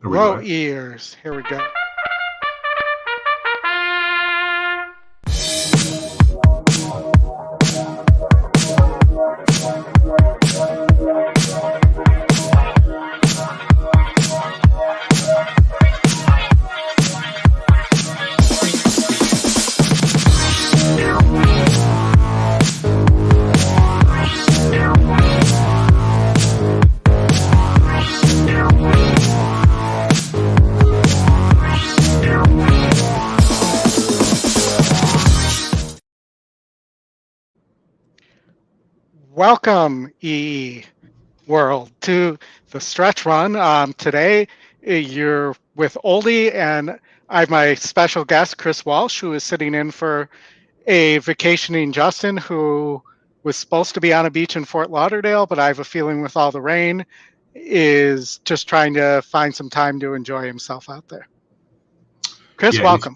Are we Low live? ears. Here we go. Welcome, EE World, to the stretch run. Today, you're with Oldy, and I have my special guest, Chris Walsh, who is sitting in for a vacationing Justin, who was supposed to be on a beach in Fort Lauderdale, but I have a feeling with all the rain, is just trying to find some time to enjoy himself out there. Chris, Yeah, he's. welcome.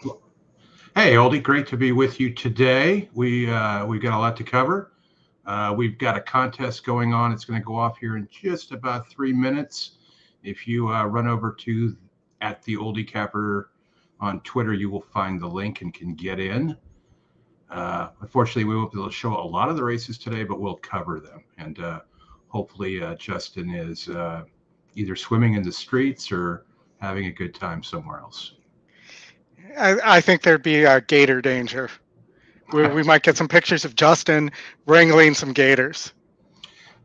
Hey, Oldy, great to be with you today. We've got a lot to cover. We've got a contest going on. It's going to go off here in just about 3 minutes. If you run over to at the Oldie Capper on Twitter, you will find the link and can get in. Unfortunately, we won't be able to show a lot of the races today, but we'll cover them. And hopefully, Justin is either swimming in the streets or having a good time somewhere else. I think there'd be a gator danger. We might get some pictures of Justin wrangling some gators.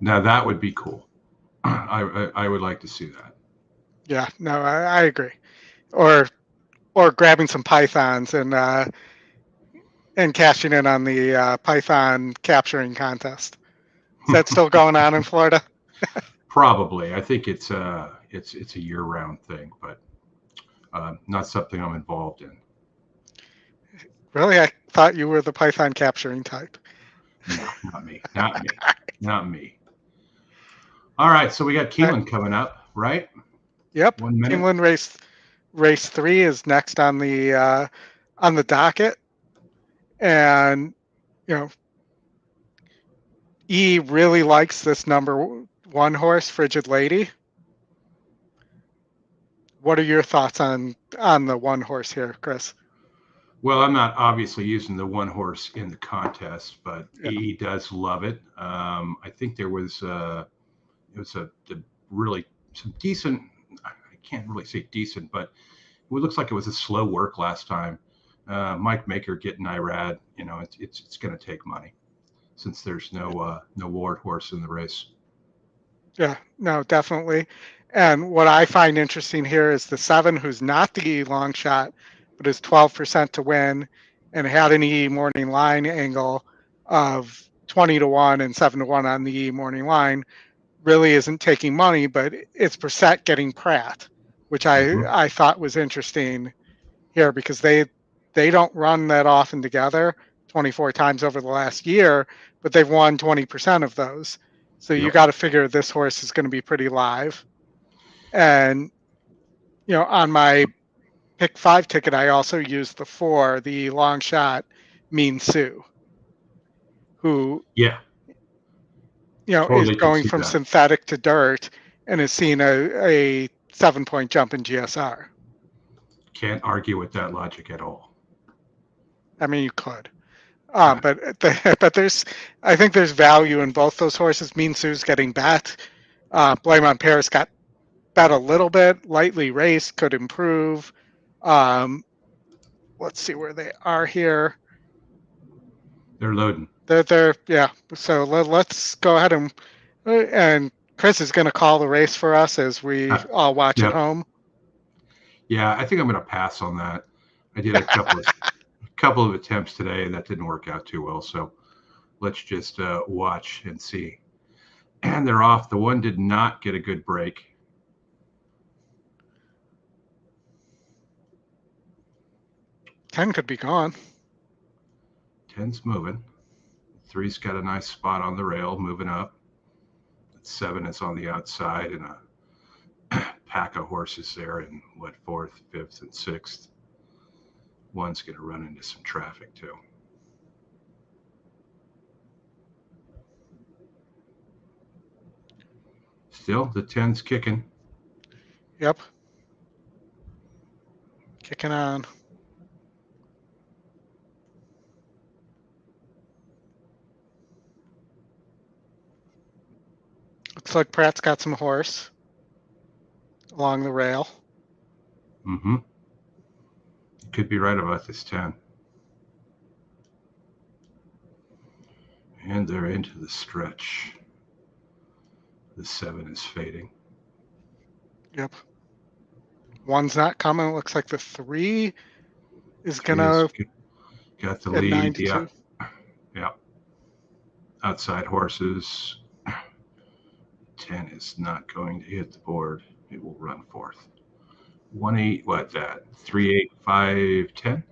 Now that would be cool. I would like to see that. Yeah, no, I agree. Or grabbing some pythons and cashing in on the python capturing contest. Is that still going on in Florida? Probably. I think it's a year-round thing, but not something I'm involved in. Really? I thought you were the python capturing type. No, not me. Not me. Not me. All right, so we got Keeneland coming up, right? Yep. 1 minute. Keeneland race 3 is next on the docket, and you know, E really likes this number 1 horse, Frigid Lady. What are your thoughts on the 1 horse here, Chris? Well, I'm not obviously using the 1 horse in the contest, but Yeah. he does love it. I think there was really some decent. I can't really say decent, but it looks like it was a slow work last time. Mike Maker getting Irad, it's going to take money since there's no ward horse in the race. Yeah, no, definitely. And what I find interesting here is the 7, who's not the E long shot, but is 12% to win, and had an E morning line angle of 20-1 and 7-1 on the E morning line, really isn't taking money, but it's Brissett getting Pratt, which I thought was interesting here because they don't run that often together, 24 times over the last year, but they've won 20% of those. So you got to figure this horse is going to be pretty live. And on my pick 5 ticket, I also used the 4, the long shot, Mean Sue, who is Totally can going see from that. synthetic to dirt and has seen a 7-point jump in GSR. Can't argue with that logic at all. I mean, you could. But I think there's value in both those horses. Mean Sue's getting bet. Blame on Paris got bet a little bit. Lightly raced, could improve. Let's see where they are here. They're loading. They're yeah. So let's go ahead and Chris is going to call the race for us as we all watch at home. Yeah, I think I'm going to pass on that. I did a couple of attempts today, and that didn't work out too well. So let's just watch and see. And they're off. The 1 did not get a good break. Ten could be gone. 10's moving. 3's got a nice spot on the rail, moving up. 7 is on the outside, and a pack of horses there in 4th, 5th, and 6th. 1's going to run into some traffic too. Still, the 10's kicking. Yep. kicking on. Looks like Pratt's got some horse along the rail. Mm-hmm. Could be right about this 10. And they're into the stretch. The 7 is fading. Yep. 1's not coming. It looks like the 3 is gonna got the at lead. 92. Yeah. Outside horses. 10 is not going to hit the board. It will run fourth. 1-8. What that? 3-8-5-10.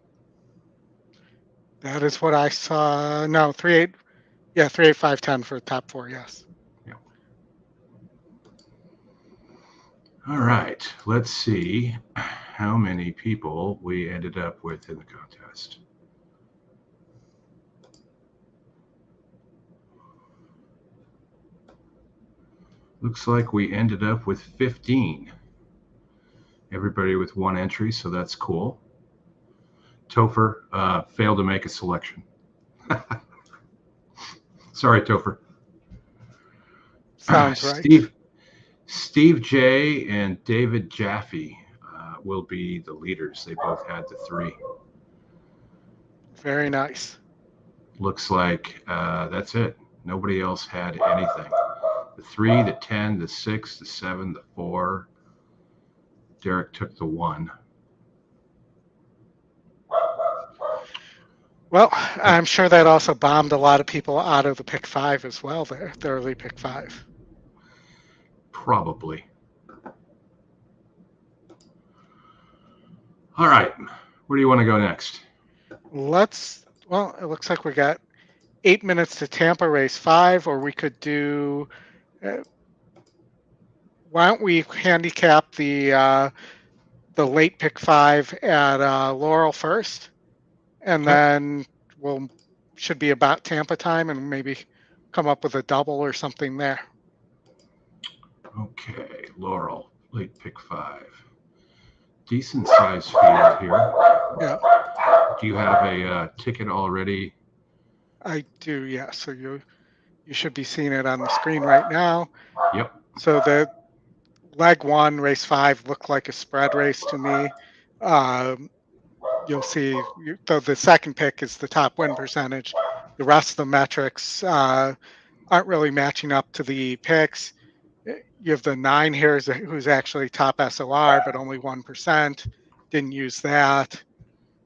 That is what I saw. No, 3-8. Yeah, 3-8-5-10 for top 4. Yes. Yeah. All right. Let's see how many people we ended up with in the contest. Looks like we ended up with 15. Everybody with 1 entry, so that's cool. Topher failed to make a selection. Sorry, Topher. Sounds right. Steve J. and David Jaffe will be the leaders. They both had the 3. Very nice. Looks like that's it. Nobody else had anything. The 3, the 10, the 6, the 7, the 4. Derek took the 1. Well, I'm sure that also bombed a lot of people out of the pick 5 as well there, the early pick 5. Probably. All right. Where do you want to go next? Well, it looks like we got 8 minutes to Tampa race 5, or we could do, why don't we handicap the late pick 5 at Laurel first, and then should be about Tampa time, and maybe come up with a double or something there. Okay, Laurel, late pick 5. Decent sized field here. Yeah. Do you have a ticket already? I do, yeah. So you should be seeing it on the screen right now. Yep. So the leg 1, race 5 looked like a spread race to me. You'll see the second pick is the top win percentage. The rest of the metrics aren't really matching up to the picks. You have the 9 here who's actually top SOR, but only 1%. Didn't use that.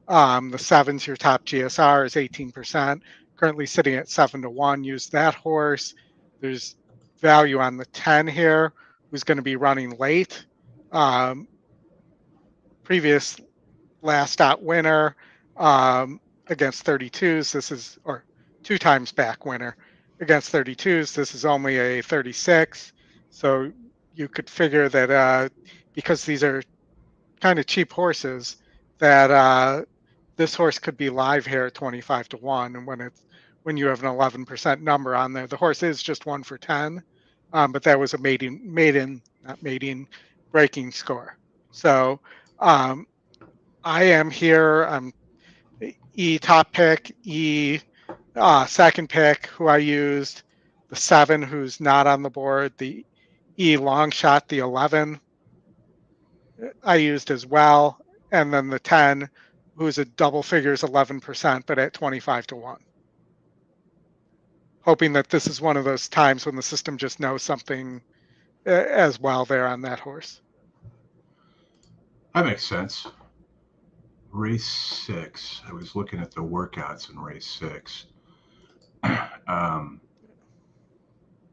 The 7's your top GSR is 18%. Currently sitting at 7-1. Use that horse. There's value on the 10 here, who's going to be running late. Previous last out winner against 32s. This is, or 2 times back winner against 32s. This is only a 36. So you could figure that because these are kind of cheap horses, that this horse could be live here at 25-1. And when you have an 11% number on there, the horse is just 1 for 10, but that was a breaking score. So I am here. I'm E top pick, E second pick, who I used, the 7 who's not on the board, the E long shot, the 11 I used as well, and then the 10 who's a double figures 11%, but at 25-1. Hoping that this is one of those times when the system just knows something as well there on that horse. That makes sense. Race 6. I was looking at the workouts in race 6.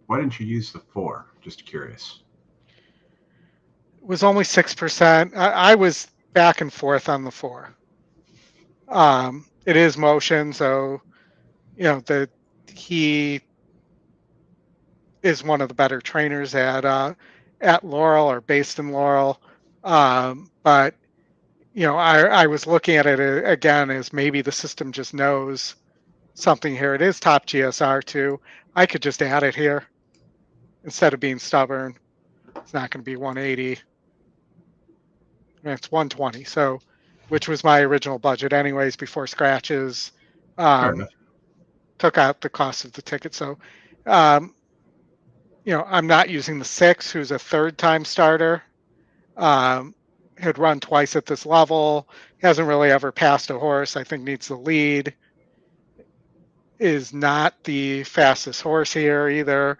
Why didn't you use the 4? Just curious. It was only 6%. I was back and forth on the 4. It is motion, so he is one of the better trainers at Laurel, or based in Laurel. But I was looking at it again as maybe the system just knows something here. It is top GSR too. I could just add it here instead of being stubborn. It's not going to be 180. It's 120. So which was my original budget anyways before scratches. Fair enough. Took out the cost of the ticket. So, um, I'm not using the 6, who's a 3rd-time starter. Had run twice at this level, hasn't really ever passed a horse. I think needs the lead. Is not the fastest horse here either.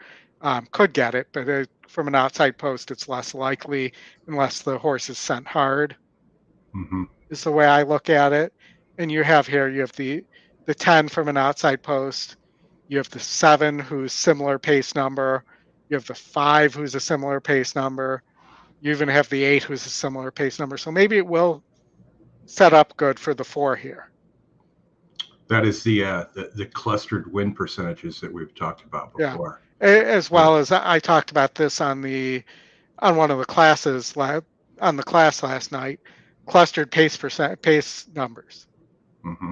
Could get it, but from an outside post, it's less likely unless the horse is sent hard. Mm-hmm. Is the way I look at it. And you have the 10 from an outside post. You have the 7, who's similar pace number. You have the 5, who's a similar pace number. You even have the 8, who's a similar pace number. So maybe it will set up good for the 4 here. That is the clustered win percentages that we've talked about before. Yeah. As well as I talked about this on one of the classes on the class last night, clustered pace numbers. Mm-hmm.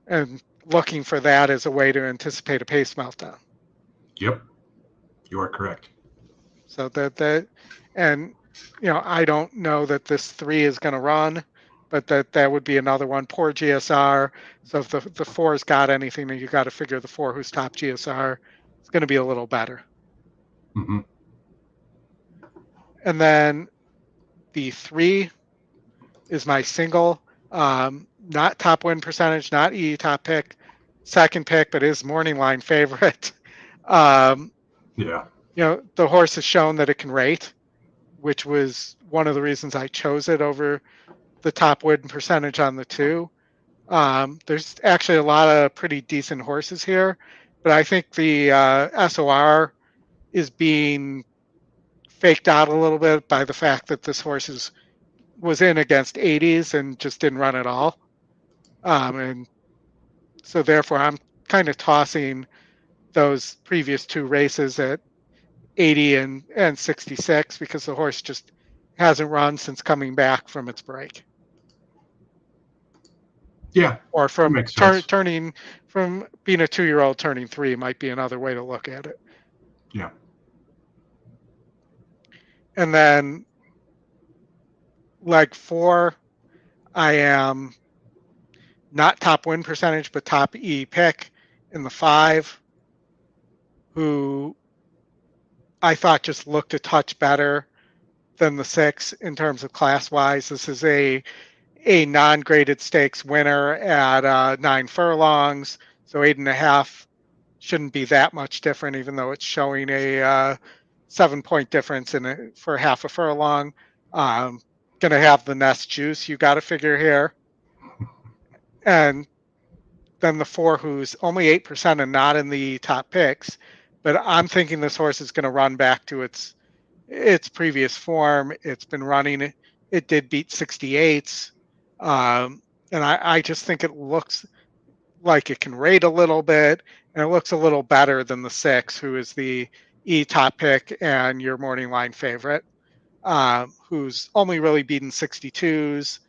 And looking for that as a way to anticipate a pace meltdown. Yep, you are correct. So and I don't know that this 3 is going to run, but that would be another one. Poor GSR. So if the 4's got anything, then you got to figure the 4 who's top GSR is going to be a little better. Mm-hmm. And then the 3 is my single, not top win percentage, not top pick, 2nd pick, but is morning line favorite. Yeah. The horse has shown that it can rate, which was one of the reasons I chose it over the top win percentage on the 2. There's actually a lot of pretty decent horses here, but I think the SOR is being faked out a little bit by the fact that this horse was in against 80s and just didn't run at all. And so therefore I'm kind of tossing those previous 2 races at 80 and 66 because the horse just hasn't run since coming back from its break. Yeah. Or from turning from being a 2-year-old turning 3 might be another way to look at it. Yeah. And then leg 4, I am not top win percentage, but top E pick in the 5, who I thought just looked a touch better than the 6 in terms of class wise. This is a non-graded stakes winner at 9 furlongs. So 8.5 shouldn't be that much different, even though it's showing a 7-point difference for half a furlong. Going to have the nest juice you got to figure here. And then the 4, who's only 8% and not in the top picks, but I'm thinking this horse is going to run back to its previous form. It's been running. It did beat 68s. And I just think it looks like it can rate a little bit, and it looks a little better than the 6, who is the E top pick and your morning line favorite, who's only really beaten 62s,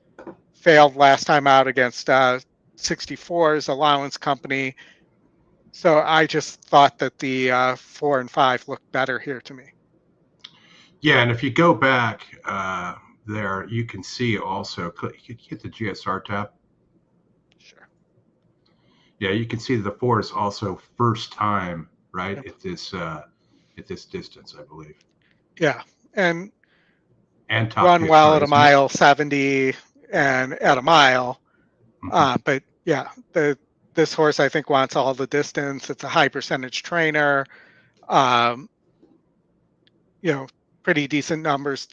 failed last time out against 64's allowance company. So I just thought that the 4 and 5 looked better here to me. Yeah, and if you go back there, you can see also, you hit the GSR tab. Sure. Yeah, you can see the 4 is also first time, right? Yep. At this distance, I believe. Yeah, and top run GSR, well at a mile 70 and at a mile. Mm-hmm. But yeah, this horse I think wants all the distance. It's a high percentage trainer. Pretty decent numbers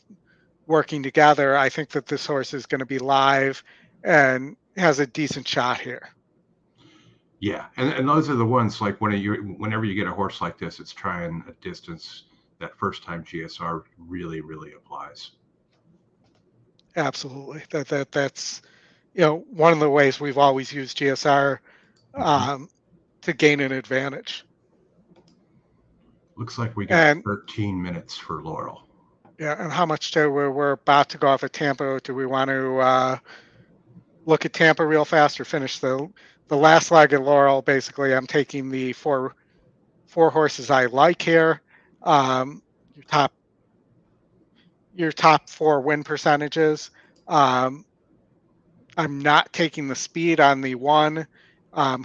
working together. I think that this horse is going to be live and has a decent shot here. Yeah, and those are the ones like whenever you get a horse like this, it's trying a distance. That first time GSR really, really applies. Absolutely. That's one of the ways we've always used GSR to gain an advantage. Looks like we got 13 minutes for Laurel. Yeah, and how much we're about to go off at Tampa. Do we want to look at Tampa real fast or finish the last leg at Laurel? Basically, I'm taking the four horses I like here. Your top 4 win percentages. I'm not taking the speed on the one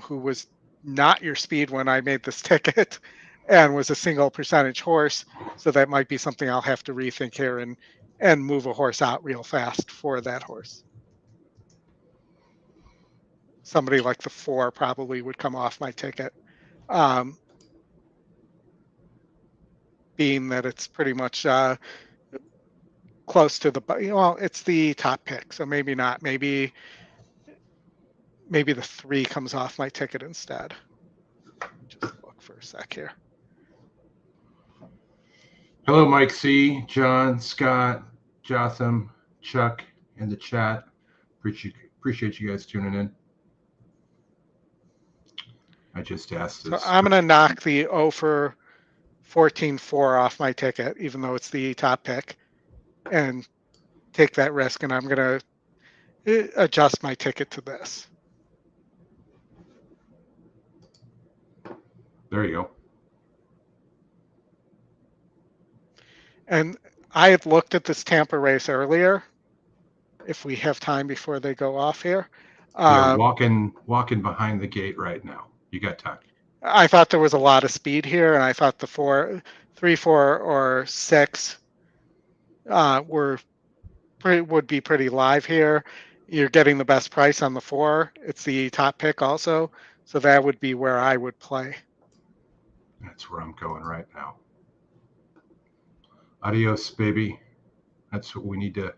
who was not your speed when I made this ticket and was a single percentage horse. So that might be something I'll have to rethink here and move a horse out real fast for that horse. Somebody like the 4 probably would come off my ticket, being that it's pretty much close to the, well, it's the top pick, so maybe not. Maybe the 3 comes off my ticket instead. Just look for a sec here. Hello, Mike C, John, Scott, Jotham, Chuck in the chat. Appreciate you guys tuning in. I just asked this. So I'm going to knock the 0 for 14-4 off my ticket, even though it's the top pick, and take that risk. And I'm going to adjust my ticket to this. There you go. And I had looked at this Tampa race earlier, if we have time before they go off here. They're walking behind the gate right now. You got time. I thought there was a lot of speed here, and I thought the 4, 3, 4, or 6 would be pretty live here. You're getting the best price on the 4. It's the top pick also, so that would be where I would play. That's where I'm going right now. Adios, baby. That's what we need to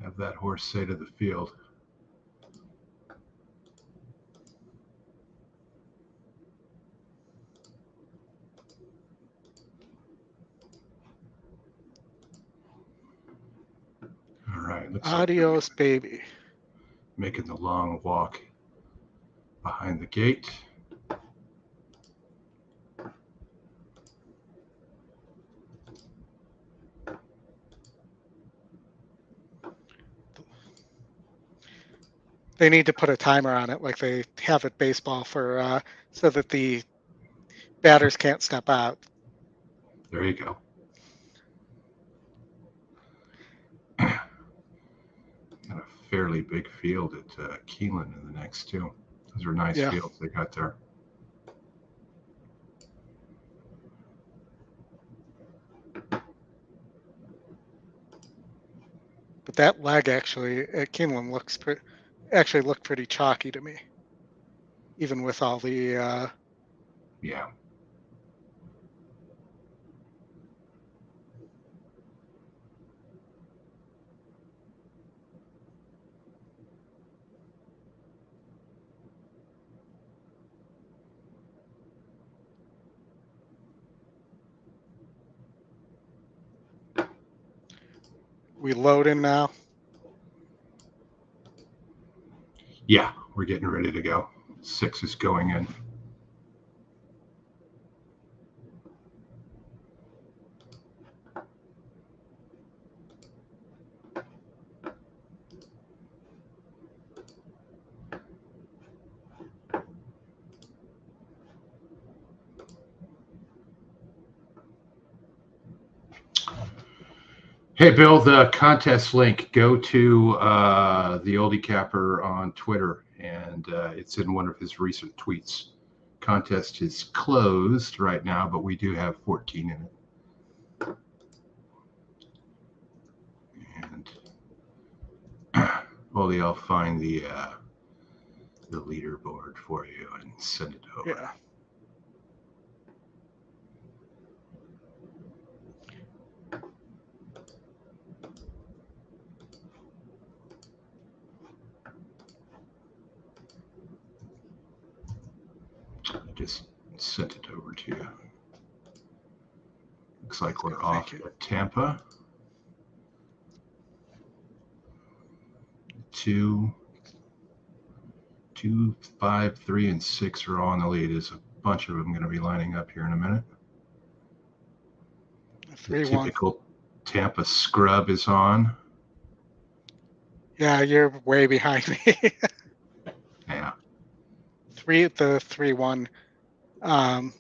have that horse say to the field. All right. Adios, baby. Making the long walk behind the gate. They need to put a timer on it like they have at baseball for so that the batters can't step out. There you go. Got a fairly big field at Keeneland in the next 2. Those are nice fields they got there. But that leg actually at Keeneland looked pretty chalky to me, even with all the yeah. We load in now. Yeah, we're getting ready to go. 6 is going in. Hey, Bill, the contest link, go to the Oldy Capper on Twitter, and it's in one of his recent tweets. Contest is closed right now, but we do have 14 in it. And Oldy, I'll find the leaderboard for you and send it over. Yeah. I just sent it over to you. Looks like we're off at Tampa. 2, 5, 3, and 6 are all in the lead. There's a bunch of them going to be lining up here in a minute. The typical Tampa scrub is on. Yeah, you're way behind me. Yeah. The 3-1. I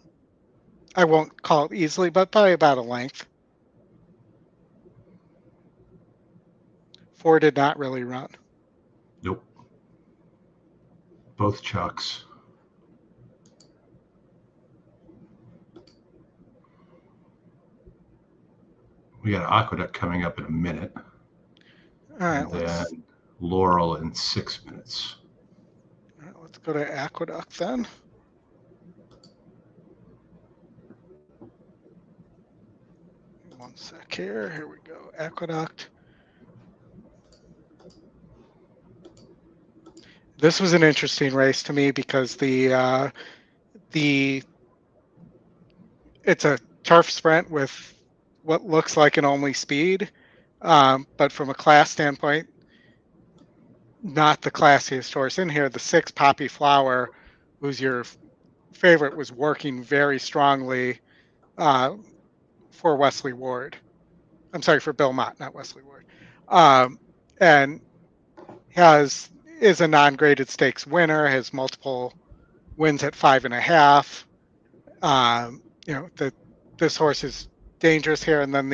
won't call it easily, but probably about a length. 4 did not really run. Nope. Both chucks. We got Aqueduct coming up in a minute. All right, and then Laurel in 6 minutes. All right, let's go to Aqueduct then. One sec here. Here we go. Aqueduct. This was an interesting race to me because it's a turf sprint with what looks like an only speed, but from a class standpoint, not the classiest horse in here. The 6 Poppy Flower, who's your favorite, was working very strongly for Wesley Ward. I'm sorry, for Bill Mott, not Wesley Ward. And is a non-graded stakes winner, has multiple wins at 5.5. This horse is dangerous here. And then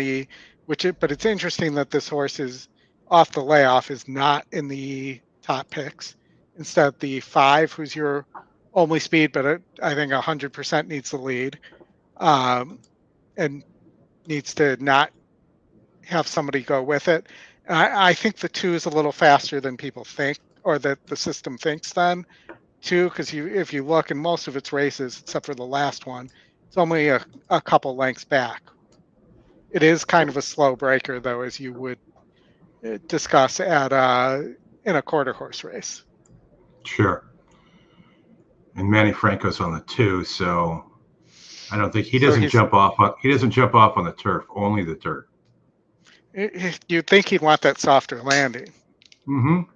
but it's interesting that this horse is off the layoff, is not in the top picks. Instead, the 5, who's your only speed, but I think 100% needs the lead, and needs to not have somebody go with it. And I think the 2 is a little faster than people think, or that the system thinks then, too, because if you look in most of its races, except for the last one, it's only a couple lengths back. It is kind of a slow breaker, though, as you would discuss in a quarter horse race. Sure. And Manny Franco's on the 2, so I don't think he doesn't jump off on the turf, only the dirt. You'd think he'd want that softer landing. Mm-hmm.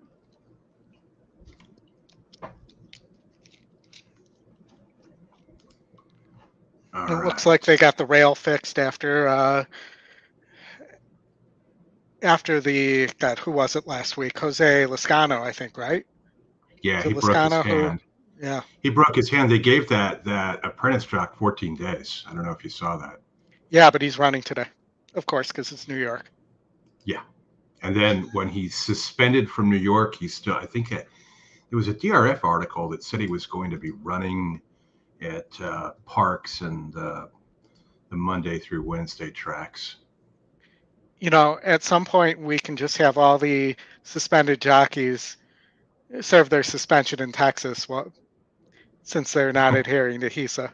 It looks like they got the rail fixed after who was it last week? Jose Lascano, I think, right? Yeah, he broke his hand. Yeah, he broke his hand. They gave that apprentice jock 14 days. I don't know if you saw that. Yeah, but he's running today, of course, because it's New York. Yeah, and then when he's suspended from New York, he's still. I think it was a DRF article that said he was going to be running at parks and the Monday through Wednesday tracks. At some point we can just have all the suspended jockeys serve their suspension in Texas, since they're not adhering to HISA.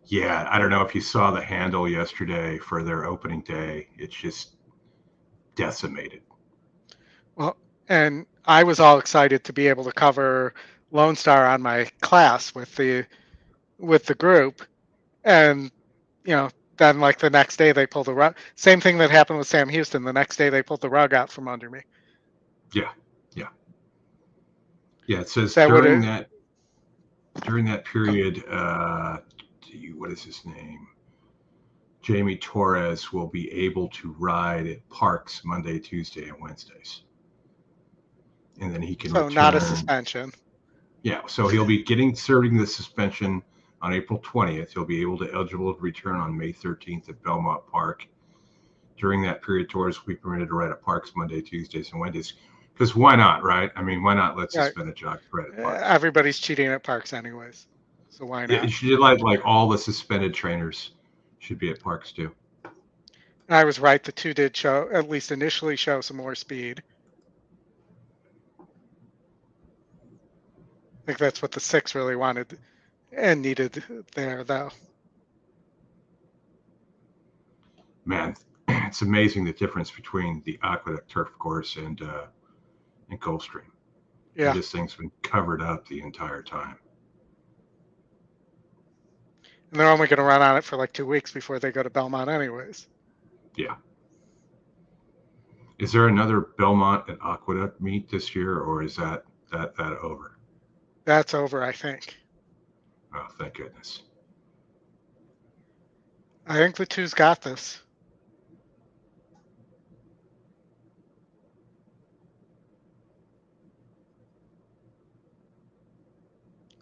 Yeah, I don't know if you saw the handle yesterday for their opening day. It's just decimated. Well, and I was all excited to be able to cover Lone Star on my class with the group, and then like the next day they pulled the rug. Same thing that happened with Sam Houston. The next day they pulled the rug out from under me. Yeah. It says during that period, what is his name? Jamie Torres will be able to ride at parks Monday, Tuesday, and Wednesdays, and then he can. So not a suspension. Yeah, so he'll be serving the suspension on April 20th. He'll be eligible to return on May 13th at Belmont Park. During that period, Torres will be permitted to ride at parks Monday, Tuesdays, and Wednesdays. Because why not, right? I mean, why not let suspended jocks ride at parks? Everybody's cheating at parks anyways, so why not? Yeah, you should like all the suspended trainers should be at parks too. I was right. The 2 did show, at least initially, show some more speed. I think that's what the 6 really wanted and needed there, though. Man, it's amazing the difference between the Aqueduct turf course and Gulfstream. Yeah, and this thing's been covered up the entire time. And they're only going to run on it for like 2 weeks before they go to Belmont, anyways. Yeah. Is there another Belmont and Aqueduct meet this year, or is that over? That's over, I think. Oh, thank goodness. I think the 2's got this.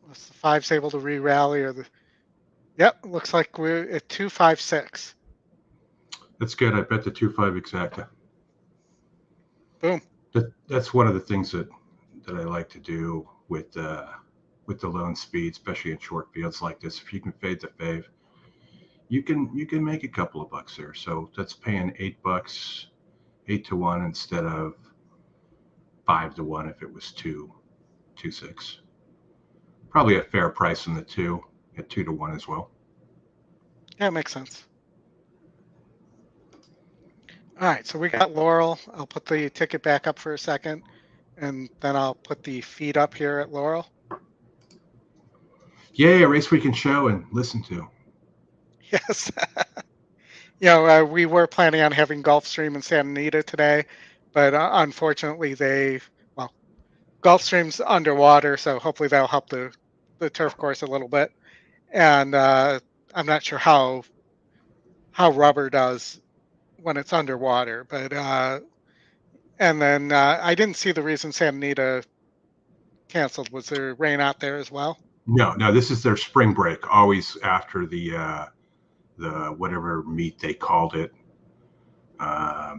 Unless the 5's able to re-rally, or Yep, looks like we're at 256. That's good. I bet the 2.5 exacta. Boom. That's one of the things that that I like to do with the lone speed, especially in short fields like this. If you can fade the fave, you can make a couple of bucks there. So that's paying $8, 8-1 instead of 5-1 if it was 2-6. Probably a fair price on the 2 at 2-1 as well. Yeah, it makes sense. All right, so we got Laurel. I'll put the ticket back up for a second, and then I'll put the feed up here at Laurel. Yay, a race we can show and listen to. Yes. We were planning on having Gulfstream in Santa Anita today, but unfortunately Gulfstream's underwater, so hopefully that'll help the turf course a little bit. And I'm not sure how rubber does when it's underwater, but and then I didn't see the reason Santa Anita canceled. Was there rain out there as well? No, this is their spring break, always after the whatever meet they called it.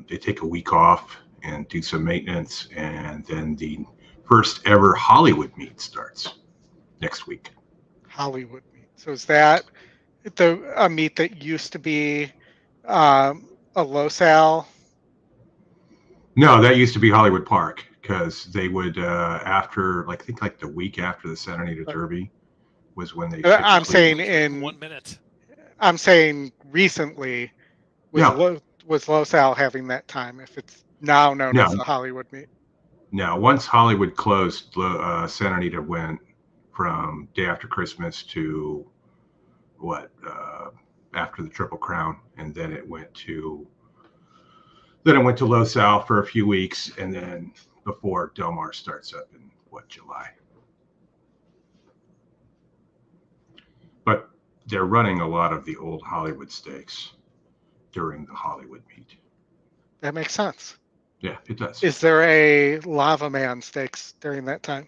They take a week off and do some maintenance, and then the first ever Hollywood meet starts next week. Hollywood meet. So is that a meet that used to be a LoSal? No, that used to be Hollywood Park, because they would after I think the week after the Santa Anita Derby was when they. I'm saying in 1 minute. I'm saying recently was LoSal having that time? If it's now known as the Hollywood meet. No, once Hollywood closed, Santa Anita went from day after Christmas to after the Triple Crown, and then it went to LoSal for a few weeks, and then before Del Mar starts up in July. But they're running a lot of the old Hollywood stakes during the Hollywood meet. That makes sense. Yeah, it does. Is there a Lava Man stakes during that time?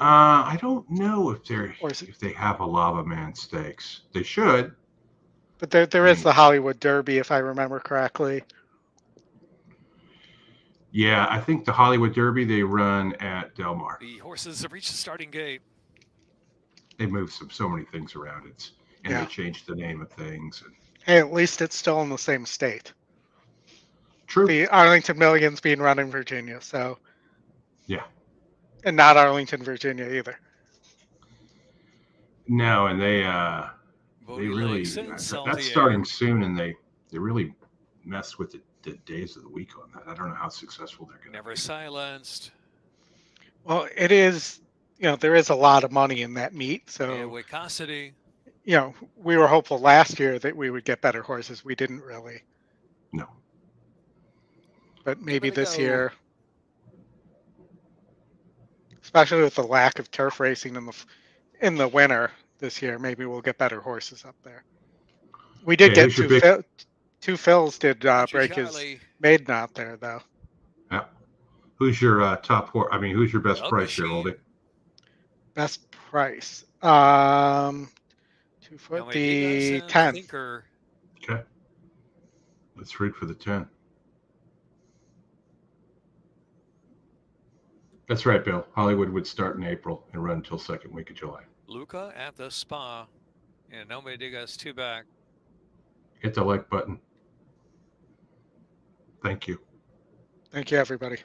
I don't know if they have a Lava Man stakes. They should. But there is the Hollywood Derby, if I remember correctly. Yeah, I think the Hollywood Derby they run at Del Mar. The horses have reached the starting gate. They moved so many things around they changed the name of things. Hey, at least it's still in the same state. True. The Arlington Million's being run in Virginia, so. Yeah. And not Arlington, Virginia either. No, and they really that's starting soon, and they really messed with the days of the week on that. I don't know how successful they're going to be. Never silenced. Well, it is, there is a lot of money in that meet, so. Yeah, with Cassidy. We were hopeful last year that we would get better horses. We didn't really. No. But maybe this year, especially with the lack of turf racing in the winter this year, maybe we'll get better horses up there. We did get two Phils did break his maiden out there, though. Yeah. Who's your top horse? I mean, who's your best price here, Oldy? Best price. 2 foot, the 10. Okay. Let's read for the 10. That's right, Bill. Hollywood would start in April and run until second week of July. Luca at the spa. And nobody dig us 2 back. Hit the like button. Thank you. Thank you, everybody.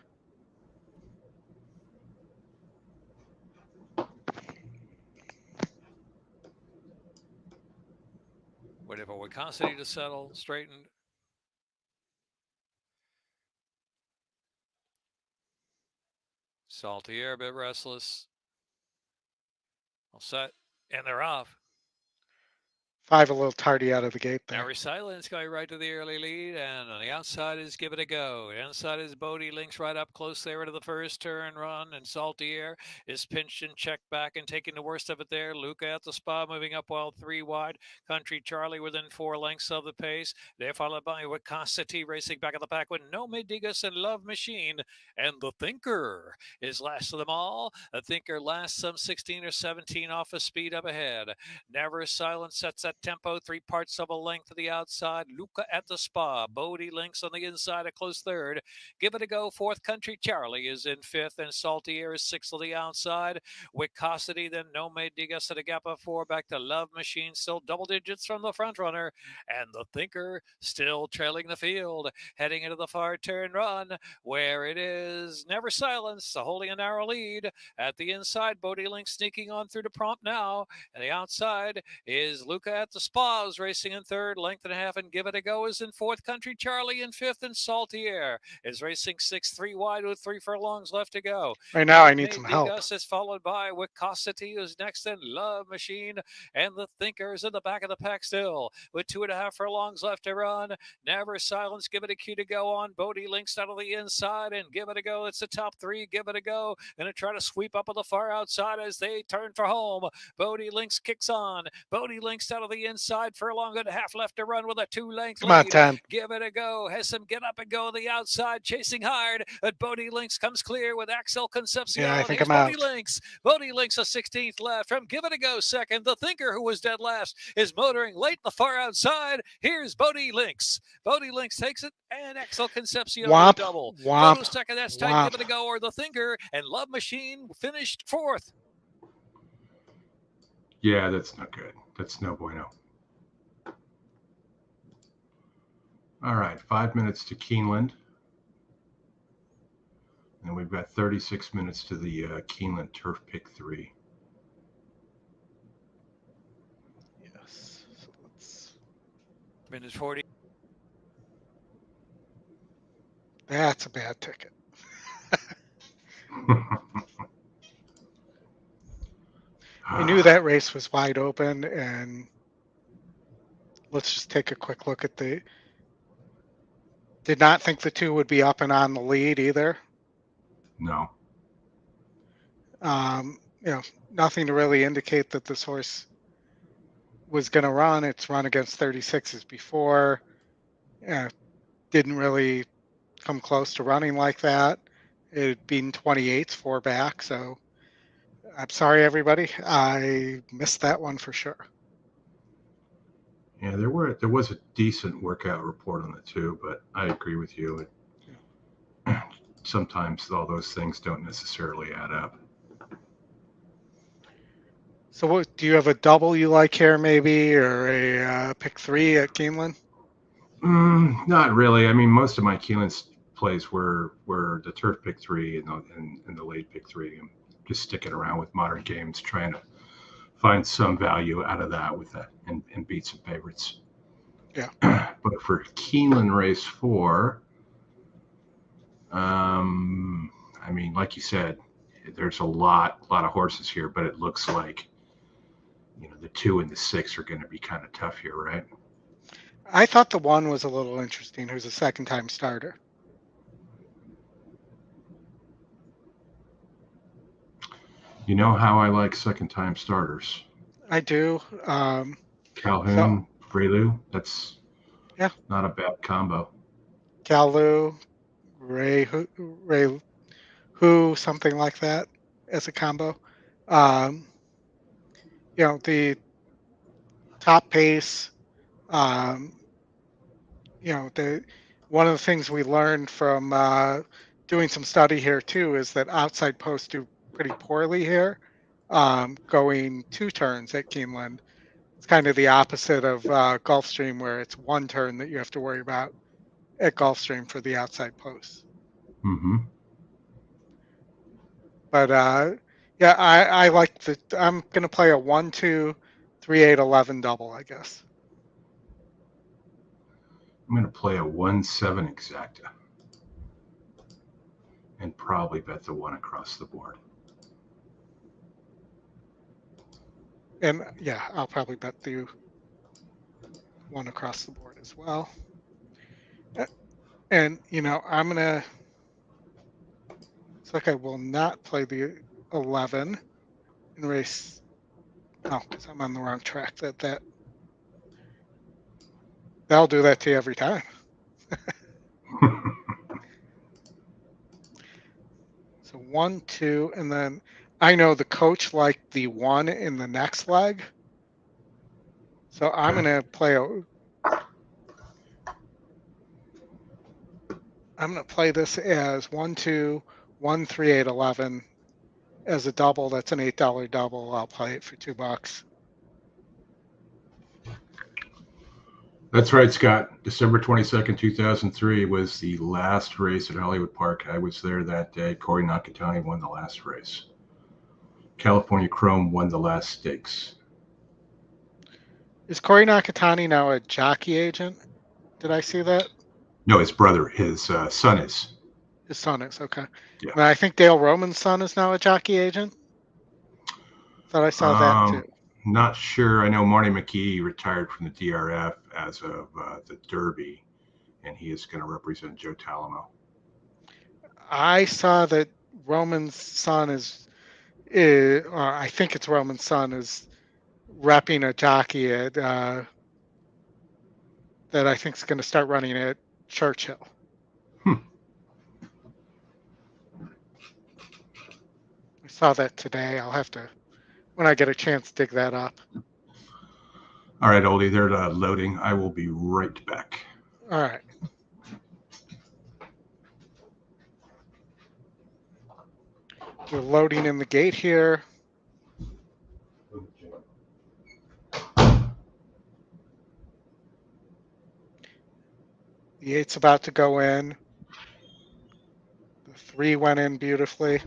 Waiting for Wicossity to settle, straightened. Salty air, a bit restless. All set, and they're off. 5 a little tardy out of the gate there. Now Silence going right to the early lead, and on the outside is Give It a Go. The inside is Bodie, links right up close there into the first turn run, and Salty Air is pinched and checked back and taking the worst of it there. Luca at the spa, moving up while 3 wide. Country Charlie within 4 lengths of the pace. They're followed by Wicossity racing back at the back with No Me Digas and Love Machine, and The Thinker is last of them all. The Thinker lasts some 16 or 17 off of speed up ahead. Never Silence sets that tempo, 3 parts of a length to the outside. Luca at the Spa. Bodie Links on the inside, a close third. Give It a Go. Fourth, Country Charlie is in fifth, and Salty Air is sixth on the outside. Wicosity, then No Me Digas at a gap of 4, back to Love Machine, still double digits from the front runner, and the Thinker still trailing the field, heading into the far turn run, where it is Never Silence, holding a narrow lead. At the inside, Bodie Link sneaking on through the prompt now, and the outside is Luca at the Spa, is racing in third, length and a half, and Give It a Go is in fourth, Country Charlie in fifth, and Salty Air is racing sixth, 3 wide with 3 furlongs left to go. Right now, I need some help. Digas is followed by Wicosity, who's next, and Love Machine, and the Thinkers in the back of the pack still, with 2.5 furlongs left to run. Never Silence, Give It a Cue to go on. Bodie Links out of the inside, and Give It a Go. It's the top 3. Give It a Go, and to try to sweep up on the far outside as they turn for home. Bodie Links kicks on. Bodie Links out of the inside, furlong and a half left to run with a 2-length lead. Come on, 10. Give It a Go has some get up and go on the outside, chasing hard. But Bodie Links comes clear with Axel Concepcion. Yeah, I think Here's I'm out. Bodie Links a 16th left from Give It a Go second. The Thinker, who was dead last, is motoring late the far outside. Here's Bodie Links. Bodie Links takes it, and Axel Concepcion Womp, double. womp, Photo second, that's tight. womp. Give It a Go or The Thinker, and Love Machine finished fourth. Yeah, that's not good. That's no bueno. All right, 5 minutes to Keeneland. And we've got 36 minutes to the Keeneland Turf Pick 3. Yes. So let's... Minute 40. That's a bad ticket. I knew that race was wide open, and let's just take a quick look at the... Did not think the 2 would be up and on the lead either. No. Nothing to really indicate that this horse was going to run. It's run against 36s before. Didn't really come close to running like that. It had been 28s 4 back, so I'm sorry, everybody. I missed that one for sure. Yeah, there was a decent workout report on the 2, but I agree with you. Sometimes all those things don't necessarily add up. So what, do you have a double you like here maybe, or a pick 3 at Keeneland? Not really. I mean, most of my Keeneland plays were the Turf Pick 3 and the late Pick 3. I'm just sticking around with modern games, trying to find some value out of that with that and beat some favorites. Yeah. But for Keeneland race 4, I mean, like you said, there's a lot of horses here, but it looks like, the 2 and the 6 are going to be kind of tough here, right? I thought the 1 was a little interesting, who's a second-time starter. You know how I like second-time starters. I do. Calhoun, Brelu, that's not a bad combo. Calu, Ray, who, something like that as a combo. The top pace, one of the things we learned from doing some study here too is that outside posts do pretty poorly here, going 2 turns at Keeneland. It's kind of the opposite of Gulfstream, where it's 1 turn that you have to worry about at Gulfstream for the outside posts. Mm-hmm. But I like I'm going to play a 1, 2, 3, 8, 11 double, I guess. I'm going to play a 1, 7 exacta and probably bet the 1 across the board. And I'll probably bet the 1 across the board as well. And, I'm going to, it's like I will not play the 11 in race. No, because I'm on the wrong track. That'll do that to you every time. So 1, 2, and then I know the coach liked the 1 in the next leg. So I'm Okay. going to play this as 1, 2, 1, 3, 8, 11 as a double. That's an $8 double. I'll play it for $2. That's right, Scott. December 22nd, 2003 was the last race at Hollywood Park. I was there that day. Corey Nakatani won the last race. California Chrome won the last stakes. Is Corey Nakatani now a jockey agent? Did I see that? No, his brother, his son is. His son is, okay. Yeah. And I think Dale Roman's son is now a jockey agent. Thought I saw that too. Not sure. I know Marty McKee retired from the DRF as of the Derby, and he is going to represent Joe Talamo. I saw that Roman's son or I think it's Roman's son is repping a jockey at that I think is going to start running at Churchill. I saw that today. I'll have to, when I get a chance, dig that up. All right, Oldie, they're loading. I will be right back. All right. We're loading in the gate here. The 8's about to go in. The 3 went in beautifully.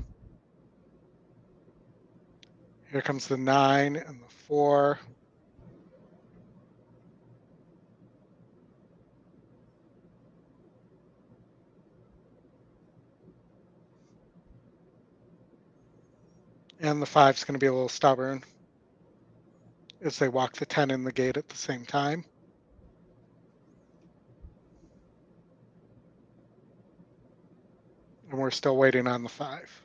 Here comes the 9 and the 4. And the 5's going to be a little stubborn as they walk the 10 in the gate at the same time. And we're still waiting on the 5.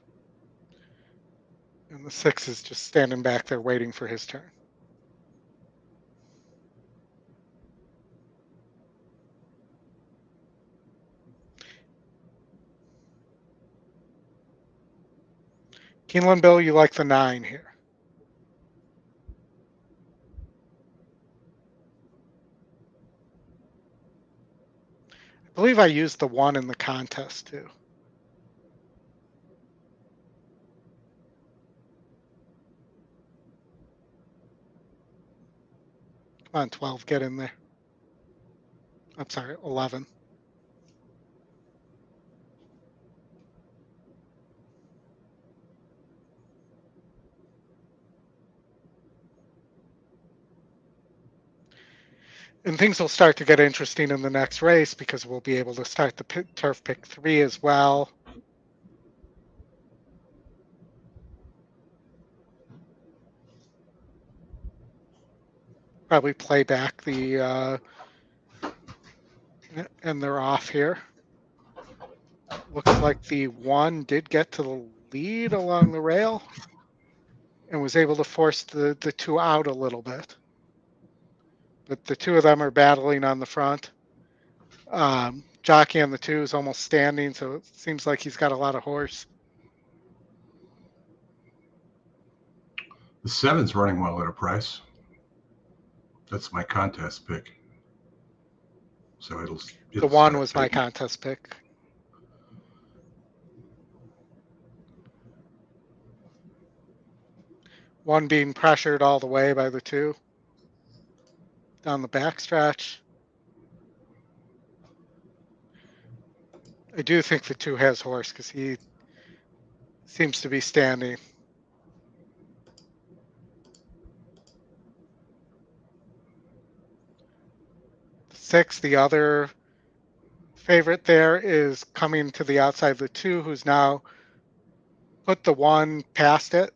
And the 6 is just standing back there waiting for his turn. Keeneland Bill, you like the 9 here. I believe I used the 1 in the contest too. Come on, 12, get in there. I'm sorry, 11. And things will start to get interesting in the next race because we'll be able to start the Turf Pick 3 as well. Probably play back the, and they're off here. Looks like the 1 did get to the lead along the rail and was able to force the 2 out a little bit. But the 2 of them are battling on the front. Jockey on the 2 is almost standing, so it seems like he's got a lot of horse. The 7's running well at a price. That's my contest pick. So it'll the 1 was my contest pick. One being pressured all the way by the 2 down the backstretch. I do think the 2 has horse because he seems to be standing. The 6, the other favorite there, is coming to the outside of the 2, who's now put the 1 past it.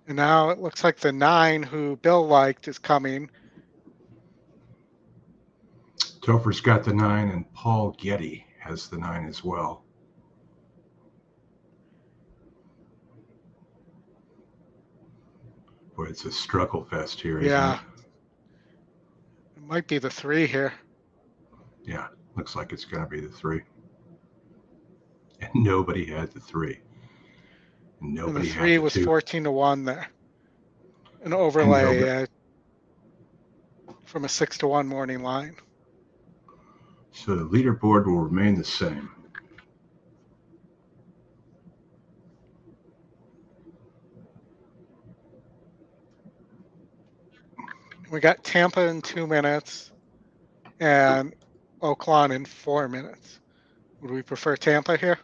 And now it looks like the 9, who Bill liked, is coming. Topher's got the 9, and Paul Getty has the 9 as well. Boy, it's a struggle fest here, isn't it? It might be the 3 here. Yeah, looks like it's going to be the 3. And nobody had the 3. And nobody and the 3 had the was 2. 14-1 there. an overlay from a 6-1 morning line. So the leaderboard will remain the same. We got Tampa in 2 minutes and Oaklawn in 4 minutes. Would we prefer Tampa here?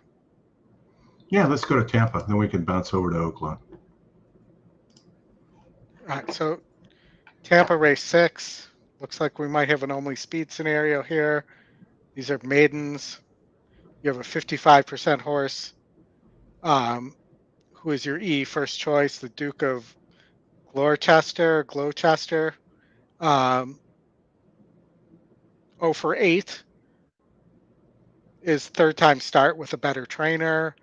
Yeah, let's go to Tampa. Then we can bounce over to Oaklawn. All right, so Tampa race 6. Looks like we might have an only speed scenario here. These are maidens. You have a 55% horse, who is your E first choice, the Duke of Gloucester. 0 for 8 is third time start with a better trainer.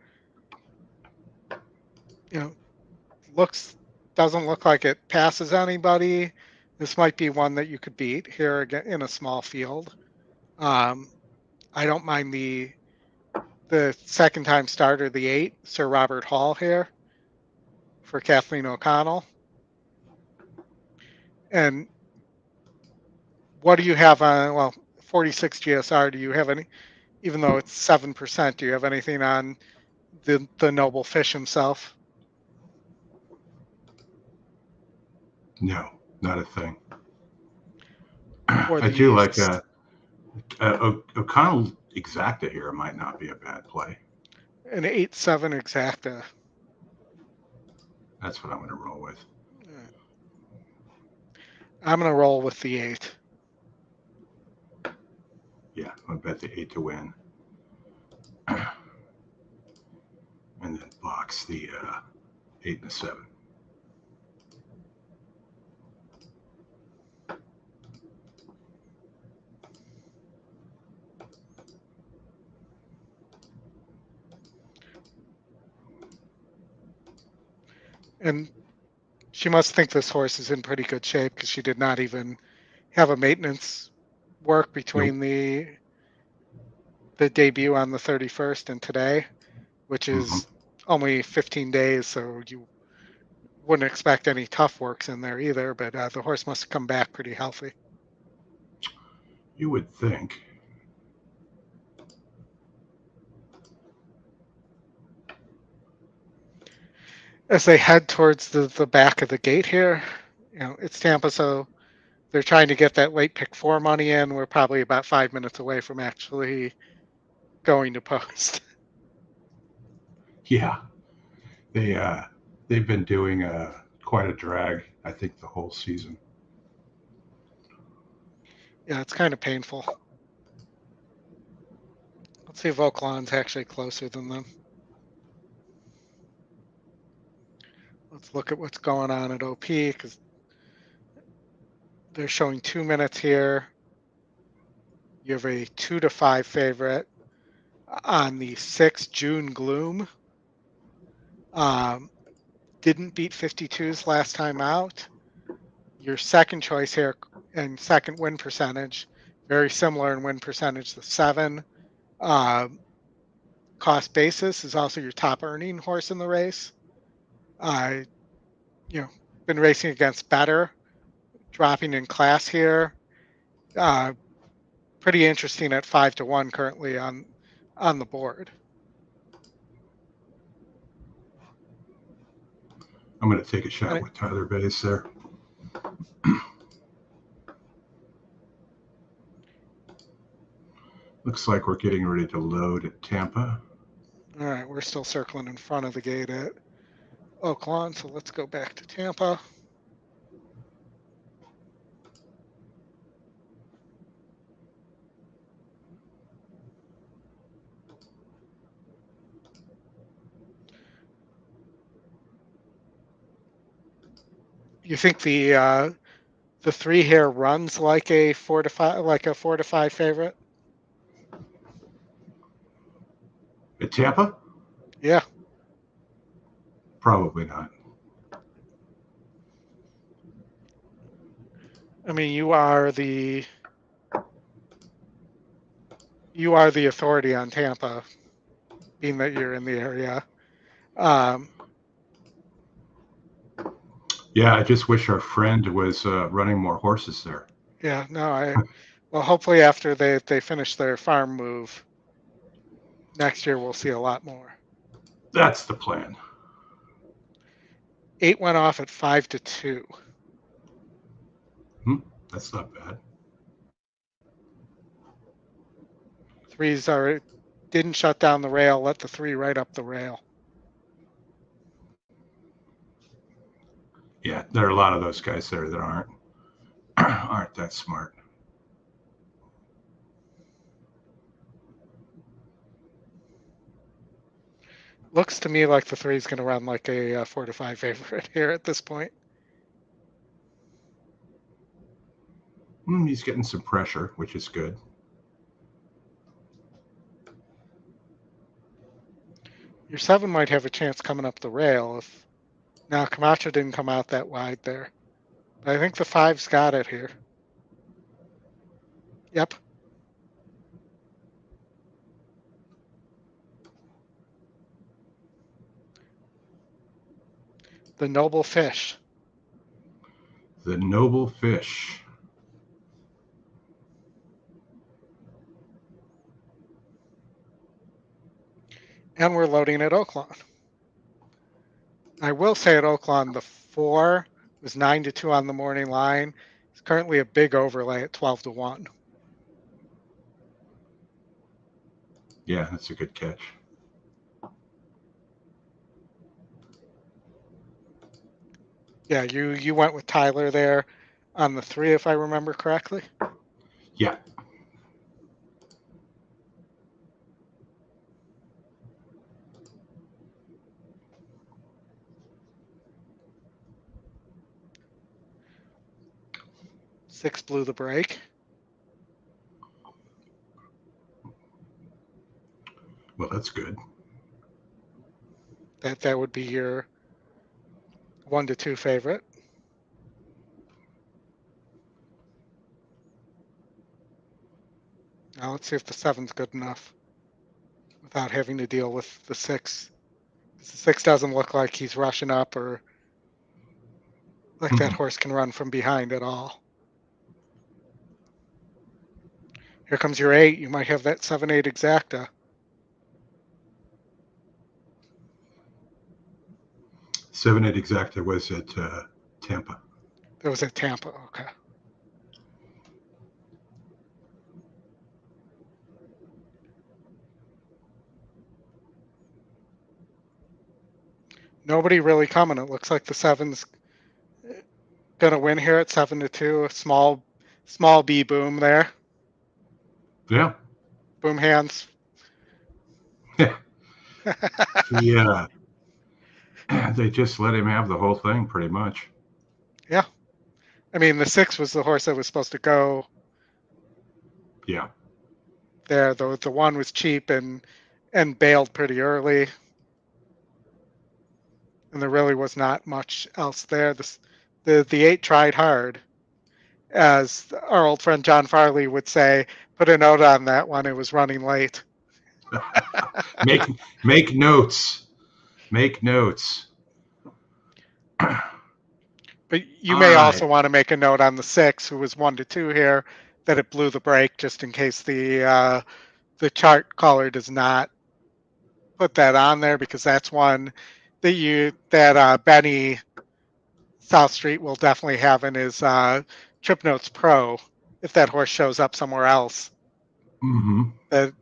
Doesn't look like it passes anybody. This might be one that you could beat here again in a small field. I don't mind the second time starter, the 8, Sir Robert Hall here for Kathleen O'Connell. And what do you have on, 46 GSR, do you have any, even though it's 7%, do you have anything on the noble fish himself? No, not a thing. Or I do like O'Connell exacta here might not be a bad play. An 8-7 exacta. That's what I'm going to roll with. I'm going to roll with the 8. Yeah, I'm going to bet the 8 to win. And then box the 8 and the 7. And she must think this horse is in pretty good shape because she did not even have a maintenance work between the debut on the 31st and today, which is only 15 days. So you wouldn't expect any tough works in there either, but the horse must have come back pretty healthy. You would think. As they head towards the back of the gate here, it's Tampa, so they're trying to get that late pick 4 money in. We're probably about 5 minutes away from actually going to post. Yeah, they've been doing quite a drag, I think, the whole season. Yeah, it's kind of painful. Let's see if Oaklawn's actually closer than them. Let's look at what's going on at OP because they're showing 2 minutes here. You have a 2-5 favorite on the 6th June Gloom. Didn't beat 52s last time out. Your second choice here and second win percentage, very similar in win percentage, the 7. Cost basis is also your top earning horse in the race. Been racing against better, dropping in class here. Pretty interesting at 5-1 currently on the board. I'm going to take a shot with Tyler Bass there. Looks like we're getting ready to load at Tampa. All right, we're still circling in front of the gate at Oaklawn, so let's go back to Tampa. You think the 3 here runs like a 4-5, like a 4-5 favorite? At Tampa? Yeah. Probably not. I mean, you are the authority on Tampa, being that you're in the area. Yeah, I just wish our friend was running more horses there. Yeah, no, well, hopefully after they finish their farm move next year, we'll see a lot more. That's the plan. 8 went off at 5-2. That's not bad. 3s didn't shut down the rail, let the 3 right up the rail. Yeah, there are a lot of those guys there that aren't that smart. Looks to me like the 3 is going to run like a 4-5 favorite here at this point. He's getting some pressure, which is good. Your 7 might have a chance coming up the rail if now Camacho didn't come out that wide there. But I think the 5's got it here. Yep. The Noble Fish. The Noble Fish. And we're loading at Oaklawn. I will say at Oaklawn, the 4 was 9-2 on the morning line. It's currently a big overlay at 12-1. Yeah, that's a good catch. Yeah, you went with Tyler there on the 3, if I remember correctly. Yeah. Six blew the break. Well, that's good. That would be your 1-2 favorite. Now let's see if the 7's good enough without having to deal with the 6. The 6 doesn't look like he's rushing up or like that horse can run from behind at all. Here comes your 8. You might have that 7-8 exacta. 7-8 exacta was at Tampa. That was at Tampa. Okay. Nobody really coming. It looks like the 7's going to win here at 7-2. A small B boom there. Yeah. Boom hands. Yeah. They just let him have the whole thing pretty much. Yeah. I mean, the 6 was the horse that was supposed to go. Yeah. There, the 1 was cheap and bailed pretty early. And there really was not much else there. The 8 tried hard. As our old friend John Farley would say, put a note on that one. It was running late. Make notes. Make notes. But you may also want to make a note on the 6, who was 1-2 here, that it blew the break, just in case the chart caller does not put that on there, because that's one that Benny South Street will definitely have in his Trip Notes Pro if that horse shows up somewhere else. Mm-hmm. That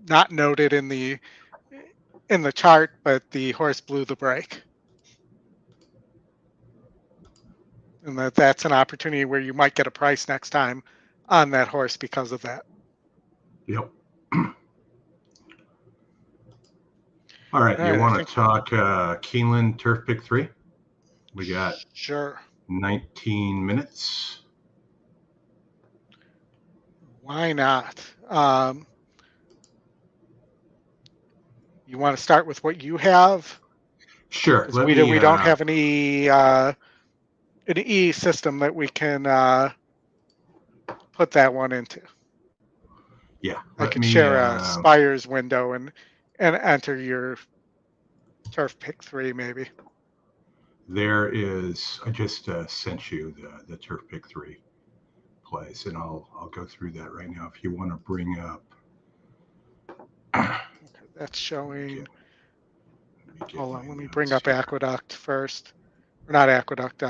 not noted in the chart, but the horse blew the break. And that's an opportunity where you might get a price next time on that horse because of that. Yep. All right. You want to talk Keeneland Turf Pick 3? We got 19 minutes. Why not? You want to start with what you have? Sure. We don't have any an E system that we can put that one into. Yeah. I could share a Spires window and enter your Turf Pick 3 maybe. there is, I just sent you the Turf Pick 3 plays, and I'll go through that right now if you want to bring up. Okay, that's showing. Hold on, let me bring up Aqueduct first. Or not Aqueduct,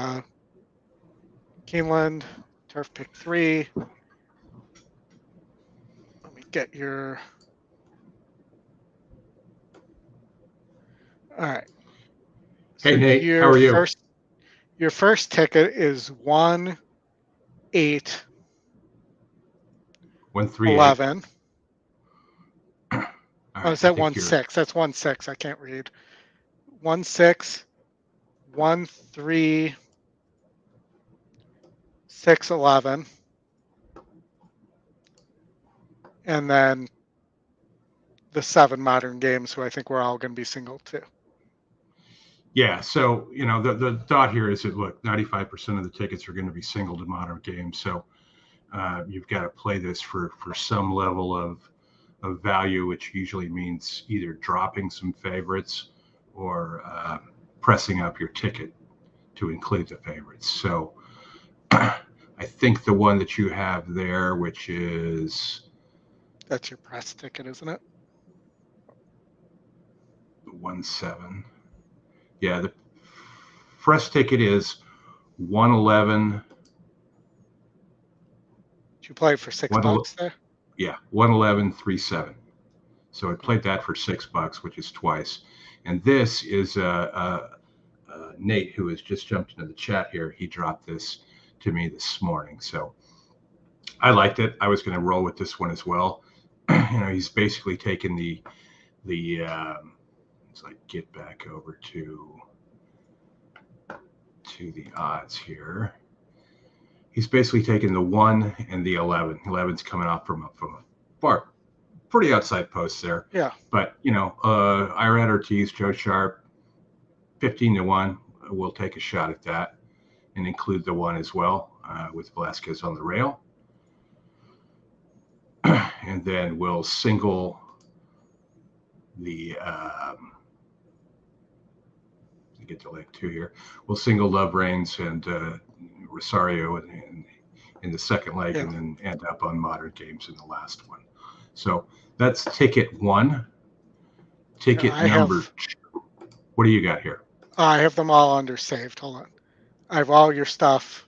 Keeneland Turf Pick 3. Let me get your. All right. Hey, Nate, how are you? Your first ticket is 1, 8, 1, 3, 11. Right, oh, is that 1, 6? That's 1, 6. I can't read. 1, 6, 1, 3, 6, 11. And then the 7 modern games, who I think we're all going to be single too. Yeah, so the thought here is that, look, 95% of the tickets are going to be single to modern games, so you've got to play this for some level of value, which usually means either dropping some favorites or pressing up your ticket to include the favorites. So I think the one that you have there, which is... That's your press ticket, isn't it? The 1-7. Yeah, the press ticket is 111. Did you play for $6 there? Yeah, 111.37. So I played that for $6, which is twice. And this is Nate, who has just jumped into the chat here. He dropped this to me this morning, so I liked it. I was going to roll with this one as well. He's basically taken the let's get back over to the odds here. He's basically taken the 1 and the 11. 11's coming off from a far pretty outside post there. Yeah. But Ira Ortiz, Joe Sharp, 15-1. We'll take a shot at that and include the 1 as well with Velasquez on the rail. And then we'll single the get to leg 2 here. We'll single Love Reigns and Rosario in the second leg, and then end up on modern games in the last one. So that's ticket 1. Ticket number 2. What do you got here? I have them all under saved. Hold on. I have all your stuff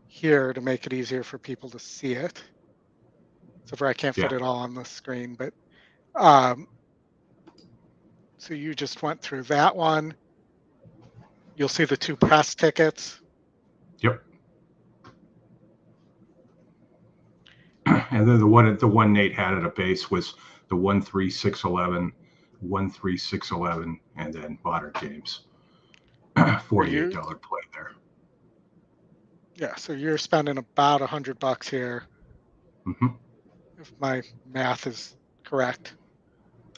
here to make it easier for people to see it. So I can't fit it all on the screen, but so you just went through that one. You'll see the 2 press tickets. Yep. And then the one Nate had at a base was the 1-3-6-11, 1-3-6-11, and then modern games. $48 play there. Yeah, so you're spending about $100 here. Mm-hmm. If my math is correct.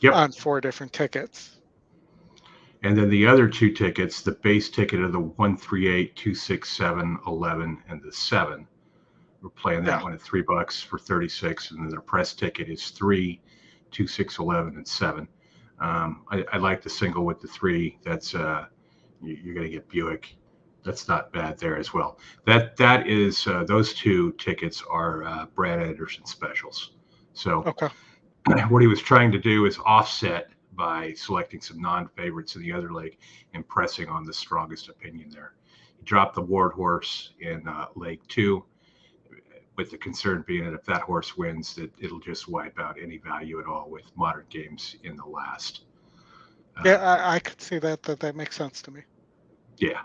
Yep. On 4 different tickets. And then the other 2 tickets, the base ticket of the 1-3-8, 2-6-7, 11, and the 7. We're playing that one at $3 for 36, and then the press ticket is 3, 2, 6, 11, and 7. I like the single with the 3. That's you're going to get Buick. That's not bad there as well. That is those 2 tickets are Brad Anderson specials. So what he was trying to do is offset by selecting some non-favorites in the other leg and pressing on the strongest opinion there. He dropped the Ward horse in leg 2. With the concern being that if that horse wins, that it'll just wipe out any value at all with modern games in the last. I could see that makes sense to me. Yeah.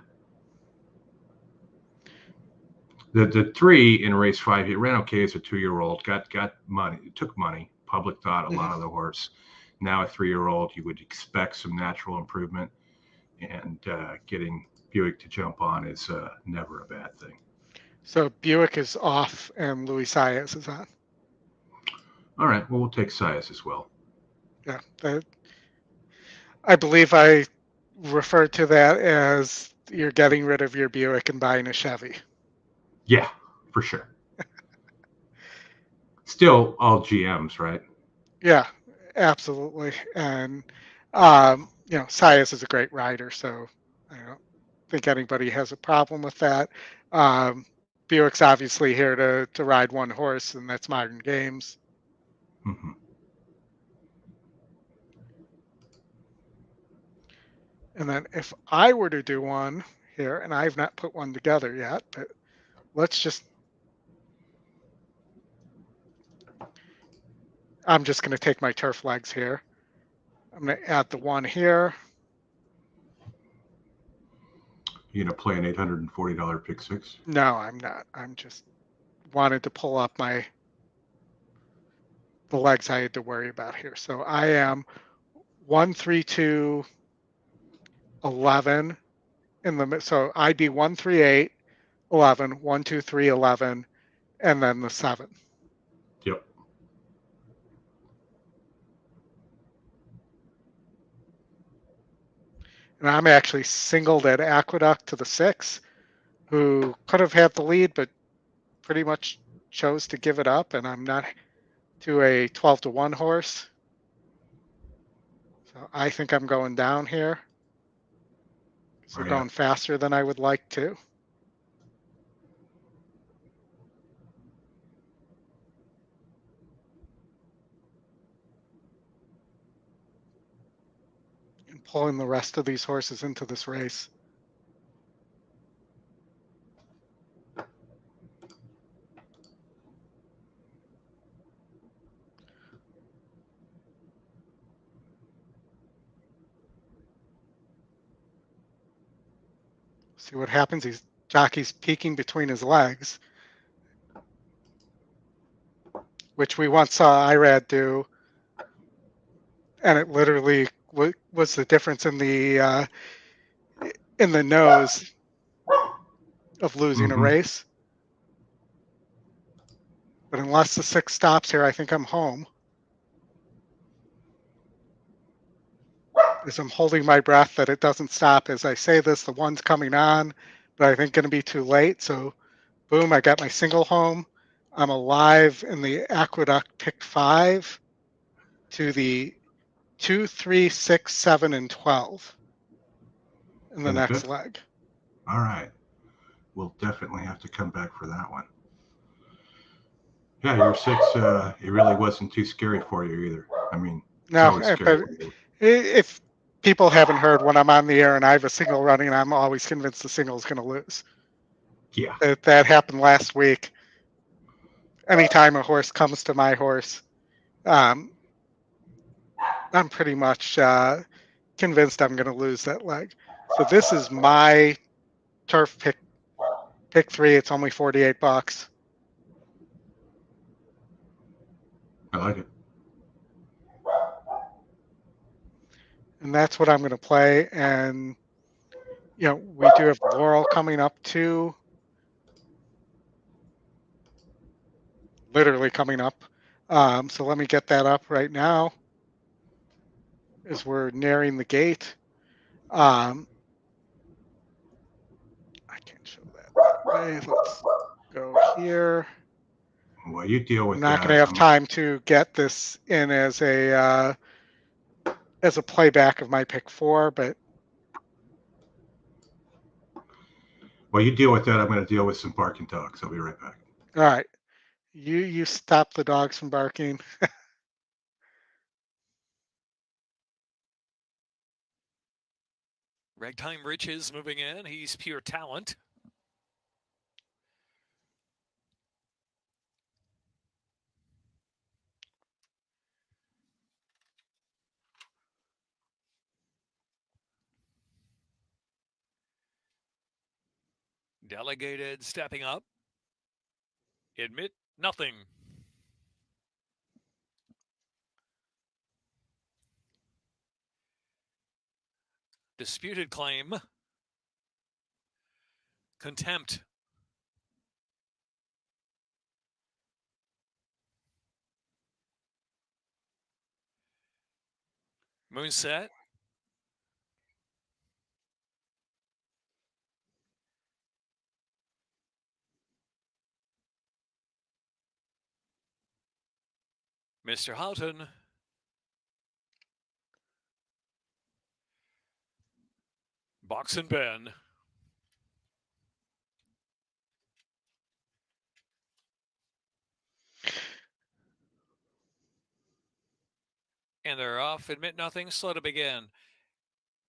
The 3 in race 5, he ran okay as a 2-year-old, got money, took money. Public thought a lot of the horse. Now a 3-year-old, you would expect some natural improvement, and getting Buick to jump on is never a bad thing. So Buick is off and Luis Saez is on. All right. Well, we'll take Saez as well. Yeah. I believe I referred to that as you're getting rid of your Buick and buying a Chevy. Yeah, for sure. Still all GMs, right? Yeah, absolutely. And, Saez is a great rider. So I don't think anybody has a problem with that. Buick's obviously here to ride one horse, and that's Modern Games. Mm-hmm. And then if I were to do one here, and I've not put one together yet, but let's just, I'm just going to take my turf legs here. I'm going to add the one here. You gonna play an $840 pick six? No, I'm not. I'm just wanted to pull up the legs I had to worry about here. So I am 1, 3, 2, 11 in the, so I'd be 1, 3, 8, 11, 1, 2, 3, 11, and then the 7. Yep. And I'm actually singled at Aqueduct to the 6, who could have had the lead, but pretty much chose to give it up. And I'm not to a 12-1 horse. So I think I'm going down here. So Right, going faster than I would like to. And pulling the rest of these horses into this race. See what happens. He's jockey's peeking between his legs, which we once saw Irad do, and it literally was the difference in the nose of losing a race. But unless the 6 stops here, I think I'm home. As I'm holding my breath that it doesn't stop. As I say this, the 1's coming on, but I think going to be too late. So boom, I got my single home. I'm alive in the Aqueduct Pick 5 to the 2, 3, 6, 7, and 12 in the next leg. All right. We'll definitely have to come back for that one. Yeah, your 6, it really wasn't too scary for you either. I mean, no, but if people haven't heard, when I'm on the air and I have a single running, I'm always convinced the single is going to lose. Yeah. That happened last week. Anytime a horse comes to my horse, I'm pretty much convinced I'm going to lose that leg. So this is my turf pick 3. It's only $48. I like it. And that's what I'm going to play. And, we do have Laurel coming up too. Literally coming up. So let me get that up right now as we're nearing the gate. I can't show that way. Let's go here. Well, you deal with I'm not going to have time to get this in as a playback of my pick 4, but. Well, you deal with that. I'm going to deal with some barking dogs. I'll be right back. All right. You stop the dogs from barking. Ragtime Rich is moving in. He's pure talent. Delegated stepping up. Admit nothing. Disputed claim. Contempt. Moonset. Mr. Box and Ben. And they're off. Admit nothing. Slow to begin.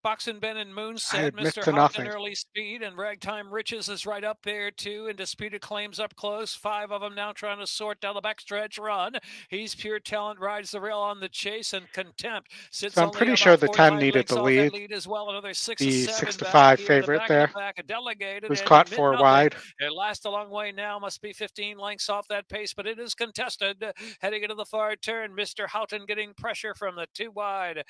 Box and Ben and Moonset, Mr. Houghton, early speed, and Ragtime Riches is right up there too, and Disputed Claims up close. 5 of them now trying to sort down the backstretch run. He's Pure Talent, rides the rail on the chase, and Contempt sits so I'm pretty sure the 10 needed the lead as well. Another 6 the to 6 to back 5 here, favorite there Delegated, was caught 4 wide. It lasts a long way now, must be 15 lengths off that pace, but it is contested. Heading into the far turn, Mr. Houghton getting pressure from the 2 wide.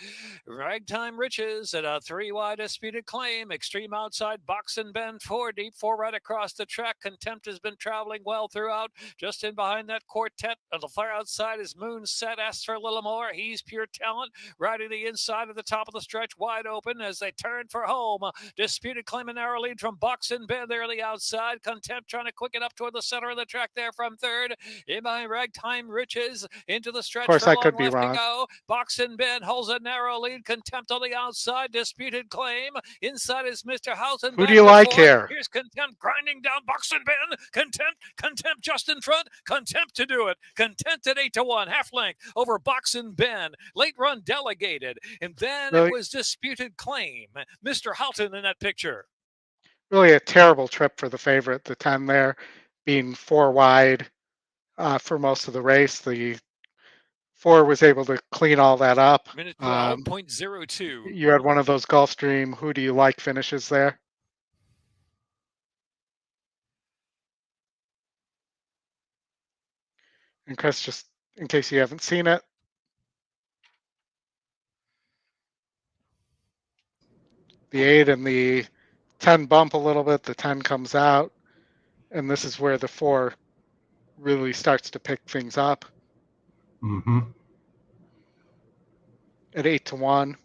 Ragtime Riches at a 3 wide. Disputed Claim, extreme outside, Box and Ben 4 deep, 4 right across the track. Contempt has been traveling well throughout. Just in behind that quartet, on the far outside is Moonset, asks for a little more. He's Pure Talent, riding the inside of the top of the stretch, wide open as they turn for home. Disputed Claim a narrow lead from Box and Ben there on the outside. Contempt trying to quicken up toward the center of the track there from third. In behind Ragtime Riches into the stretch. Of course, I could be wrong. Box and Ben holds a narrow lead. Contempt on the outside. Disputed Claim. Inside is Mr. Houghton. Who do you like here? Here's Contempt grinding down Box and Ben. Contempt just in front. Contempt to do it. Contempt at 8 to 1, half length over Box and Ben. Late run Delegated. And then it was Disputed Claim. Mr. Houghton in that picture. Really a terrible trip for the favorite. The 10 there being 4 wide for most of the race. The 4 was able to clean all that up. Minute 12.02. You had one of those Gulfstream who do you like finishes there. And Chris, just in case you haven't seen it, the 8 and the 10 bump a little bit, the 10 comes out, and this is where the 4 really starts to pick things up. Mm-hmm. At 8 to 1.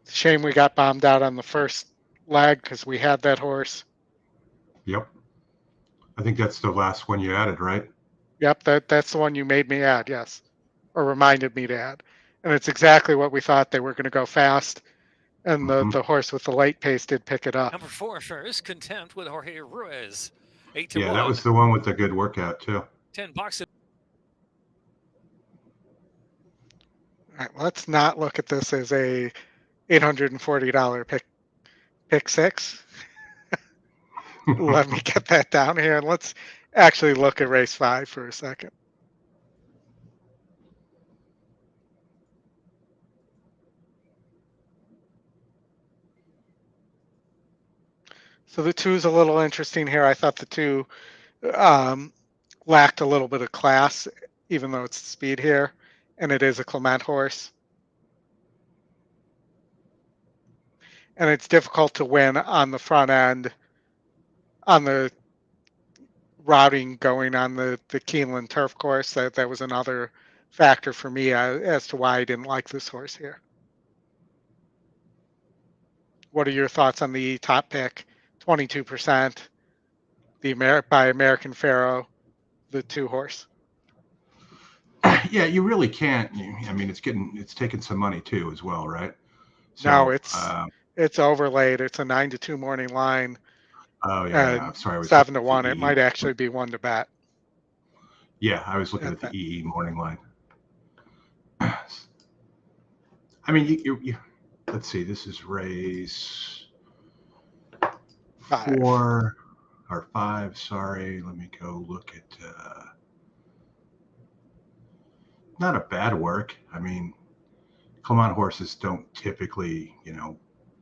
Shame we got bombed out on the first leg because we had that horse. Yep. I think that's the last one you added, right? Yep, that's the one you made me add, yes. Or reminded me to add. And it's exactly what we thought. They were going to go fast. And the horse with the late pace did pick it up. Number 4 first, Contempt with Jorge Ruiz. 8 to 1. Yeah, that was the one with the good workout too. 10 bucks. All right, let's not look at this as a $840 pick 6. Let me get that down here. And let's actually look at race 5 for a second. So the 2 is a little interesting here. I thought the 2 lacked a little bit of class, even though it's speed here, and it is a Clement horse. And it's difficult to win on the front end on the routing going on the Keeneland turf course. That was another factor for me as to why I didn't like this horse here. What are your thoughts on the top pick? 22%, by American Pharaoh, the 2 horse. Yeah, you really can't. I mean, it's taking some money too as well, right? So, no, it's overlaid. It's a 9 to 2 morning line. Oh yeah, sorry. 7 to 1. It might actually be 1 to bet. Yeah, I was looking at the EE morning line. I mean, you let's see. This is race 4 or 5. Sorry, let me go look at. Not a bad work. I mean, Clement horses don't typically,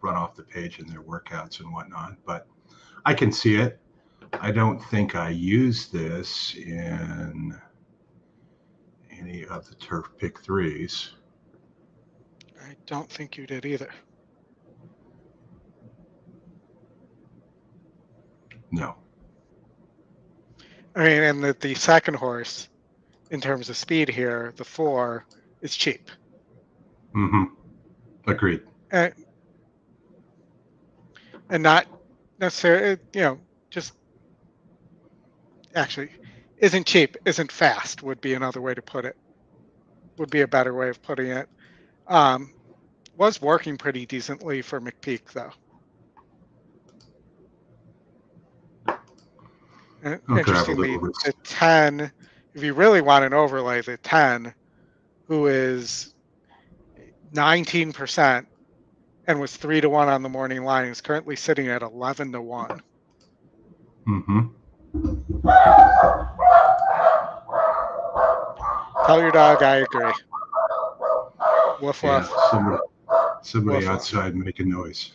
run off the page in their workouts and whatnot, but I can see it. I don't think I used this in any of the Turf Pick 3s. I don't think you did either. No. I mean, and the second horse, in terms of speed here, the 4 is cheap. Mm-hmm. Agreed. And not necessarily, just actually isn't cheap, isn't fast would be another way to put it. Would be a better way of putting it. Was working pretty decently for McPeak, though. And I'm gonna have a interestingly, little the 10, if you really want an overlay, the 10, who is 19% and was 3-1 on the morning line, is currently sitting at 11-1. Mm-hmm. Tell your dog I agree. Woof Yeah, woof. somebody Woof, woof. outside making noise.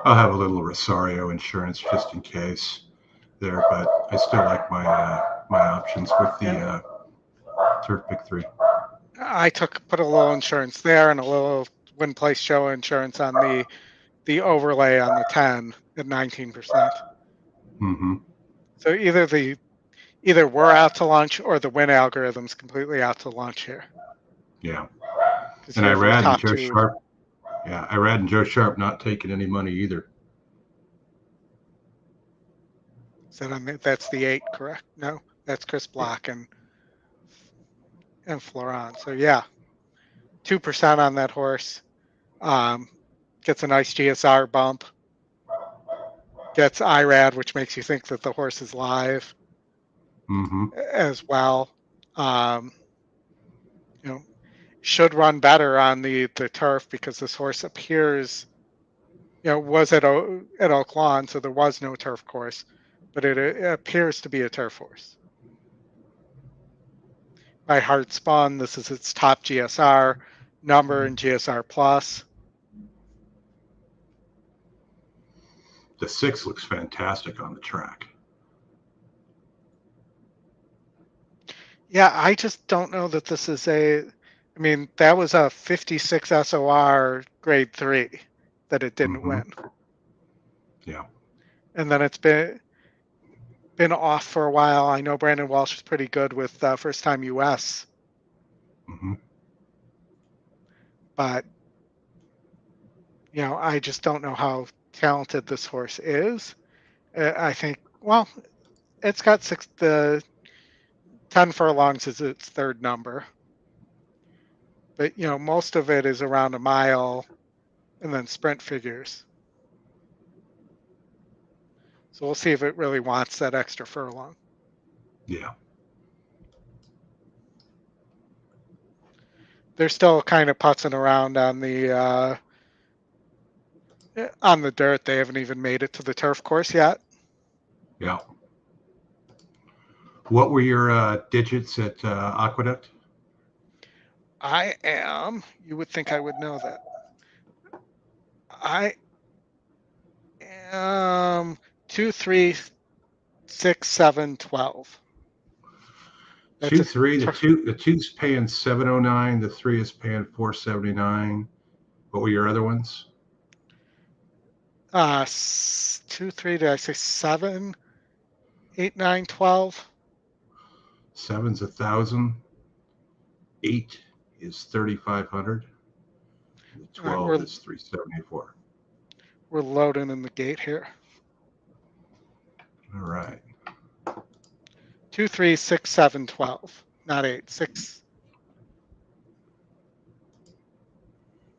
I'll have a little Rosario insurance just in case there, but I still like my my options with the Turf Pick 3. I put a little insurance there and a little win place show insurance on the overlay on the 10 at 19%. Mm-hmm. So either we're out to lunch or the win algorithm's completely out to lunch here. Yeah. 'Cause And you have your Irad and top Joe two. Sharp. Yeah, Irad and Joe Sharp not taking any money either. So that's the 8, correct? No, that's Chris Block and Floran. So yeah, 2% on that horse. Gets a nice GSR bump. Gets IRAD, which makes you think that the horse is live Mm-hmm. as well. You know, should run better on the turf because this horse appears, was at Oaklawn, so there was no turf course, but it appears to be a turf horse. By Hard Spun, this is its top GSR number and GSR plus. The 6 looks fantastic on the track. Yeah, I just don't know that this is that was a 56 SOR grade 3 that it didn't win. Yeah. And then it's been off for a while. I know Brandon Walsh is pretty good with first time US. Mm-hmm. But, I just don't know how talented this horse is. I think, well, it's got the 10 furlongs is its third number. But, most of it is around a mile and then sprint figures. So we'll see if it really wants that extra furlong. Yeah. They're still kind of putzing around on the dirt. They haven't even made it to the turf course yet. Yeah. What were your digits at Aqueduct? You would think I would know that. I am 2, 3, 6, 7, 12. 2, 3. The 2's paying $709. The 3 is paying $479. What were your other ones? 2, 3. Did I say 7, 8, 9, 12? 7's $1,000. 8 is $3,500. The 12 is $374. We're loading in the gate here. All right. 2, 3, 6, 7, 12. Not 8, 6.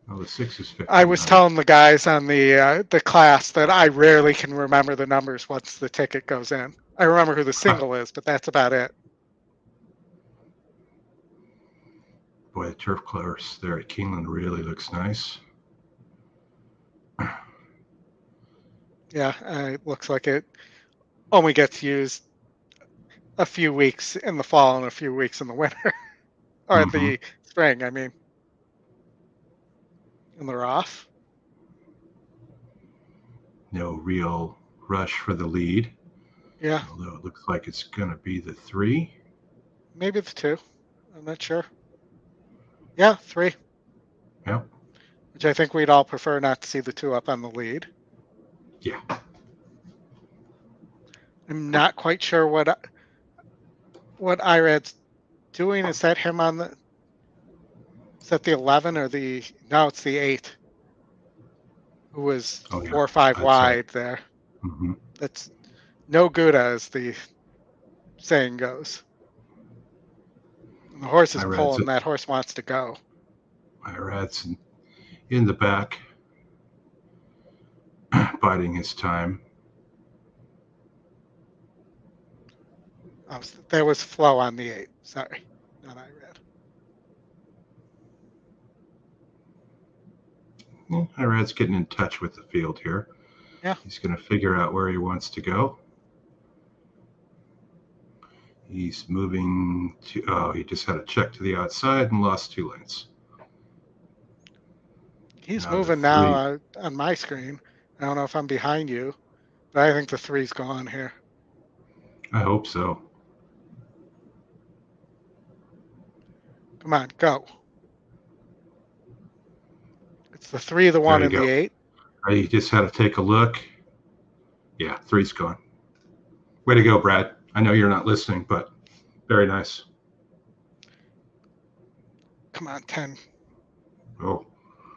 Oh, the 6 is 59. I was telling the guys on the class that I rarely can remember the numbers once the ticket goes in. I remember who the single is, but that's about it. Boy, the turf course there at Keeneland really looks nice. Yeah, it looks like it only gets used a few weeks in the fall and a few weeks in the winter. Or the spring, I mean. And they're off. No real rush for the lead. Yeah. Although it looks like it's going to be the 3. Maybe the 2. I'm not sure. Yeah, 3. Yeah. Which I think we'd all prefer not to see the 2 up on the lead. Yeah. I'm not quite sure what Irad's doing. Is that him on the Is that the 11 or the? No, it's the 8. Who was Oh, yeah. 4 or 5 That's right. wide there. Mm-hmm. That's no good, as the saying goes. When the horse is pulling, that horse wants to go. Irad's in the back, biding his time. Oh, there was flow on the 8. Sorry, not Irad. Well, Irad's getting in touch with the field here. Yeah. He's going to figure out where he wants to go. He's moving to, oh, he just had a check to the outside and lost 2 lengths. He's moving now on my screen. I don't know if I'm behind you, but I think the 3's gone here. I hope so. Come on, go. It's the 3, the 1, and the 8. You just had to take a look. Yeah, 3's gone. Way to go, Brad. I know you're not listening, but very nice. Come on, 10. Oh.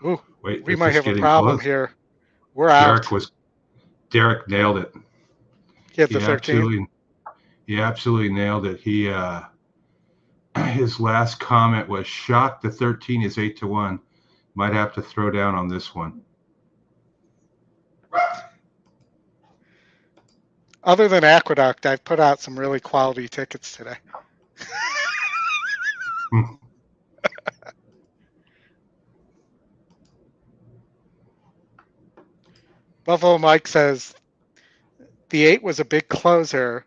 Ooh, wait. We might have a problem here. We're out. Derek nailed it. He hit the 13. He absolutely nailed it. He his last comment was, shocked the 13 is 8-1. Might have to throw down on this one. Other than Aqueduct, I've put out some really quality tickets today. Buffalo Mike says, the 8 was a big closer.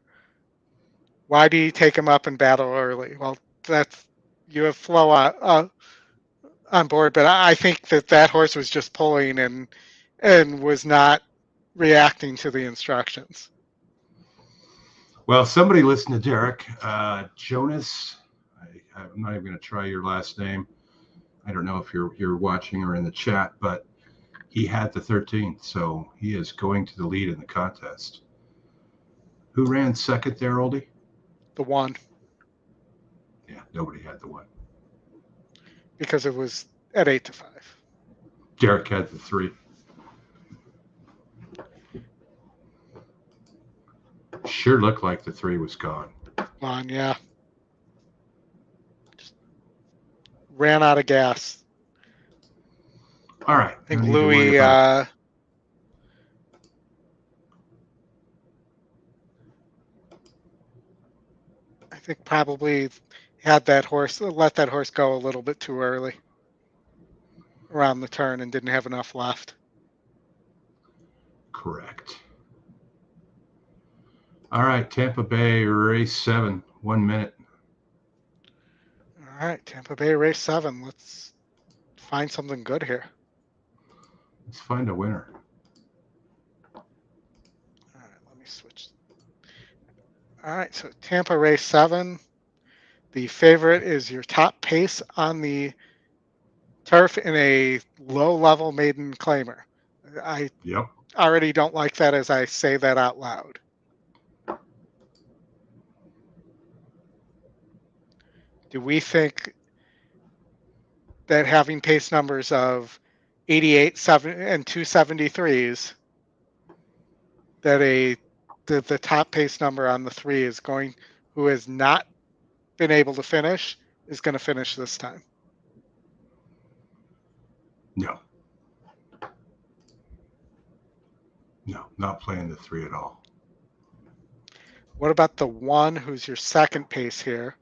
Why do you take him up and battle early? Well, you have flow on board, but I think that horse was just pulling and was not reacting to the instructions. Well, somebody listened to Derek. Jonas, I'm not even going to try your last name. I don't know if you're watching or in the chat, but he had the 13, so he is going to the lead in the contest. Who ran second there, Oldy? The 1. Yeah, nobody had the 1. Because it was at 8-5. Derek had the 3. Sure looked like the 3 was gone. Gone, yeah. Just ran out of gas. All right. I think Louis. I think probably let that horse go a little bit too early around the turn and didn't have enough left. Correct. All right, Tampa Bay race 7, 1 minute. All right, Tampa Bay race 7. Let's find something good here. Let's find a winner. All right, let me switch. All right, so Tampa race 7. The favorite is your top pace on the turf in a low-level maiden claimer. I already don't like that as I say that out loud. Do we think that having pace numbers of 88, 7, and 273s, that the top pace number on the 3 is going, who has not been able to finish, is going to finish this time? No, not playing the 3 at all. What about the 1, who's your second pace here,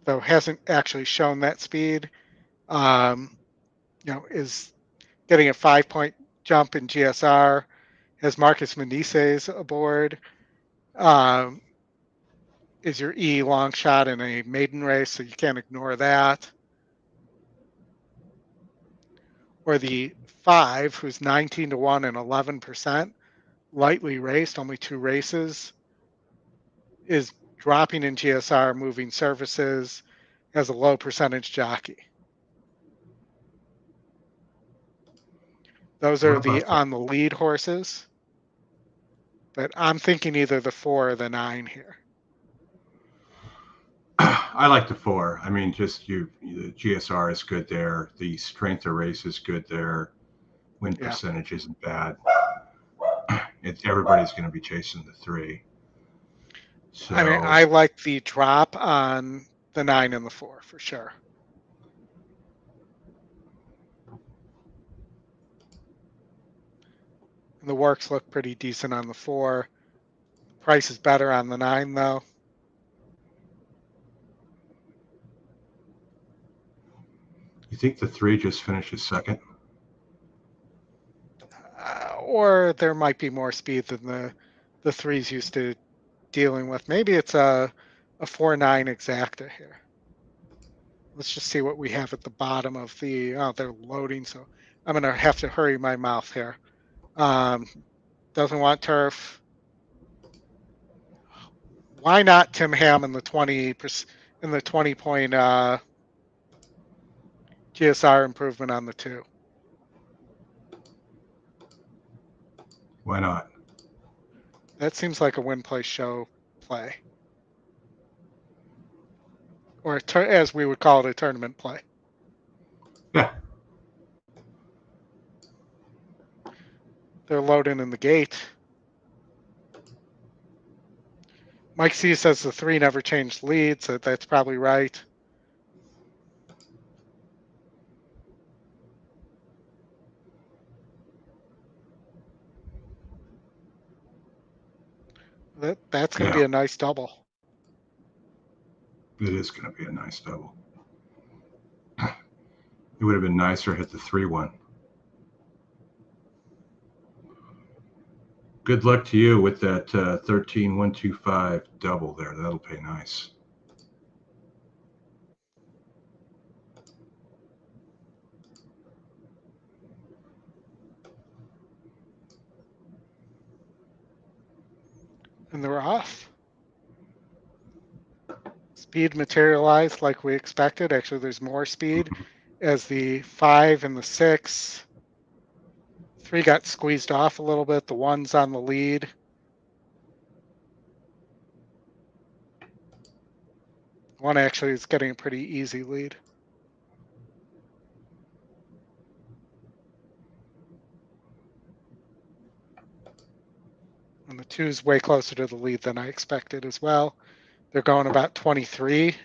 though hasn't actually shown that speed? Is getting a 5-point jump in GSR, has Marcus Manises aboard, is your E long shot in a maiden race, so you can't ignore that. Or the 5, who's 19-1 and 11%, lightly raced, only 2 races, is dropping in GSR, moving surfaces, has a low percentage jockey. Those are on the lead horses, but I'm thinking either the 4 or the 9 here. I like the 4. I mean, just the GSR is good there. The strength of race is good there. Win percentage isn't bad. Everybody's going to be chasing the 3. So I mean, I like the drop on the 9 and the 4 for sure. And the works look pretty decent on the 4. Price is better on the 9 though. You think the 3 just finishes second? Or there might be more speed than the 3's used to dealing with. Maybe it's a 4-9 exacta here. Let's just see what we have at the bottom of the. Oh, they're loading, so I'm gonna have to hurry my mouth here. Doesn't want turf. Why not Tim Ham in the 20 point GSR improvement on the 2? Why not? That seems like a win play show play, or as we would call it, a tournament play. Yeah. They're loading in the gate. Mike C says the 3 never changed lead, so that's probably right. That's going to be a nice double. It is going to be a nice double. It would have been nicer hit the 3-1. Good luck to you with that 13-1-2-5 double there. That'll pay nice. And they're off. Speed materialized like we expected. Actually, there's more speed as the 5 and the 6. 3 got squeezed off a little bit. The 1's on the lead. One actually is getting a pretty easy lead. And the 2's way closer to the lead than I expected as well. They're going about 23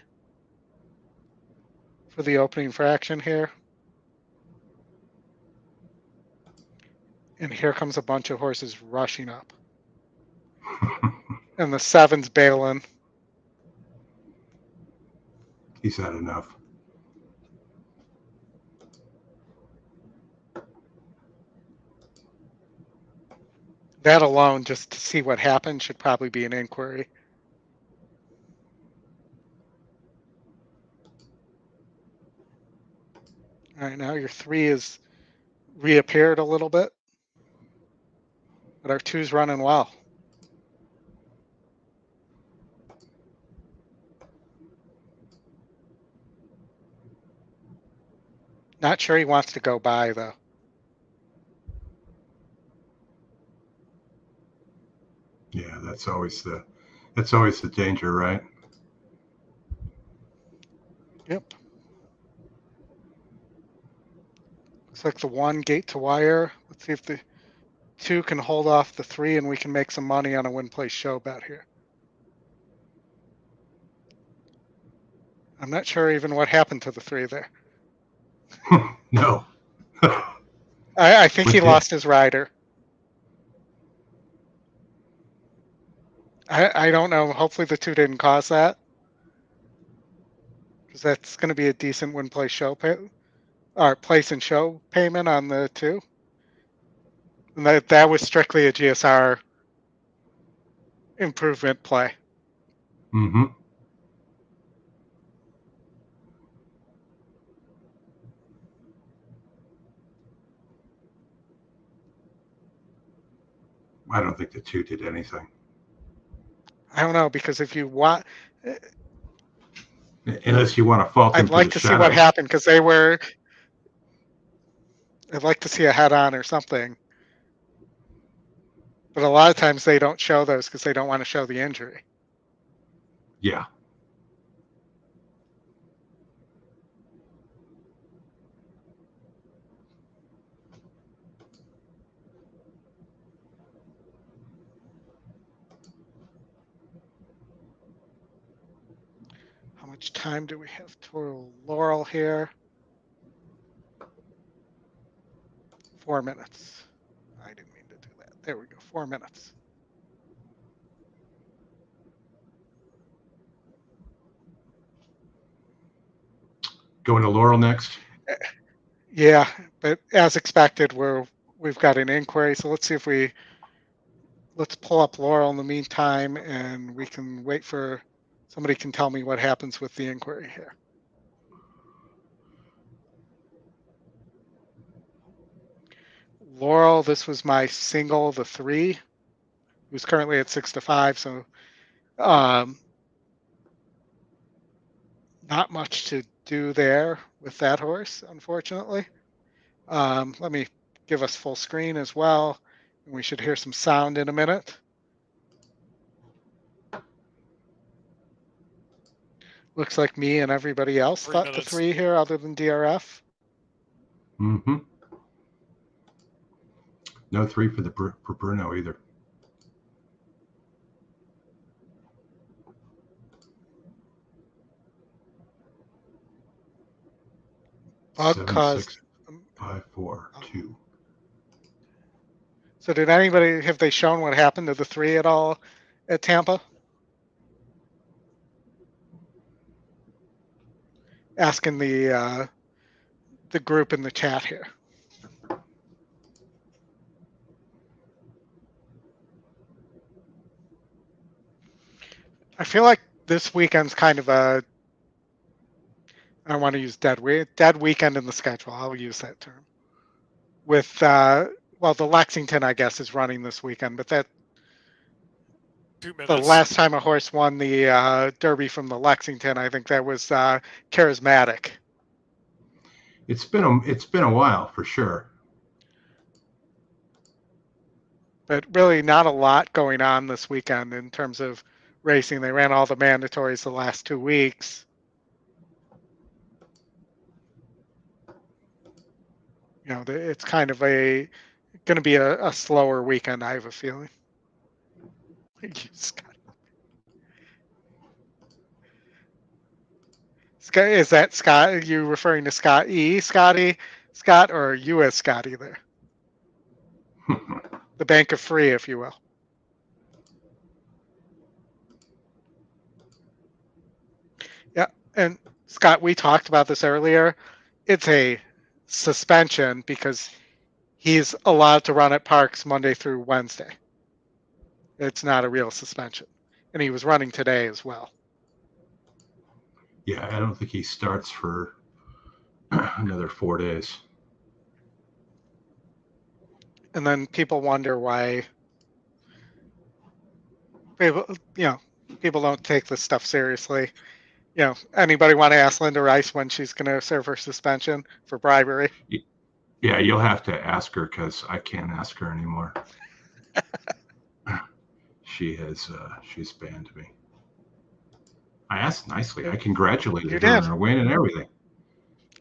for the opening fraction here. And here comes a bunch of horses rushing up. And the 7's bailing. He's had enough. That alone, just to see what happened, should probably be an inquiry. All right, now your 3 is reappeared a little bit, but our 2's running well. Not sure he wants to go by though. Yeah, that's always the danger, right? Yep. Looks like the 1 gate to wire. Let's see if the 2 can hold off the 3 and we can make some money on a win play show bet here. I'm not sure even what happened to the 3 there. No. I think he lost his rider. I don't know. Hopefully the 2 didn't cause that, because that's going to be a decent win play show pay, or place and show payment on the 2. And that was strictly a GSR improvement play. Mm-hmm. I don't think the 2 did anything. I don't know, because if you want, unless you want to fault them, I'd like to see what happened, because they were. I'd like to see a head on or something. But a lot of times they don't show those because they don't want to show the injury. Yeah. much time do we have to Laurel here? 4 minutes. I didn't mean to do that. There we go. 4 minutes. Going to Laurel next. Yeah, but as expected, we've got an inquiry. So let's see if let's pull up Laurel in the meantime, and we can wait for somebody can tell me what happens with the inquiry here. Laurel, this was my single, the 3, who's currently at 6-5. So not much to do there with that horse, unfortunately. Let me give us full screen as well. We should hear some sound in a minute. Looks like me and everybody else thought the 3 here other than DRF. Mm-hmm. No 3 for Bruno either. Bug 7, caused 6, 5, 4, 2. So have they shown what happened to the 3 at all at Tampa? Asking the group in the chat here. I feel like this weekend's kind of I don't want to use dead weekend in the schedule. I'll use that term. With well, the Lexington, I guess, is running this weekend, but that 2 minutes. the last time a horse won the Derby from the Lexington, I think that was Charismatic. It's been a while for sure. But really not a lot going on this weekend in terms of racing. They ran all the mandatories the last 2 weeks. You know, it's kind of going to be a slower weekend, I have a feeling. Is that Scott? Are you referring to Scott E? Scott, or are you as Scotty there? The bank of free, if you will. Yeah, and Scott, we talked about this earlier. It's a suspension because he's allowed to run at parks Monday through Wednesday. It's not a real suspension. And he was running today as well. Yeah, I don't think he starts for another 4 days. And then people wonder why people don't take this stuff seriously. You know, anybody want to ask Linda Rice when she's going to serve her suspension for bribery? Yeah, you'll have to ask her because I can't ask her anymore. She's banned me. I asked nicely. I congratulated her on her win and everything.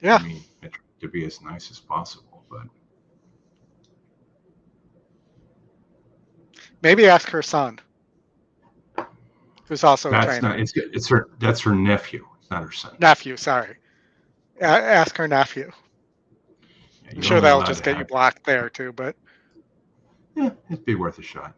Yeah. I mean, I tried to be as nice as possible, but maybe ask her son, who's also a trainer. That's her nephew. It's not her son. Nephew, sorry. Ask her nephew. Yeah, I'm sure that'll just get you blocked there too, but yeah, it'd be worth a shot.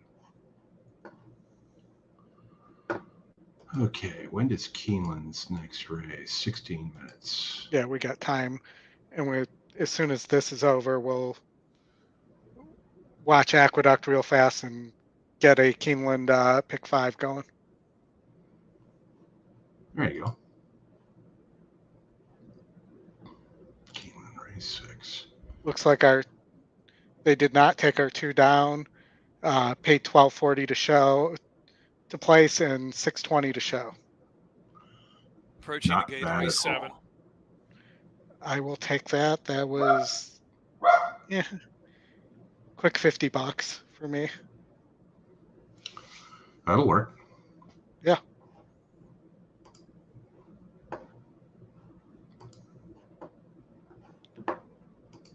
Okay, when does Keeneland's next race? 16 minutes. Yeah, we got time, and as soon as this is over, we'll watch Aqueduct real fast and get a Keeneland pick 5 going. There you go. Keeneland race 6. Looks like they did not take our 2 down. Paid $12.40 to place and $6.20 to show. Approaching the gate, race 7. I will take that. That was quick $50 for me. That'll work. Yeah.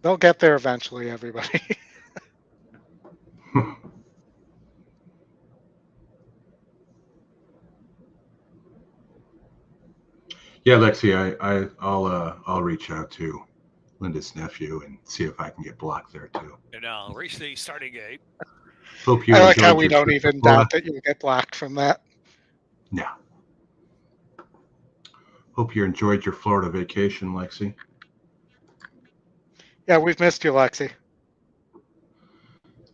They'll get there eventually, everybody. Yeah, Lexi, I'll reach out to Linda's nephew and see if I can get blocked there too. And now reach the starting gate. Hope you I like how enjoyed we your don't trip to even Florida. doubt that you'll get blocked from that. Yeah. Hope you enjoyed your Florida vacation, Lexi. Yeah, we've missed you, Lexi.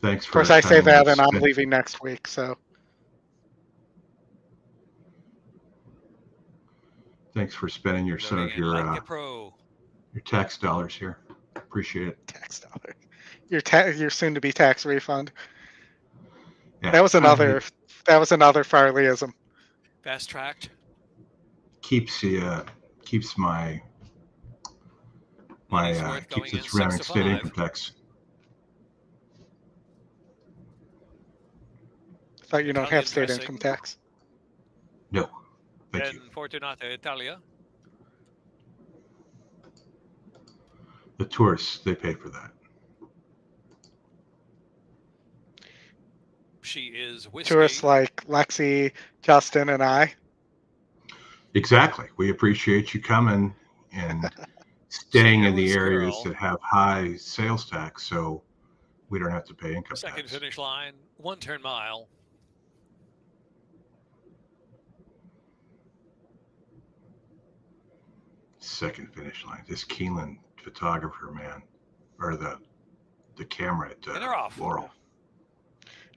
Thanks Of for course, the I say time that, we and I'm spent. leaving next week, so. Thanks for spending some Loading of in like a pro. your tax dollars here. Appreciate it. Tax dollar. Your soon-to-be tax refund. Yeah, That was another Farleyism. Fast tracked. keeps my Money's worth keeps going the in 6 surrounding to state 5. income tax. I thought you don't Italian have state dressing. income tax. No, thank And you. Fortunata Italia. The tourists, they pay for that. She is whiskey. Tourists like Lexi, Justin, and I. Exactly. We appreciate you coming and staying in the St. Eros areas girl. that have high sales tax, so we don't have to pay income Second tax. finish line, 1 turn mile. Second finish line. This Keeneland photographer, man, or the camera at And they're off. Laurel.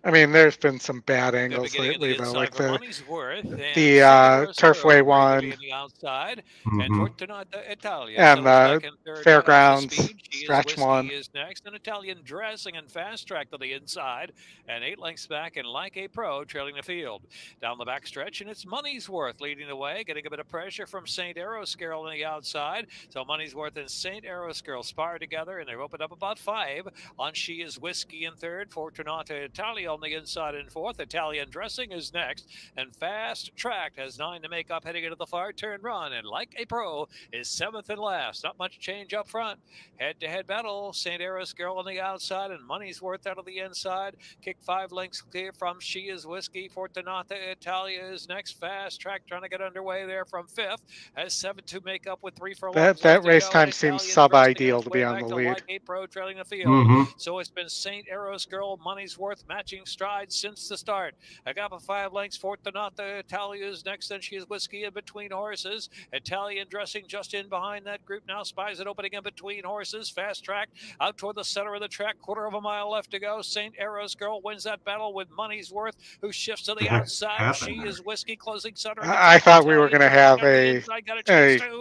I mean, there's been some bad They'll be angles getting in the lately, though, inside like for the money's worth. And Turfway one in the outside. Mm-hmm. And Fortunata Italia and settles back in third. Fairgrounds She stretch is whiskey one. is next. An Italian dressing and fast track to the inside. And 8 lengths back and like a pro trailing the field. Down the back stretch, and it's Money's Worth leading the way, getting a bit of pressure from St. Eros girl on the outside. So Money's Worth and St. Eros girl spar together, and they've opened up about 5 on She Is Whiskey in third. Fortunata Italia on the inside in fourth. Italian dressing is next, and Fast Track has 9 to make up heading into the far turn run, and like a pro is 7th and last. Not much change up front. Head-to-head battle. St. Eros girl on the outside, and Money's Worth out of the inside. Kick 5 lengths clear from She Is Whiskey. Fortunata Italia is next. Fast Track trying to get underway there from 5th. Has 7 to make up with 3 furlongs. That race time seems sub-ideal to be on the lead. Like a pro trailing the field. Mm-hmm. So it's been St. Eros girl, Money's Worth matching strides since the start. I got 5 lengths. Fortunata Italia is next, then She Is Whiskey in between horses. Italian dressing just in behind that group now. Spies it opening in between horses. Fast Track out toward the center of the track. Quarter of a mile left to go. St. Eros girl wins that battle with Money's Worth, who shifts to the outside. She Is Whiskey closing center. I thought we were going to have a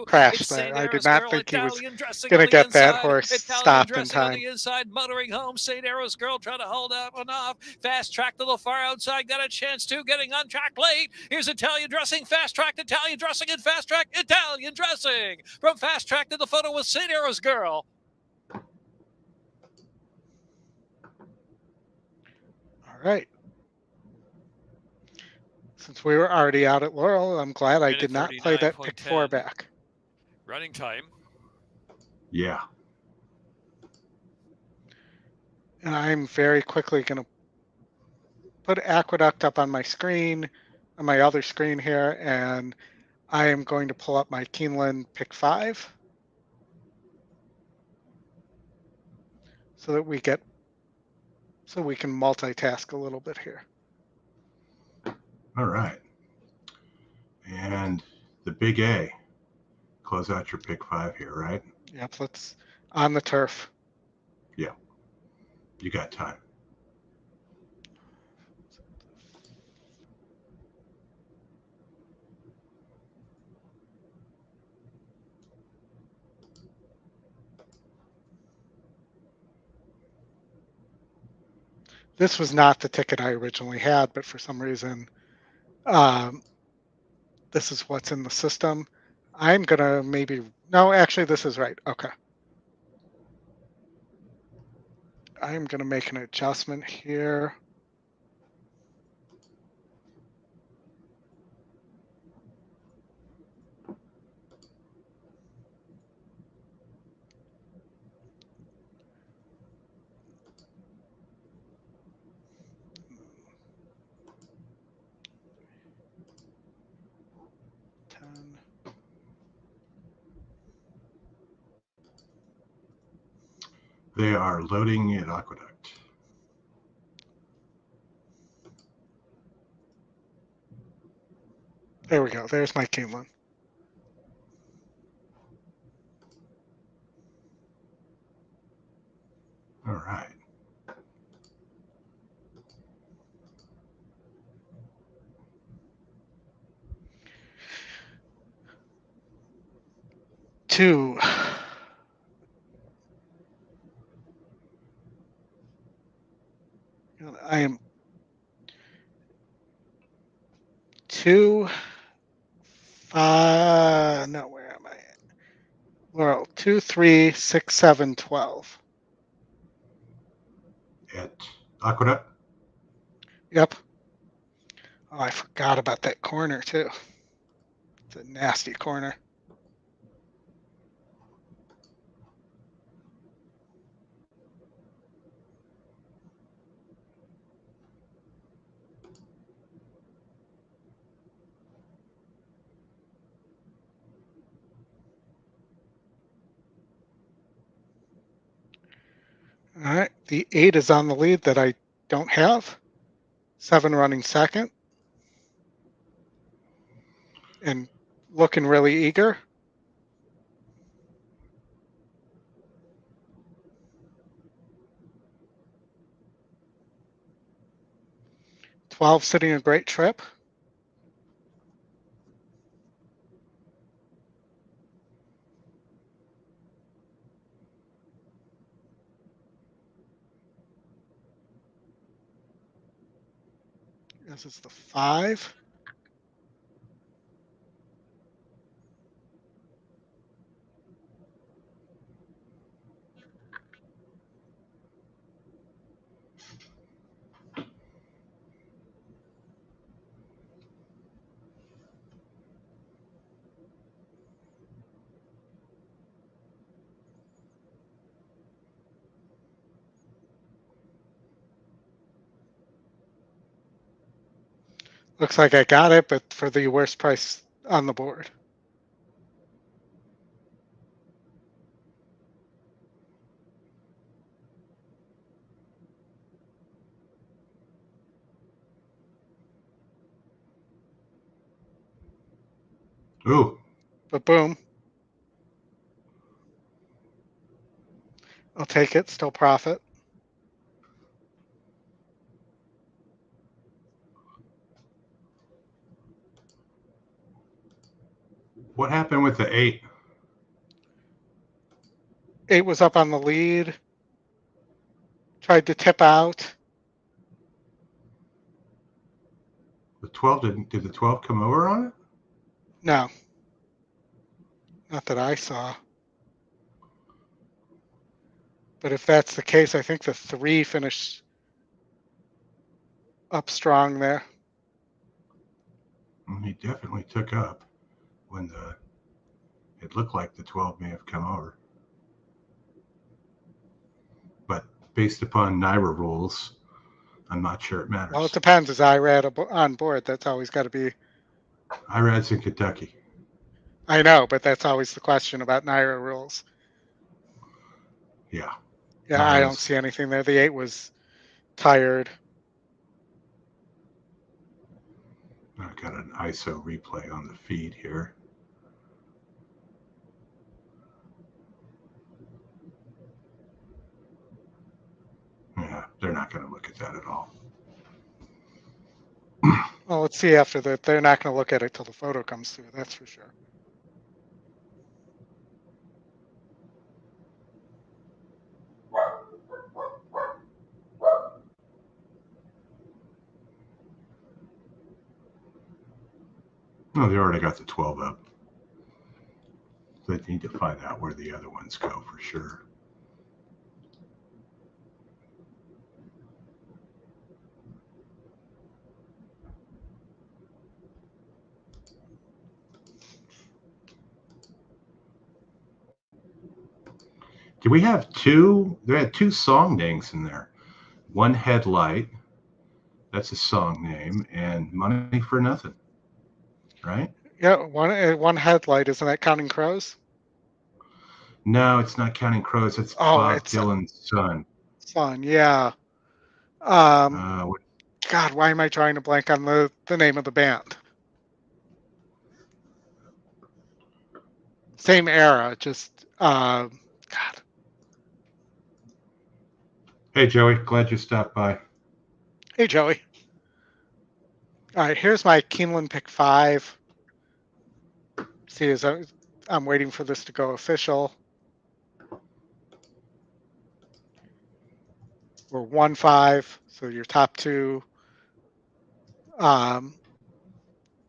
crash there. I did not think he was going to get that horse stopped in time. On the inside, motoring home. St. Eros girl trying to hold that one off. Fast Track to the far outside. Got a chance to getting on track late. Here's Italian dressing. Fast Track, Italian dressing, and Fast Track, Italian dressing. From Fast Track to the photo with St. Eros girl. All right. Since we were already out at Laurel, I'm glad I did not play that pick 4 back. Running time. Yeah. And I'm very quickly going to put Aqueduct up on my screen, on my other screen here, and I am going to pull up my Keeneland pick 5 so that we can multitask a little bit here. All right. And the big A. Close out your pick 5 here, right? Yep, let's on the turf. Yeah. You got time. This was not the ticket I originally had, but for some reason, this is what's in the system. I'm going to no, actually, this is right. Okay. I'm going to make an adjustment here. They are loading at Aqueduct. There we go. There's my Keeneland. All right. Two. I am 2, 5. No, where am I at? Laurel, 2, 3, 6, 7, 12. At Aqueduct. Yep. Oh, I forgot about that corner too. It's a nasty corner. All right. The 8 is on the lead that I don't have. 7 running second. And looking really eager. $12 sitting a great trip. This is the 5. Looks like I got it, but for the worst price on the board. Ooh. But boom. I'll take it. Still profit. What happened with the 8? 8 was up on the lead. Tried to tip out. The 12 did the 12 come over on it? No. Not that I saw. But if that's the case, I think the 3 finished up strong there. He definitely took up when it looked like the 12 may have come over. But based upon NYRA rules, I'm not sure it matters. Well, it depends. Is IRAD on board? That's always got to be. IRAD's in Kentucky. I know, but that's always the question about NYRA rules. Yeah. Yeah, I don't see anything there. The 8 was tired. I've got an ISO replay on the feed here. Yeah, they're not going to look at that at all. Well, let's see after that. They're not going to look at it till the photo comes through. That's for sure. No, they already got the 12 up. They need to find out where the other ones go for sure. Do we have 2? There had 2 song names in there. One Headlight, that's a song name, and Money for Nothing, right? Yeah, one headlight. Isn't that Counting Crows? No, it's not Counting Crows. It's Bob Dylan's son. Son, yeah. God, why am I trying to blank on the name of the band? Same era, just God. Hey, Joey. Glad you stopped by. Hey, Joey. All right, here's my Keeneland pick 5. See, as I'm waiting for this to go official. We're 1-5, so your top 2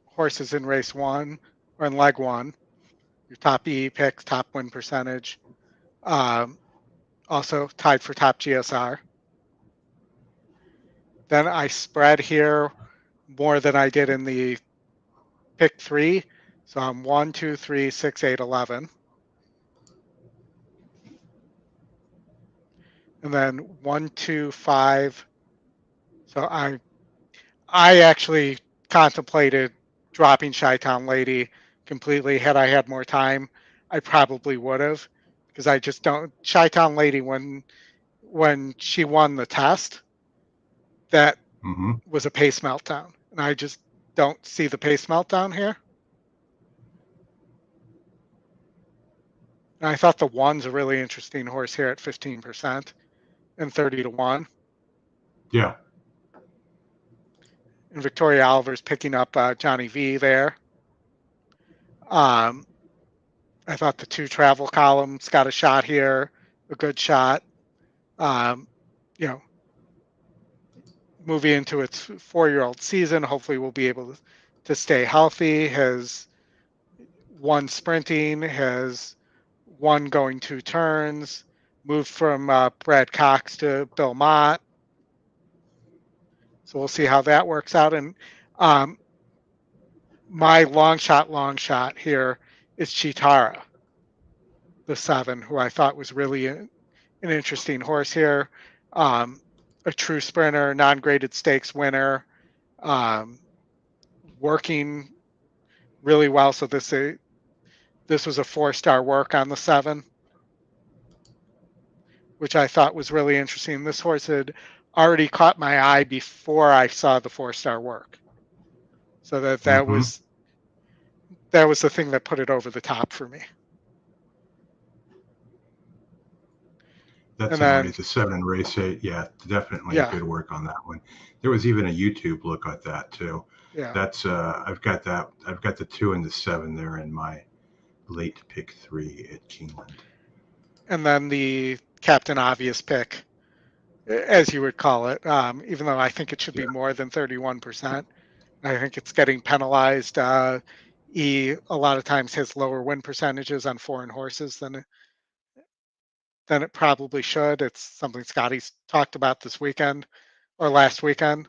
horses in race 1 or in leg 1. Your top E picks, top win percentage. Also tied for top GSR. Then I spread here more than I did in the pick 3. So I'm 1, 2, 3, 6, 8, 11. And then 1, 2, 5. So I actually contemplated dropping Chi-Town Lady completely. Had I had more time, I probably would have, because I just don't. Chi-Town Lady, when she won the test, that was a pace meltdown, and I just don't see the pace meltdown here. And I thought the 1's a really interesting horse here at 15% and 30-1. Yeah. And Victoria Oliver's picking up Johnny V there. I thought the 2 travel columns got a shot here, a good shot. Moving into its 4-year-old season, hopefully we'll be able to stay healthy. Has 1 sprinting, has 1 going 2 turns, moved from Brad Cox to Bill Mott. So we'll see how that works out. And my long shot here is Chitara, the 7, who I thought was really an interesting horse here. A true sprinter, non-graded stakes winner, working really well. So this was a 4-star work on the 7, which I thought was really interesting. This horse had already caught my eye before I saw the 4-star work. So that was the thing that put it over the top for me. That's in race 7 and race 8. Yeah, definitely good work on that one. There was even a YouTube look at that too. Yeah. That's I've got that. I've got the 2 and the 7 there in my late pick 3 at Keeneland. And then the Captain Obvious pick, as you would call it, even though I think it should be more than 31%. I think it's getting penalized. A lot of times has lower win percentages on foreign horses than it probably should. It's something Scotty's talked about this weekend or last weekend.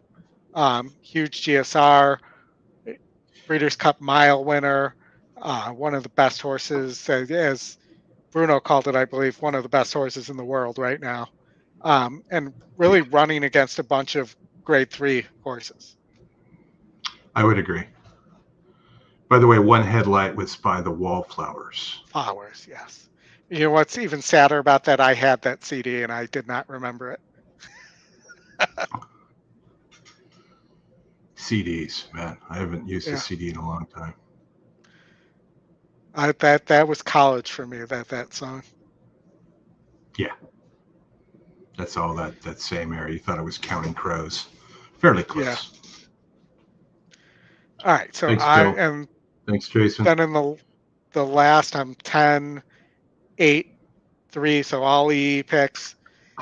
Huge GSR, Breeders' Cup Mile winner, one of the best horses, as Bruno called it, I believe, one of the best horses in the world right now. And really running against a bunch of grade 3 horses. I would agree. By the way, 1 headlight was by the Wallflowers. Flowers, yes. You know what's even sadder about that? I had that CD and I did not remember it. CDs, man. I haven't used a CD in a long time. That was college for me, that song. Yeah. That's all that same area. You thought it was Counting Crows. Fairly close. Yeah. All right. So thanks, I Bill. am. Thanks, Jason. Then in the last, I'm 10, 8, 3. So all E picks.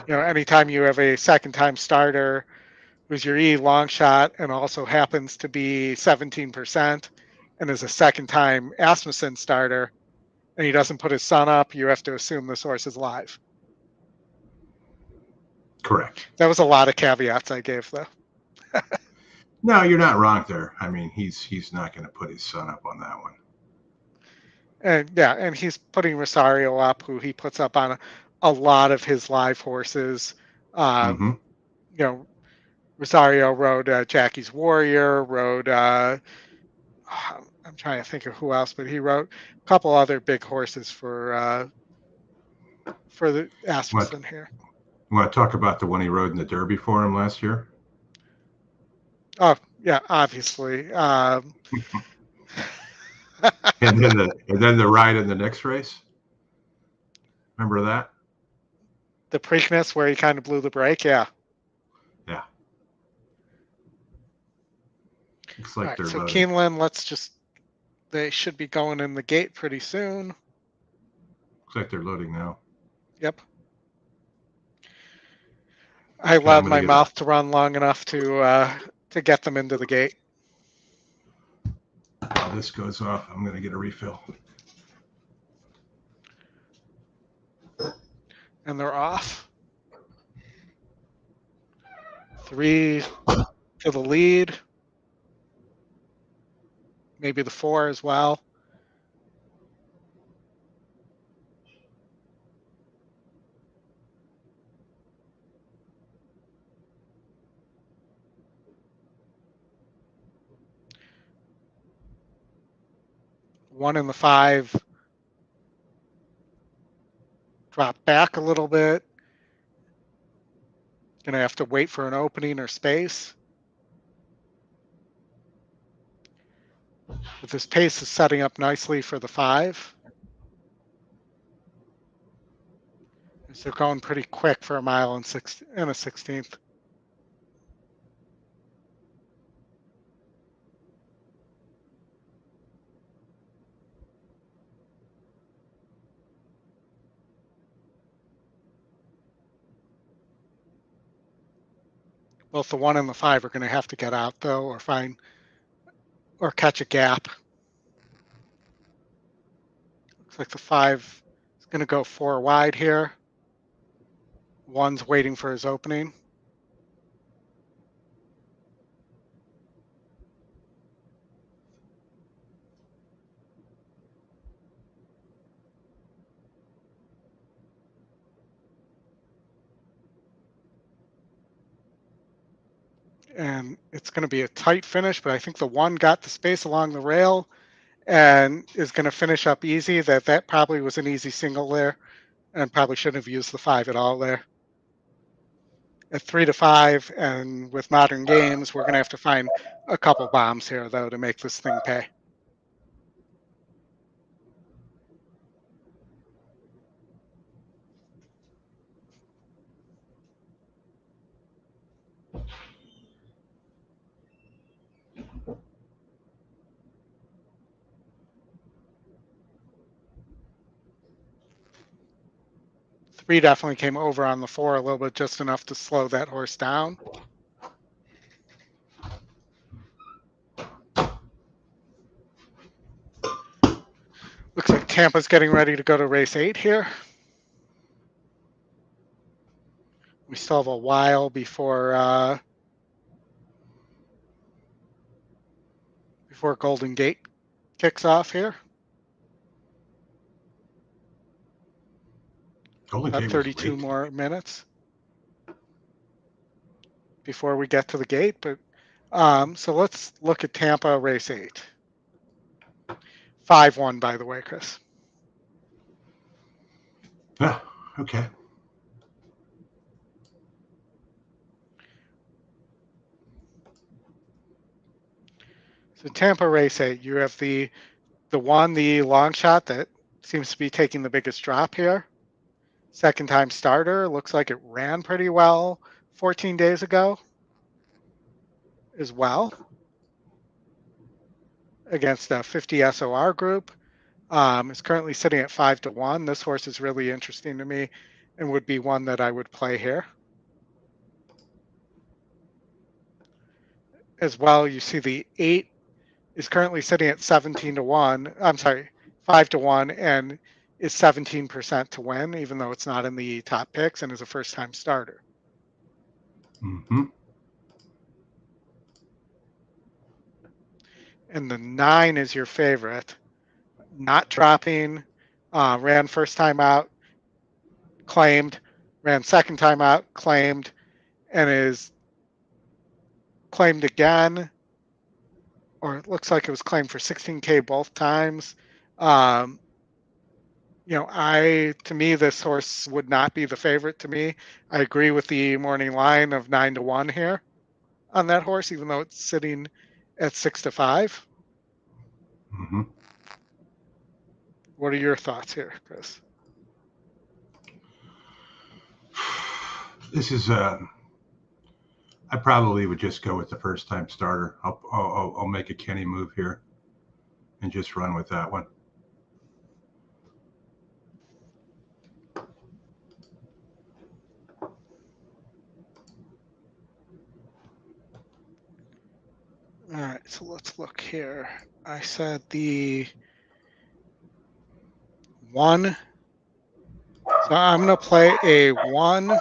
Anytime you have a second-time starter who's your E long shot and also happens to be 17% and is a second-time Asmussen starter, and he doesn't put his son up, you have to assume this horse is live. Correct. That was a lot of caveats I gave, though. No, you're not wrong there. I mean, he's not going to put his son up on that one. And he's putting Rosario up, who he puts up on a lot of his live horses. Rosario rode Jackie's Warrior, rode I'm trying to think of who else, but he rode a couple other big horses for for the Asmussen here. You want to talk about the one he rode in the Derby for him last year? Oh, yeah, obviously. And then the ride in the next race. Remember that? The Preakness where he kind of blew the brake. Yeah. Yeah. Looks like Right, they're so loaded. Keeneland, they should be going in the gate pretty soon. Looks like they're loading now. Yep. I allowed my mouth to run long enough to get them into the gate. While this goes off, I'm going to get a refill. And they're off. 3 to the lead. Maybe the 4 as well. One and the 5 drop back a little bit. Gonna have to wait for an opening or space. But this pace is setting up nicely for the 5. So they're going pretty quick for a mile and a 16th. Both the 1 and the 5 are going to have to get out though, or catch a gap. Looks like the 5 is going to go 4 wide here. 1's waiting for his opening. And it's going to be a tight finish, but I think the 1 got the space along the rail and is going to finish up easy. That probably was an easy single there and probably shouldn't have used the 5 at all there. At 3 to 5, and with modern games, we're going to have to find a couple bombs here, though, to make this thing pay. Three definitely came over on the 4 a little bit, just enough to slow that horse down. Looks like Tampa's getting ready to go to race 8 here. We still have a while before Golden Gate kicks off here. About 32 more minutes before we get to the gate. But so let's look at Tampa race 8. 5-1, by the way, Chris. Yeah, okay. So Tampa race 8, you have the 1, the long shot that seems to be taking the biggest drop here. Second time starter, looks like it ran pretty well 14 days ago as well against a 50 SOR group. Is currently sitting at 5 to 1. This horse is really interesting to me and would be one that I would play here. As well, you see the 8 is currently sitting at 17 to 1. I'm sorry, 5 to 1, and is 17% to win, even though it's not in the top picks and is a first-time starter. Mm-hmm. And the 9 is your favorite. Not dropping, ran first time out, claimed, ran second time out, claimed, and is claimed again, or it looks like it was claimed for 16K both times. To me, this horse would not be the favorite to me. I agree with the morning line of 9-1 here on that horse, even though it's sitting at 6-5. Mm-hmm. What are your thoughts here, Chris? This is I probably would just go with the first time starter. I'll make a Kenny move here and just run with that one. All right, so let's look here. I said the 1. So I'm going to play a 1,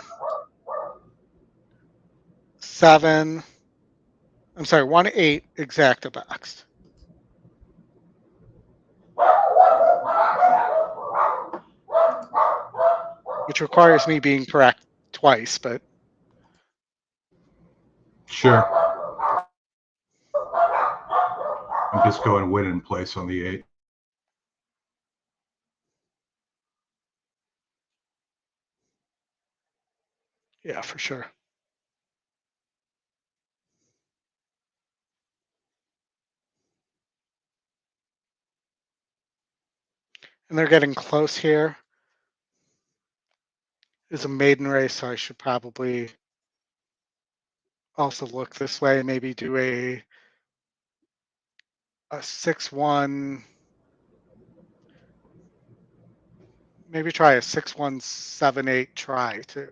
7. I'm sorry, 1, 8 exacta box. Which requires me being correct twice, but. Sure. I'm just going win in place on the 8. Yeah, for sure. And they're getting close here. It's a maiden race, so I should probably also look this way, maybe do a 6-1, maybe try a 6-1, 7-8 try too.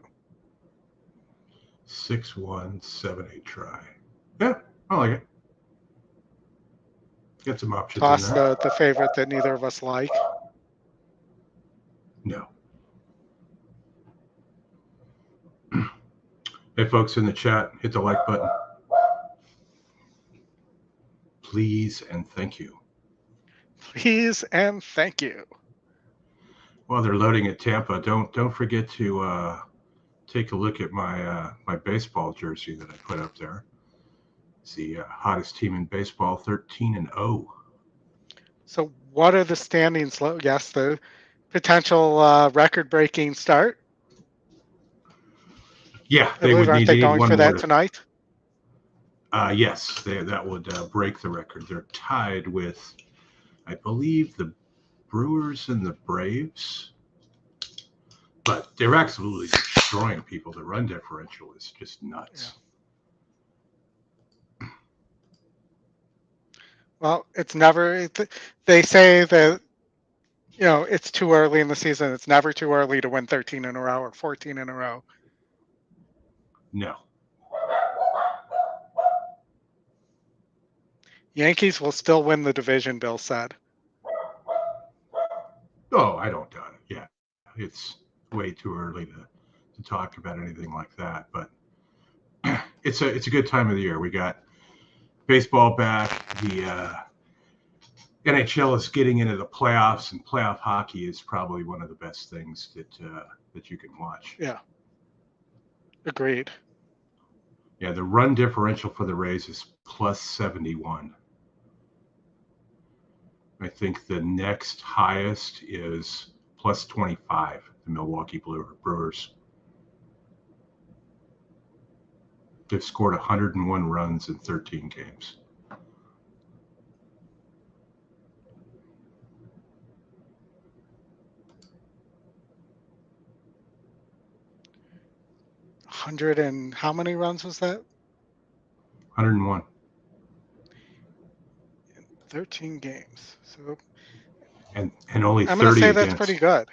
6-1, 7-8 try. Yeah, I like it. Get some options Toss in there. the favorite that neither of us like. No. Hey, folks in the chat, hit the like button. Please and thank you. Please and thank you. While they're loading at Tampa, don't forget to take a look at my my baseball jersey that I put up there. It's the hottest team in baseball, 13-0. So what are the standings? Yes, the potential record-breaking start. Yeah, I believe, aren't they going for that tonight? Yes, that would break the record. They're tied with, I believe, the Brewers and the Braves. But they're absolutely destroying people. The run differential is just nuts. Yeah. Well, it's never. They say that it's too early in the season. It's never too early to win 13 in a row or 14 in a row. No. Yankees will still win the division, Bill said. Oh, I don't doubt it. Yeah, it's way too early to talk about anything like that. But it's a good time of the year. We got baseball back. The NHL is getting into the playoffs, and playoff hockey is probably one of the best things that you can watch. Yeah. Agreed. Yeah, the run differential for the Rays is plus 71. I think the next highest is plus 25, the Milwaukee Brewers. They've scored 101 runs in 13 games. And how many runs was that? 101. 13 games. So and only 30 I'm going to say against. That's pretty good.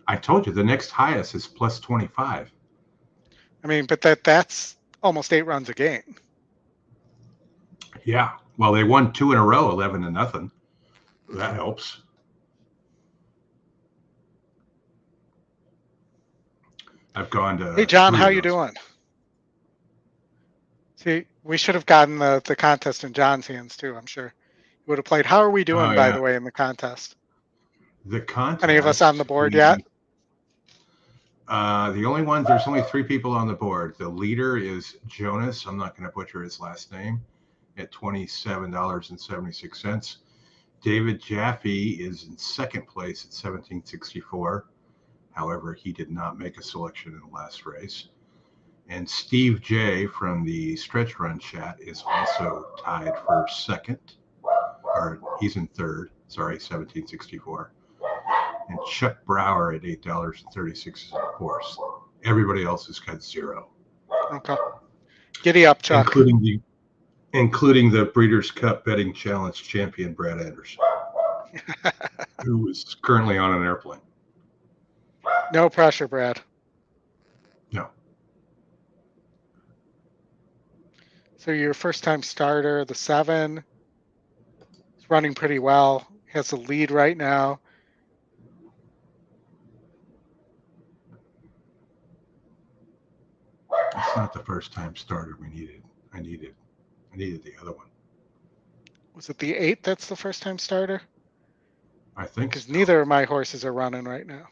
I told you the next highest is plus 25. I mean, but that's almost 8 runs a game. Yeah. Well, they won 2 in a row, 11-0. That helps. I've gone to. Hey, John, how you doing? See, we should have gotten the contest in John's hands too. I'm sure he would have played. How are we doing, by the way, in the contest? The contest. Any of us on the board yet? The only one, there's only 3 people on the board. The leader is Jonas. I'm not going to butcher his last name, at $27.76. David Jaffe is in second place at 1764. However, he did not make a selection in the last race. And Steve J from the Stretch Run chat is also tied for second, or he's in third, sorry, 1764. And Chuck Brower at $8.36 is in fourth. Everybody else has got zero. Okay. Giddy up, Chuck. Including the Breeders' Cup Betting Challenge champion, Brad Anderson, who is currently on an airplane. No pressure, Brad. No. So your first-time starter, the 7, is running pretty well. Has the lead right now. That's not the first-time starter we needed. I needed the other one. Was it the 8 that's the first-time starter? I think Because so. neither of my horses are running right now.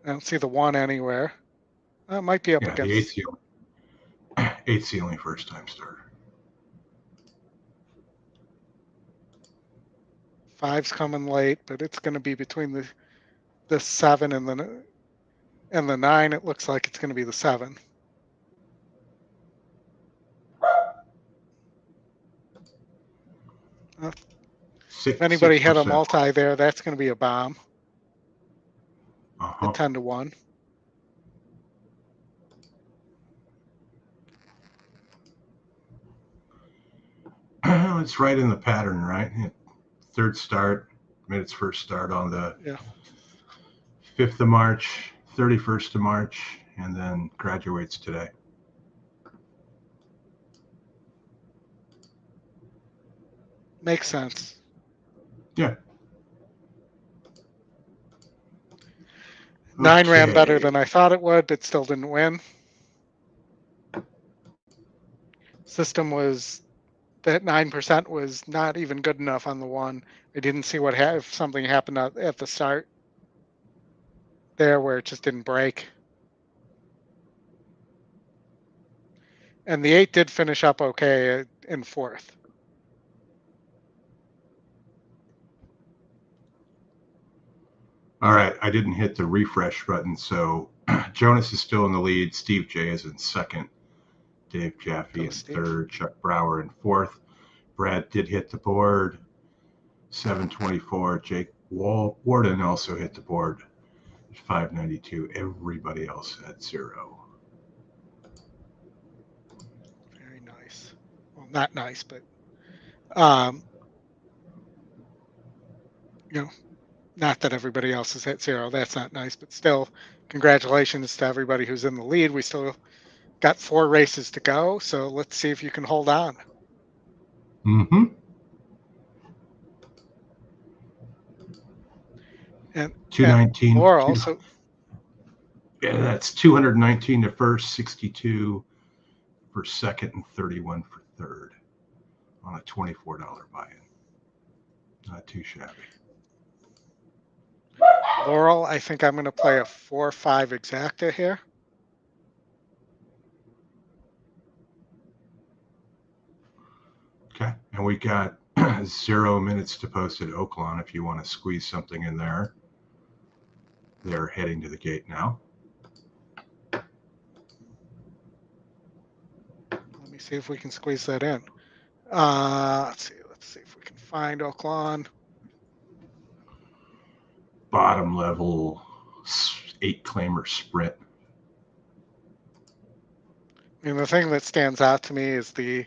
I don't see the 1 anywhere. It might be up against. The 8's the only first-time starter. 5's coming late, but it's going to be between the 7 and the 9. It looks like it's going to be the 7. If anybody had a multi there, that's going to be a bomb. The 10-1. It's right in the pattern, right? Third start, made its first start on the 5th of March, 31st of March, and then graduates today. Makes sense. Yeah. 9 ran better than I thought it would, but still didn't win. System was that 9% was not even good enough on the 1. I didn't see if something happened at the start there where it just didn't break. And the 8 did finish up okay in 4th. All right, I didn't hit the refresh button, so Jonas is still in the lead. Steve J is in second. Dave Jaffe in third. Chuck Brower in fourth. Brad did hit the board. 724. Jake Warden also hit the board. 592. Everybody else had 0. Very nice. Well, not nice, but not that everybody else is at 0. That's not nice, but still, congratulations to everybody who's in the lead. We still got 4 races to go, so let's see if you can hold on. Mm-hmm. And 219. Laurel, so yeah, that's 219 to first, 62 for second, and 31 for third on a $24 buy-in. Not too shabby. Laurel, I think I'm going to play a 4-5 exacta here. Okay, and we got 0 minutes to post at Oaklawn if you want to squeeze something in there. They're heading to the gate now. Let me see if we can squeeze that in. Let's see if we can find Oaklawn. Bottom level 8-claimer sprint. I mean, the thing that stands out to me is the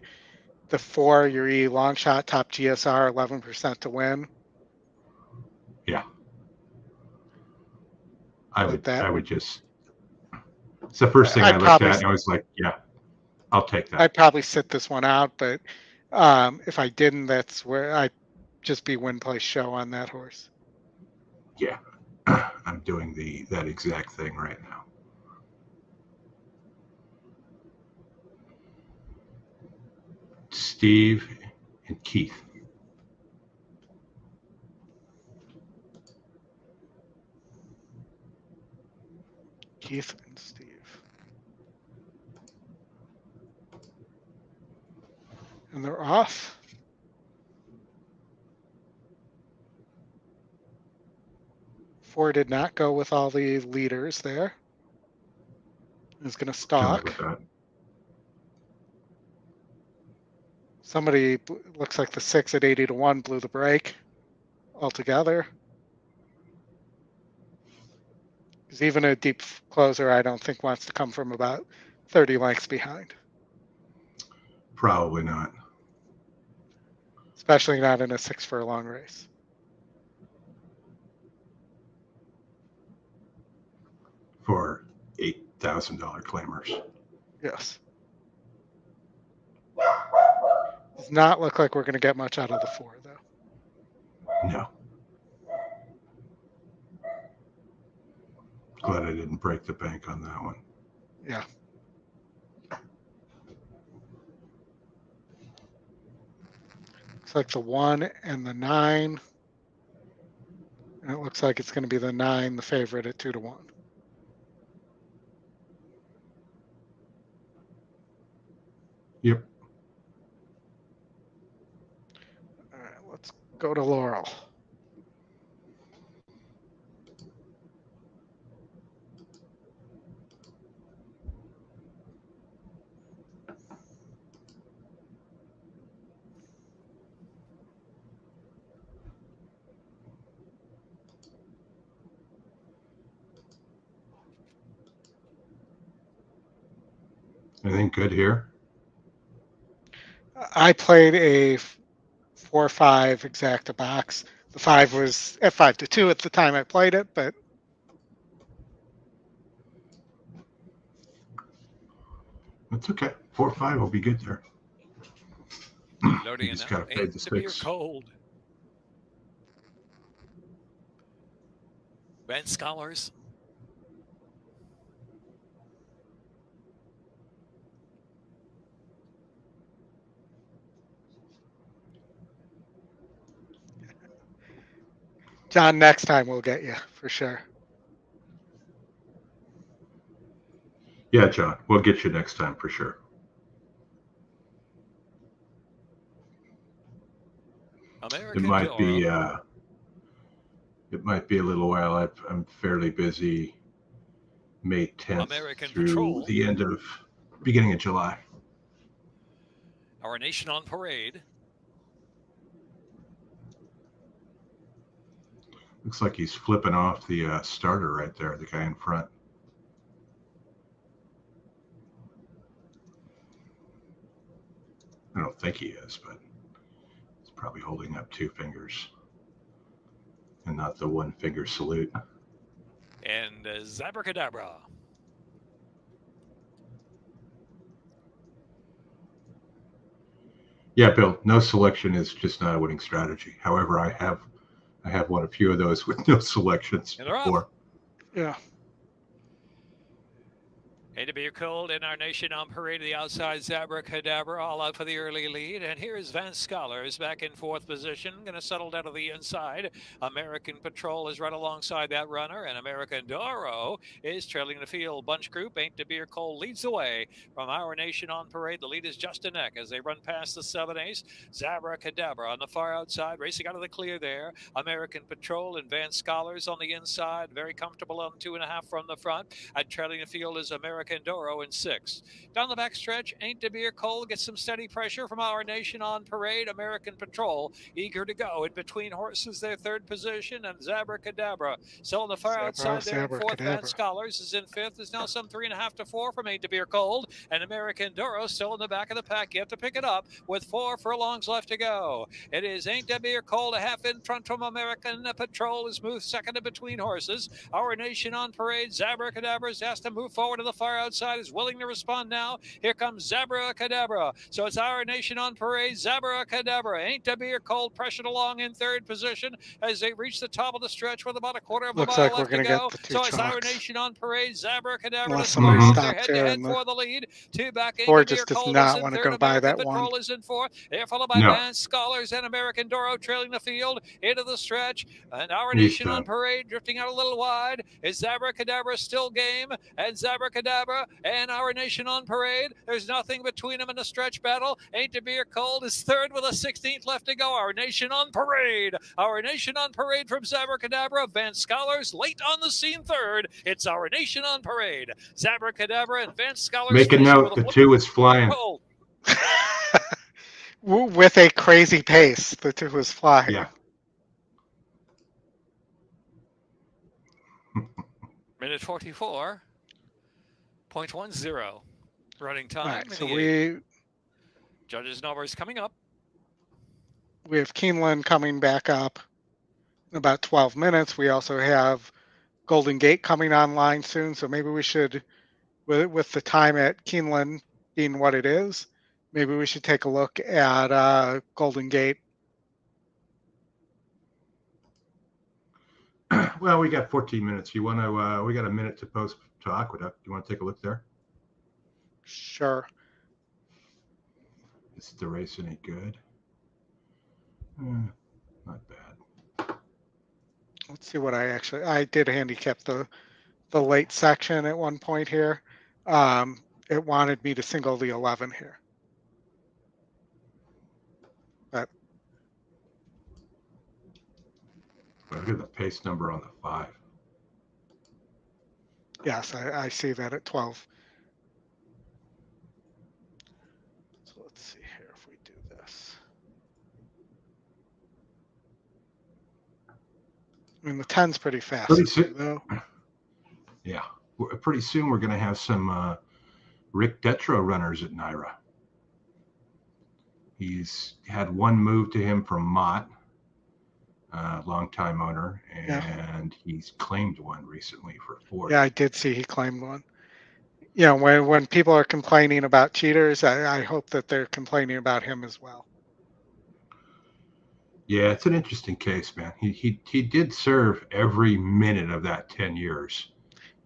4 your E long shot top GSR 11% to win. Yeah. I would just, it's the first thing I looked at and I was like, yeah, I'll take that. I'd probably sit this one out, but if I didn't, that's where I'd just be win place show on that horse. Yeah. I'm doing that exact thing right now. Steve and Keith. Keith and Steve. And they're off. 4 did not go with all the leaders there. Is going to stalk. With that. Somebody, looks like the 6 at 80-1 blew the break altogether. Because even a deep closer, I don't think wants to come from about 30 lengths behind. Probably not. Especially not in a 6 furlong race. For $8,000 claimers. Yes. Does not look like we're going to get much out of the 4, though. No. Glad I didn't break the bank on that one. Yeah. Looks like the 1 and the 9. And it looks like it's going to be the 9, the favorite at 2-1. Yep. All right, let's go to Laurel. Anything good here? I played a 4-5 exacta box. The 5 was at 5-2 at the time I played it, but That's okay. 4-5 will be good there. Loading You just it gotta up. pay the Ain't the beer 6. cold. Ben Scholars. John, next time we'll get you for sure. Yeah, John, we'll get you next time for sure. American It might Doro. be a little while. I'm fairly busy May 10th American through Patrol. the beginning of July. Our Nation on Parade. Looks like he's flipping off the starter right there, the guy in front. I don't think he is, but he's probably holding up 2 fingers and not the 1 finger salute. And Zabracadabra. Yeah, Bill, no selection is just not a winning strategy. However, I have won a few of those with no selections before. Yeah. Ain't to be cold in our Nation on Parade to the outside. Zabracadabra all out for the early lead. And here's Van Scholars back in 4th position. Going to settle down to the inside. American Patrol is right alongside that runner. And American Doro is trailing the field. Bunch Group, Ain't to be cold, leads the way from our Nation on Parade. The lead is just a neck as they run past the 7-8. Zabracadabra on the far outside. Racing out of the clear there. American Patrol and Van Scholars on the inside. Very comfortable on 2.5 from the front. And trailing the field is American Doro in 6. Down the back stretch, Ain't to be cold gets some steady pressure from our Nation on Parade. American Patrol eager to go in between horses, their 3rd position, and Zabracadabra still on the far outside there in 4th. Van Scholars is in 5th. There's now some 3.5 to 4 from Ain't to be cold, and American Doro still in the back of the pack yet to pick it up with 4 furlongs left to go. It is Ain't to be cold a half in front from American Patrol is moved second in between horses. Our Nation on Parade, Zabracadabra is asked to move forward to the far outside, is willing to respond now. Here comes Zabracadabra. So it's our Nation on Parade. Zabracadabra Ain't to be cold, pressured along in 3rd position as they reach the top of the stretch with about a quarter of a mile left to go. So it's our Nation on Parade. Zabracadabra to square off their head-to-head for the lead. 2 back. Ain't to be cold is in 3rd. American Patrol is in 4th. They're followed by Van Scholars and American Doro trailing the field into the stretch. And our Nation on Parade drifting out a little wide. Is Zabracadabra still game? And Zabracadabra Abracadabra and Our Nation on Parade. There's nothing between them in a stretch battle. Ain't to Be Cold is third with a 16th left to go. Our Nation on Parade. Our Nation on Parade from Zabracadabra. Van Scholars late on the scene third. It's Our Nation on Parade. Zabracadabra and Van Scholars. Make a note, the 2 is flying. With a crazy pace, the 2 is flying. Yeah. Minute 44.10 running time. Right, so judges' numbers coming up. We have Keeneland coming back up in about 12 minutes. We also have Golden Gate coming online soon. So maybe we should, with the time at Keeneland being what it is, maybe we should take a look at Golden Gate. Well, we got 14 minutes. You want to? We got a minute to post to Aqueduct. You want to take a look there? Sure. Is the race any good? Not bad. Let's see what I did handicap the late section at one point here. It wanted me to single the 11 here. But Look at the pace number on the 5. yes, I see that at 12. So let's see here if we do this. I mean, the 10's pretty fast, though. Yeah. Pretty soon we're going to have some Rick Detro runners at NYRA. He's had one move to him from Mott, longtime owner, and he's claimed one recently for 4. Yeah, I did see he claimed one. You know, when people are complaining about cheaters, I hope that they're complaining about him as well. Yeah, it's an interesting case, man. He did serve every minute of that 10 years.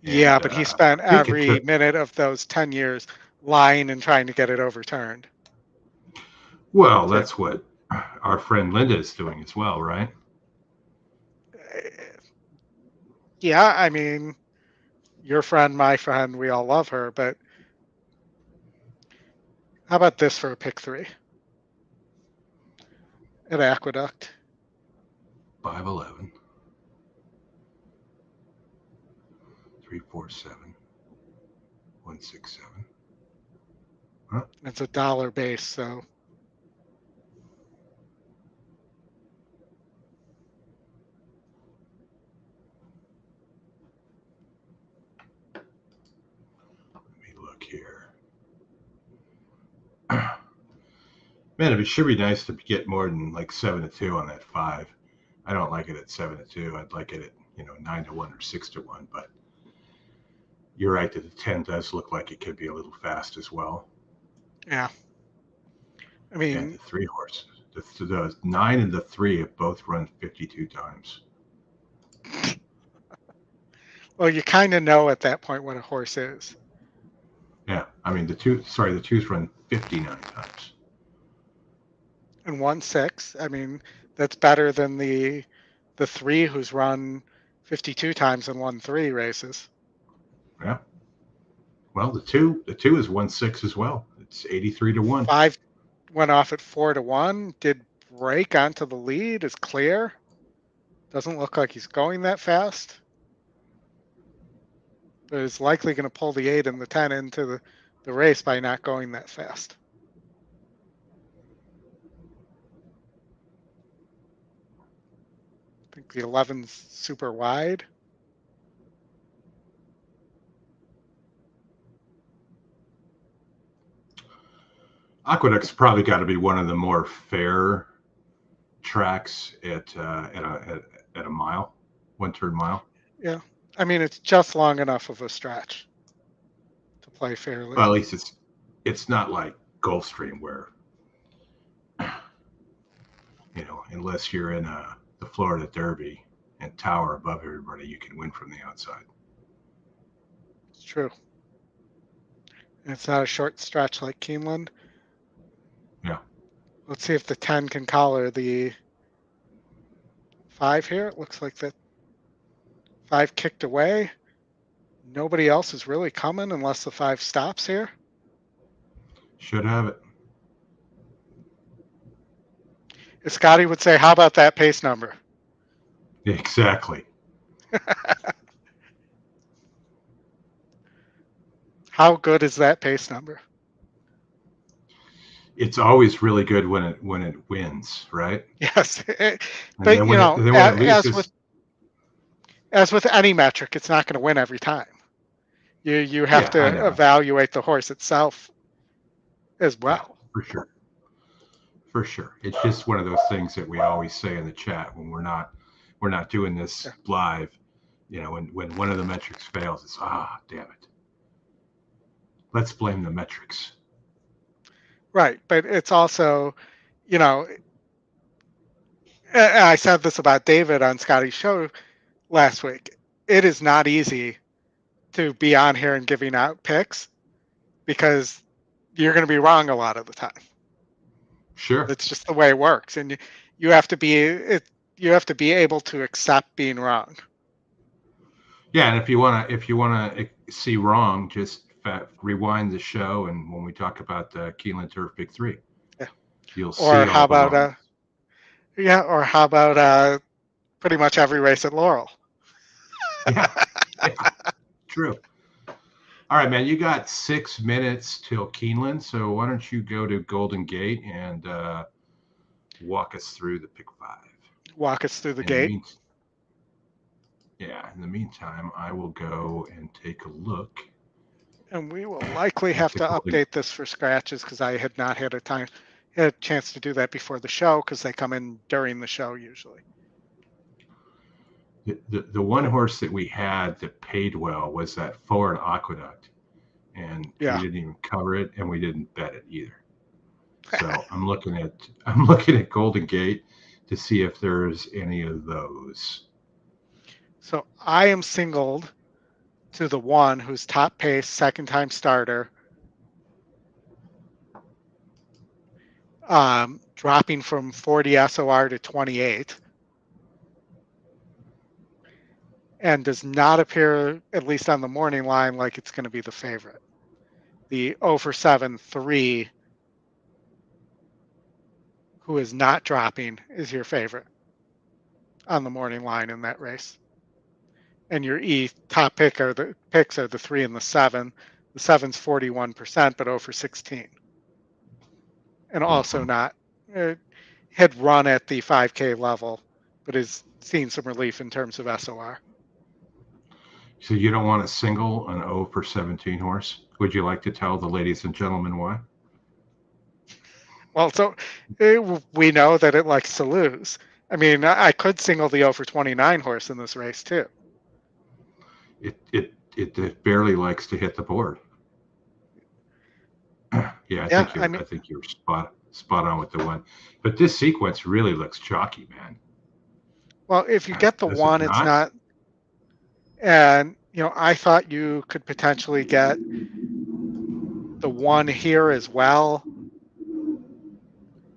Yeah, but he spent every minute of those 10 years lying and trying to get it overturned. Well, that's what our friend Linda is doing as well, right? Yeah, I mean, your friend, my friend, we all love her, but how about this for a pick 3? At Aqueduct. 511. 347. 167. Huh? It's a dollar base, so. Here. Man, it should be nice to get more than like 7-2 on that 5. I don't like it at 7-2. I'd like it at 9-1 or 6-1. But you're right that the 10 does look like it could be a little fast as well. Yeah. I mean, and the 3 horses, the 9 and the 3 have both run 52 times. Well, you kind of know at that point what a horse is. Yeah, I mean the 2's run 59 times. And 1-6. I mean, that's better than the 3 who's run 52 times and won 3 races. Yeah. Well, the 2 is 1-6 as well. It's 83-1. 5 went off at 4-1. Did break onto the lead. Is clear. Doesn't look like he's going that fast. But is likely going to pull the 8 and the 10 into the race by not going that fast. I think the 11's super wide. Aqueduct's probably got to be one of the more fair tracks at a mile, 1/3 mile. Yeah. I mean, it's just long enough of a stretch to play fairly. Well, at least it's not like Gulfstream where, unless you're in the Florida Derby and tower above everybody, you can win from the outside. It's true. And it's not a short stretch like Keeneland. Yeah. Let's see if the 10 can collar the 5 here. It looks like the 5 kicked away. Nobody else is really coming unless the 5 stops here. Should have it. As Scotty would say, how about that pace number? Exactly. How good is that pace number? It's always really good when it wins, right? Yes. And But, then when it loses, as with any metric, it's not going to win every time. You have I to know. evaluate the horse itself as well. For sure. For sure. It's just one of those things that we always say in the chat when we're not doing this live. You know, when one of the metrics fails, it's damn it. Let's blame the metrics. Right. But it's also, you know, and I said this about David on Scotty's show last week. It is not easy to be on here and giving out picks because you're going to be wrong a lot of the time. Sure. It's just the way it works, and you have to be able to accept being wrong. Yeah, and if you wanna see wrong, just rewind the show, and when we talk about the Keeneland Turf Pick 3, you'll see. Or how about pretty much every race at Laurel? Yeah, true. All right, man, you got 6 minutes till Keeneland, so why don't you go to Golden Gate and walk us through the pick 5? Walk us through the gate. In the meantime, I will go and take a look. And we will likely have to update this for scratches because I had not had a chance to do that before the show because they come in during the show usually. The one horse that we had that paid well was that forward Aqueduct, and we didn't even cover it, and we didn't bet it either. So I'm looking at Golden Gate to see if there's any of those. So I am singled to the one who's top pace, second time starter, dropping from 40 SOR to 28, and does not appear, at least on the morning line, like it's going to be the favorite. The 0-for-7-3, who is not dropping, is your favorite on the morning line in that race. And your top picks are the 3 and the 7. The 7's 41%, but 0-for-16. And also not had run at the 5K level, but is seeing some relief in terms of SOR. So you don't want a single an 0-for-17 horse? Would you like to tell the ladies and gentlemen why? Well, so we know that it likes to lose. I mean, I could single the 0-for-29 horse in this race too. It barely likes to hit the board. I think you're spot on with the one, but this sequence really looks chalky, man. Well, if you get the one, it's not. And I thought you could potentially get the 1 here as well,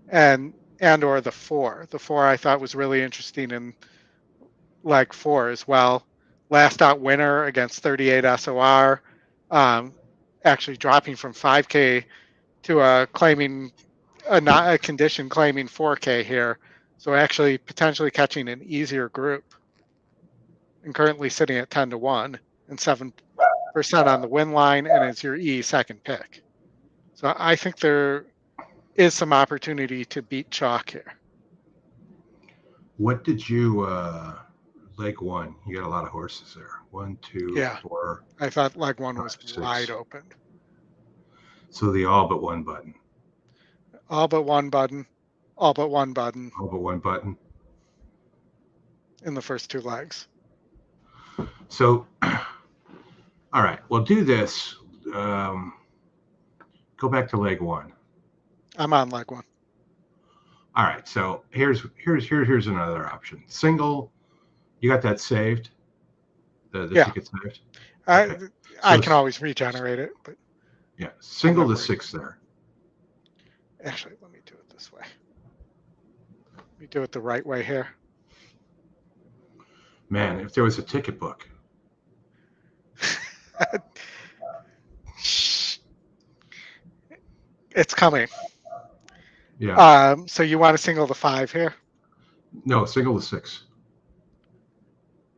and or the 4. The 4 I thought was really interesting in leg 4 as well. Last out winner against 38 SOR, actually dropping from 5K to claiming a condition claiming 4K here. So actually potentially catching an easier group, and currently sitting at 10-1 and 7% on the win line, and is your second pick. So I think there is some opportunity to beat chalk here. What did you leg 1? You got a lot of horses there. 1, 2, 4. I thought leg 1 was 6. wide open. So the all but one button. All but one button. All but one button. All but one button. In the first 2 legs. So, all right, we'll do this. Go back to leg 1. I'm on leg 1. All right, so here's another option. Single, you got that saved? The ticket saved? Okay. I can always regenerate it, but single the 6 there. Actually, let me do it this way. Let me do it the right way here. Man, if there was a ticket book. It's coming. Yeah. So you want to single the 5 here? No, single the 6.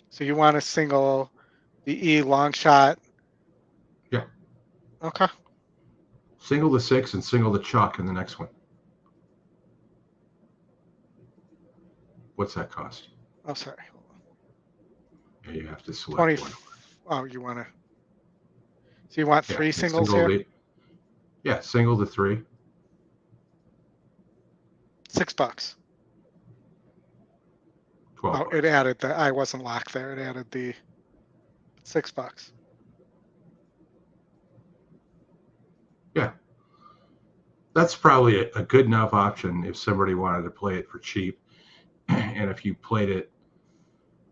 So you want to single the E long shot? Yeah. Okay. Single the 6 and single the chalk in the next one. What's that cost? Oh, sorry. Yeah, you have to select 20. one. Oh, you want to. So you want 3 singles single here? Yeah, single the 3. $6. 12 Oh, bucks. it added the. I wasn't locked there. It added the $6. Yeah. That's probably a good enough option if somebody wanted to play it for cheap. And if you played it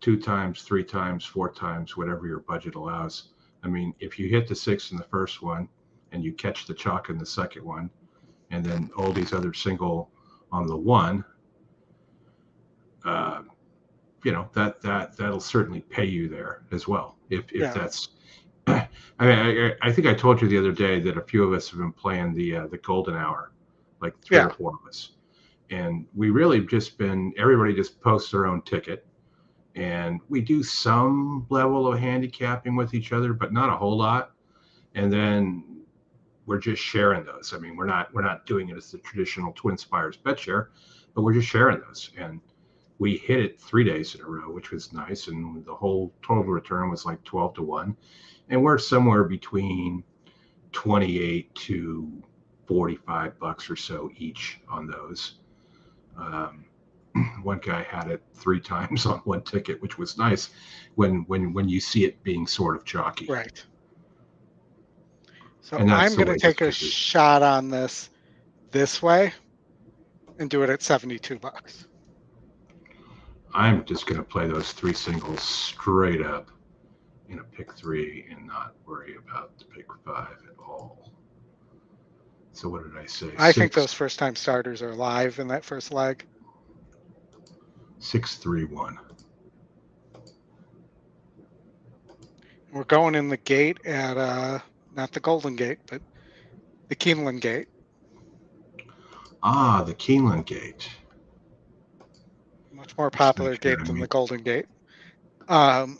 2 times, 3 times, 4 times, whatever your budget allows. I mean, if you hit the 6 in the first one and you catch the chalk in the second one, and then Oldy's other single on the 1, that'll certainly pay you there as well. If that's, I mean, I think I told you the other day that a few of us have been playing the golden hour, like 3 or 4 of us, and we really just everybody just posts their own ticket, and we do some level of handicapping with each other, but not a whole lot, and then we're just sharing those. I mean, we're not doing it as the traditional Twin Spires bet share, but we're just sharing those, and we hit it 3 days in a row, which was nice. And the whole total return was like 12 to 1. And we're somewhere between 28 to 45 bucks or so each on those. One guy had it 3 times on one ticket, which was nice when you see it being sort of chalky. Right. So I'm going to take a shot on this way and do it at $72. I'm just going to play those 3 singles straight up in a pick 3 and not worry about the pick 5 at all. So what did I say? I think those first time starters are live in that first leg. 6-3-1. We're going in the gate at not the Golden Gate, but the Keeneland Gate. Ah, the Keeneland Gate. Much more popular gate than the Golden Gate. And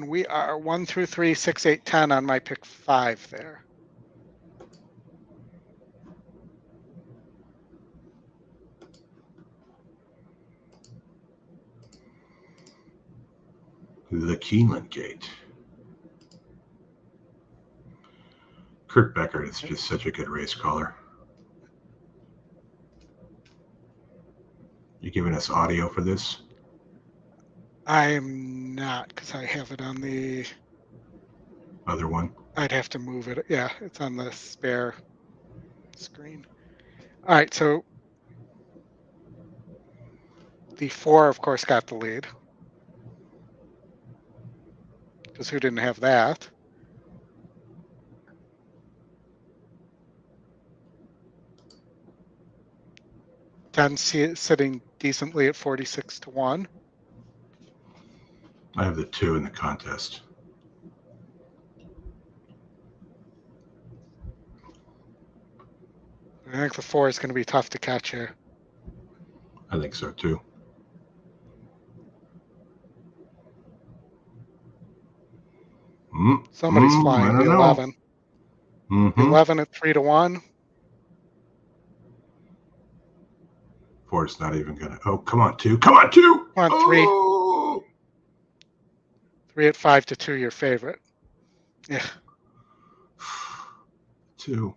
we are 1 through 3, 6, 8, 10 on my pick 5 there. The Keeneland Gate. Kurt Becker is just such a good race caller. You giving us audio for this? I am not, because I have it on the other one. I'd have to move it. Yeah, it's on the spare screen. All right, so the 4, of course, got the lead. Because who didn't have that? Ten sitting decently at 46 to 1. I have the 2 in the contest. I think the 4 is going to be tough to catch here. I think so too. Somebody's flying the 11. The 11 at 3 to 1. 4 is not even gonna. Oh, come on, 2. Come on, 2. Come on, 3. Oh! 3 at 5 to 2, your favorite. Yeah. 2.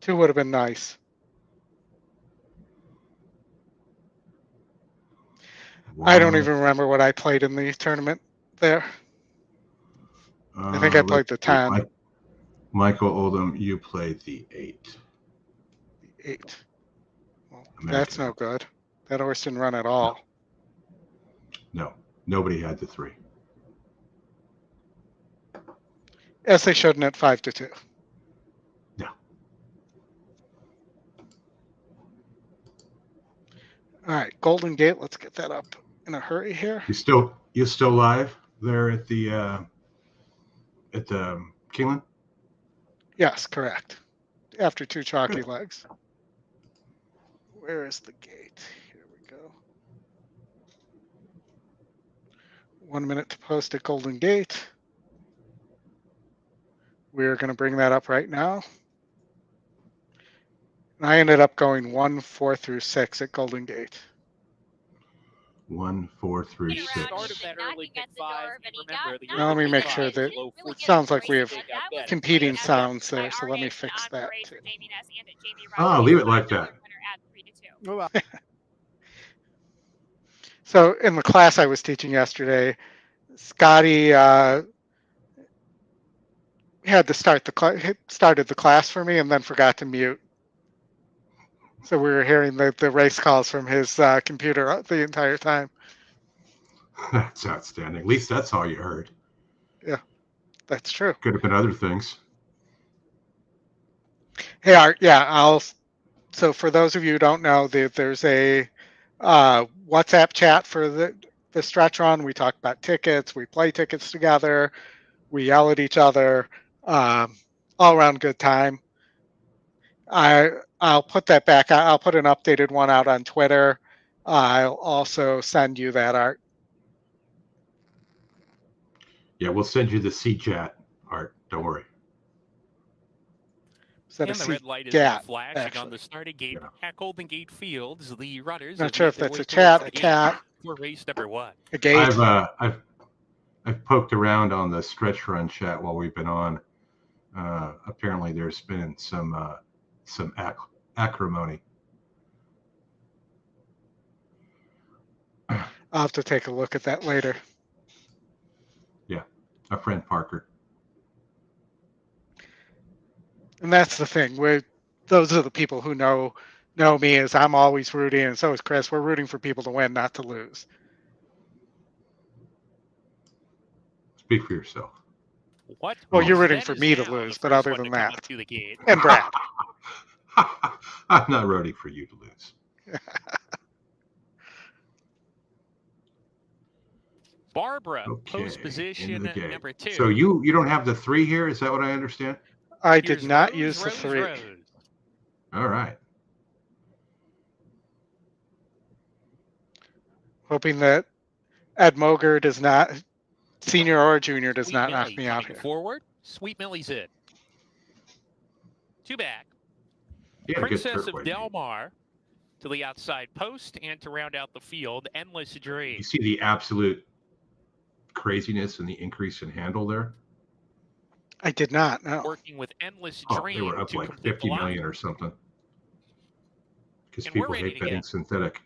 2 would have been nice. Wow. I don't even remember what I played in the tournament there. I think I played the 10. Michael Oldham, you played the 8. The 8. Well, that's no good. That horse didn't run at all. No, nobody had the 3. Yes, they shouldn't at 5 to 2. No. All right, Golden Gate. Let's get that up in a hurry here. You still live? there at the Keeneland? Yes, correct. After 2 chalky legs. Where is the gate? Here we go. 1 minute to post at Golden Gate. We're going to bring that up right now. And I ended up going 1, 4 through 6 at Golden Gate. 1, 4 through He 6. started that early pick 5. Remember, the Now let me early make pick sure 5 that low it 14. sounds like we have They got better. competing sounds there, so let me fix that too. Oh, leave it like that. So in the class I was teaching yesterday, Scotty had to started the class for me and then forgot to mute. So we were hearing the race calls from his computer the entire time. That's outstanding. At least that's all you heard. Yeah, that's true. Could have been other things. Hey, Art, yeah, so for those of you who don't know, there's a WhatsApp chat for the stretch run. We talk about tickets. We play tickets together. We yell at each other. All around good time. I'll put that back. I'll put an updated one out on Twitter. I'll also send you that, Art. Yeah, we'll send you the C-chat, Art. Don't worry. And the red light is now flashing on the starting gate at Golden Gate Fields. The runners. Not sure if that's a chat, a cat, for race number 1. A gate. I've poked around on the stretch run chat while we've been on. Apparently, there's been some acrimony. I'll have to take a look at that later. Yeah, a friend Parker. And that's the thing. Those are the people who know me, as I'm always rooting, and so is Chris. We're rooting for people to win, not to lose. Speak for yourself. What? Well, you're rooting for me to lose, but other than that, and Brad. I'm not rooting for you to lose. Barbara, post position number 2. So you don't have the 3 here? Is that what I understand? I did not use the 3. All right. Hoping that Ed Moger does not, senior or junior, does not knock me out here. Forward, Sweet Millie's in. 2 back. Yeah, Princess of Del Mar to the outside post and to round out the field. Endless Dream. You see the absolute craziness and the increase in handle there? I did not, no. Working with Endless Oh, Dream. they were up like 50 million or something. Because people hate betting synthetic.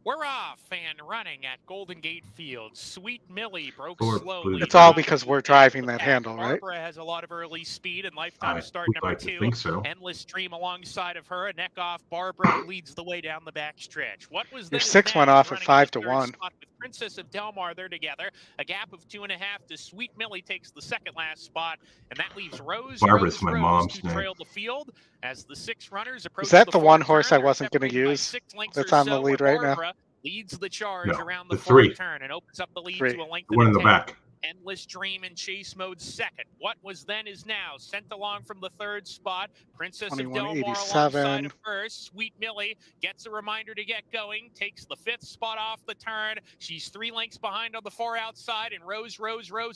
We're off and running at Golden Gate Field. Sweet Millie broke slowly. It's all because we're driving that handle, right? Barbara has a lot of early speed and lifetime start number 2. Think so. Endless Dream alongside of her. A neck off. Barbara leads the way down the backstretch. What was your 6 went off at 5 to 1. With Princess of Del Mar, they're together. A gap of 2.5 to Sweet Millie takes the second last spot, and that leaves Rose. Barbara's my mom's name. Trail the field as the 6 runners approach. Is that the one horse I wasn't going to use that's on the lead right now? Leads the charge around the 3rd turn and opens up the lead 3. to a length the one in the 10. back. Endless Dream in chase mode second. What was then is now. Sent along from the 3rd spot. Princess of Del Mar alongside of first. Sweet Millie gets a reminder to get going. Takes the 5th spot off the turn. She's 3 lengths behind on the far outside. And Rose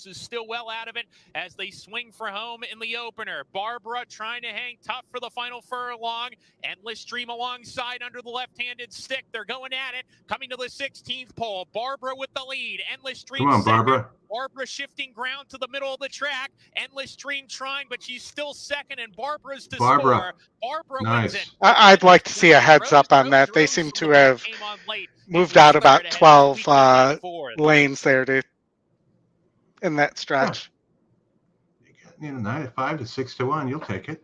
is still well out of it as they swing for home in the opener. Barbara trying to hang tough for the final furlong. Endless Dream alongside under the left-handed stick. They're going at it. Coming to the 16th pole. Barbara with the lead. Endless Dream. Come on, Barbara. Barbara shifting ground to the middle of the track. Endless Dream trying, but she's still second, and Barbara's to score. Barbara wins it. I'd like to see a heads up on that. They seem to have moved out about 12 lanes there in that stretch. You know, 5 to 6 to 1, you'll take it.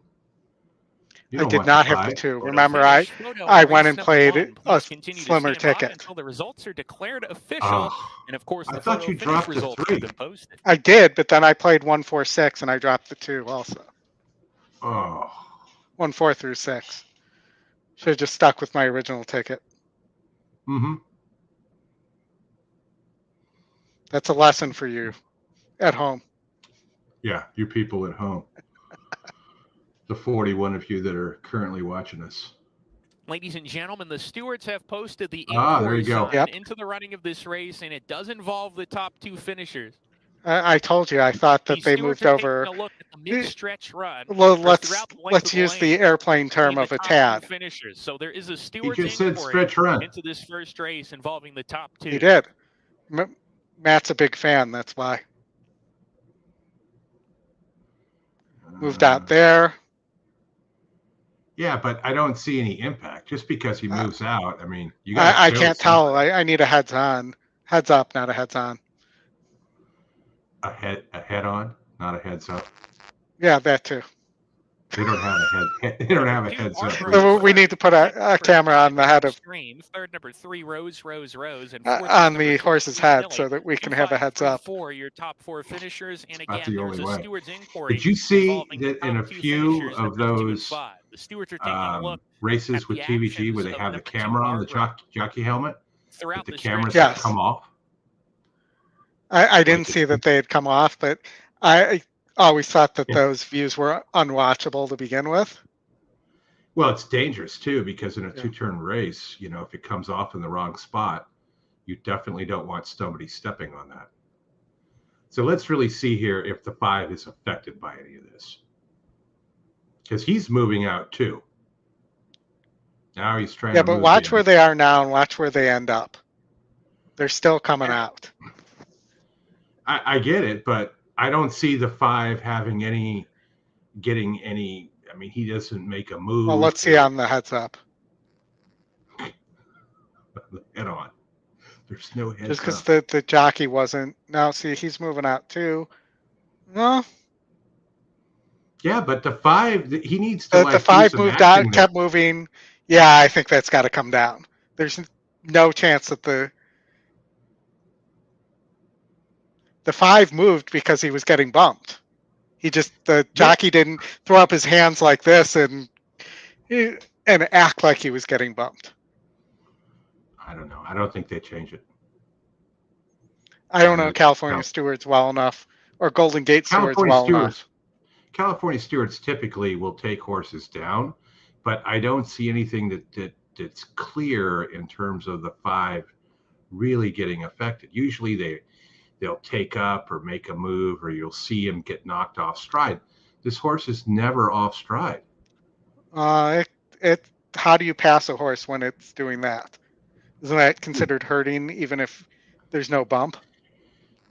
I did not have the 2. Remember, I went and played a slimmer ticket. Until the results are declared official, and of course, I thought you dropped the 3. I did, but then I played 1, 4, 6, and I dropped the 2 also. Oh. 1, 4 through 6. Should have just stuck with my original ticket. Mm-hmm. That's a lesson for you at home. Yeah, you people at home. The 41 of you that are currently watching us. Ladies and gentlemen, the stewards have posted the There you go. sign into the running of this race, and it does involve the top 2 finishers. I told you, I thought that they moved over. A look at the mid-stretch run. Well, let's use the airplane term of a tad. Finishers. So there is a He stewards just said inquiry stretch run. into this first race involving the top 2. He did. Matt's a big fan, that's why. Moved out there. Yeah, but I don't see any impact just because he moves out. I mean, you got. I can't tell. I need a heads up, not a heads on. A head on, not a heads up. Yeah, that too. They don't have a head. They don't have a heads up. So we need to put a camera on the head of. Third number 3, Rose, and on the horse's head, so that we can have a heads up. 4, your top 4 finishers, and again, That's the there's only a way. stewards inquiry. Did you see involving that the in a top 2 few finishers, of numbers 2 and those 5? The stewards are taking a look races at with the TVG where actions they of have the number 2 camera on the Barbara jockey helmet? throughout The this cameras race. that come off? I didn't see that they had come off, but I always thought that those views were unwatchable to begin with. Well, it's dangerous too, because in a 2-turn race, if it comes off in the wrong spot, you definitely don't want somebody stepping on that. So let's really see here if the 5 is affected by any of this. Because he's moving out too. Now he's trying to. Yeah, but watch where they are now and watch where they end up. They're still coming out. I get it, but I don't see the 5 getting any. I mean, he doesn't make a move. Well, let's see on the heads up. Head on. There's no heads Just because up. the jockey wasn't. Now, see, he's moving out too. No. Yeah, but the 5, he needs to. The 5 moved out, kept moving. Yeah, I think that's got to come down. There's no chance that the 5 moved because he was getting bumped. The jockey didn't throw up his hands like this and act like he was getting bumped. I don't know. I don't think they change it. I don't know California stewards well enough, or Golden Gate stewards well enough. California stewards typically will take horses down, but I don't see anything that's clear in terms of the 5 really getting affected. Usually they'll take up or make a move, or you'll see him get knocked off stride. This horse is never off stride. How do you pass a horse when it's doing that? Isn't that considered hurting, even if there's no bump?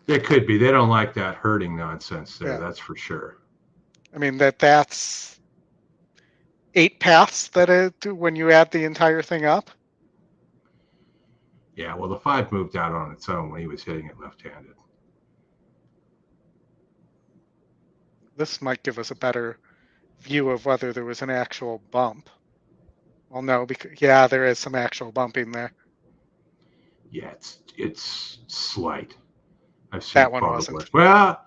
It could be. They don't like that hurting nonsense there. Yeah. That's for sure. I mean, that's 8 paths when you add the entire thing up. Yeah, well, the 5 moved out on its own when he was hitting it left-handed. This might give us a better view of whether there was an actual bump. Well, no, because there is some actual bumping there. Yeah, it's slight. I've seen that one wasn't. Worse. Well,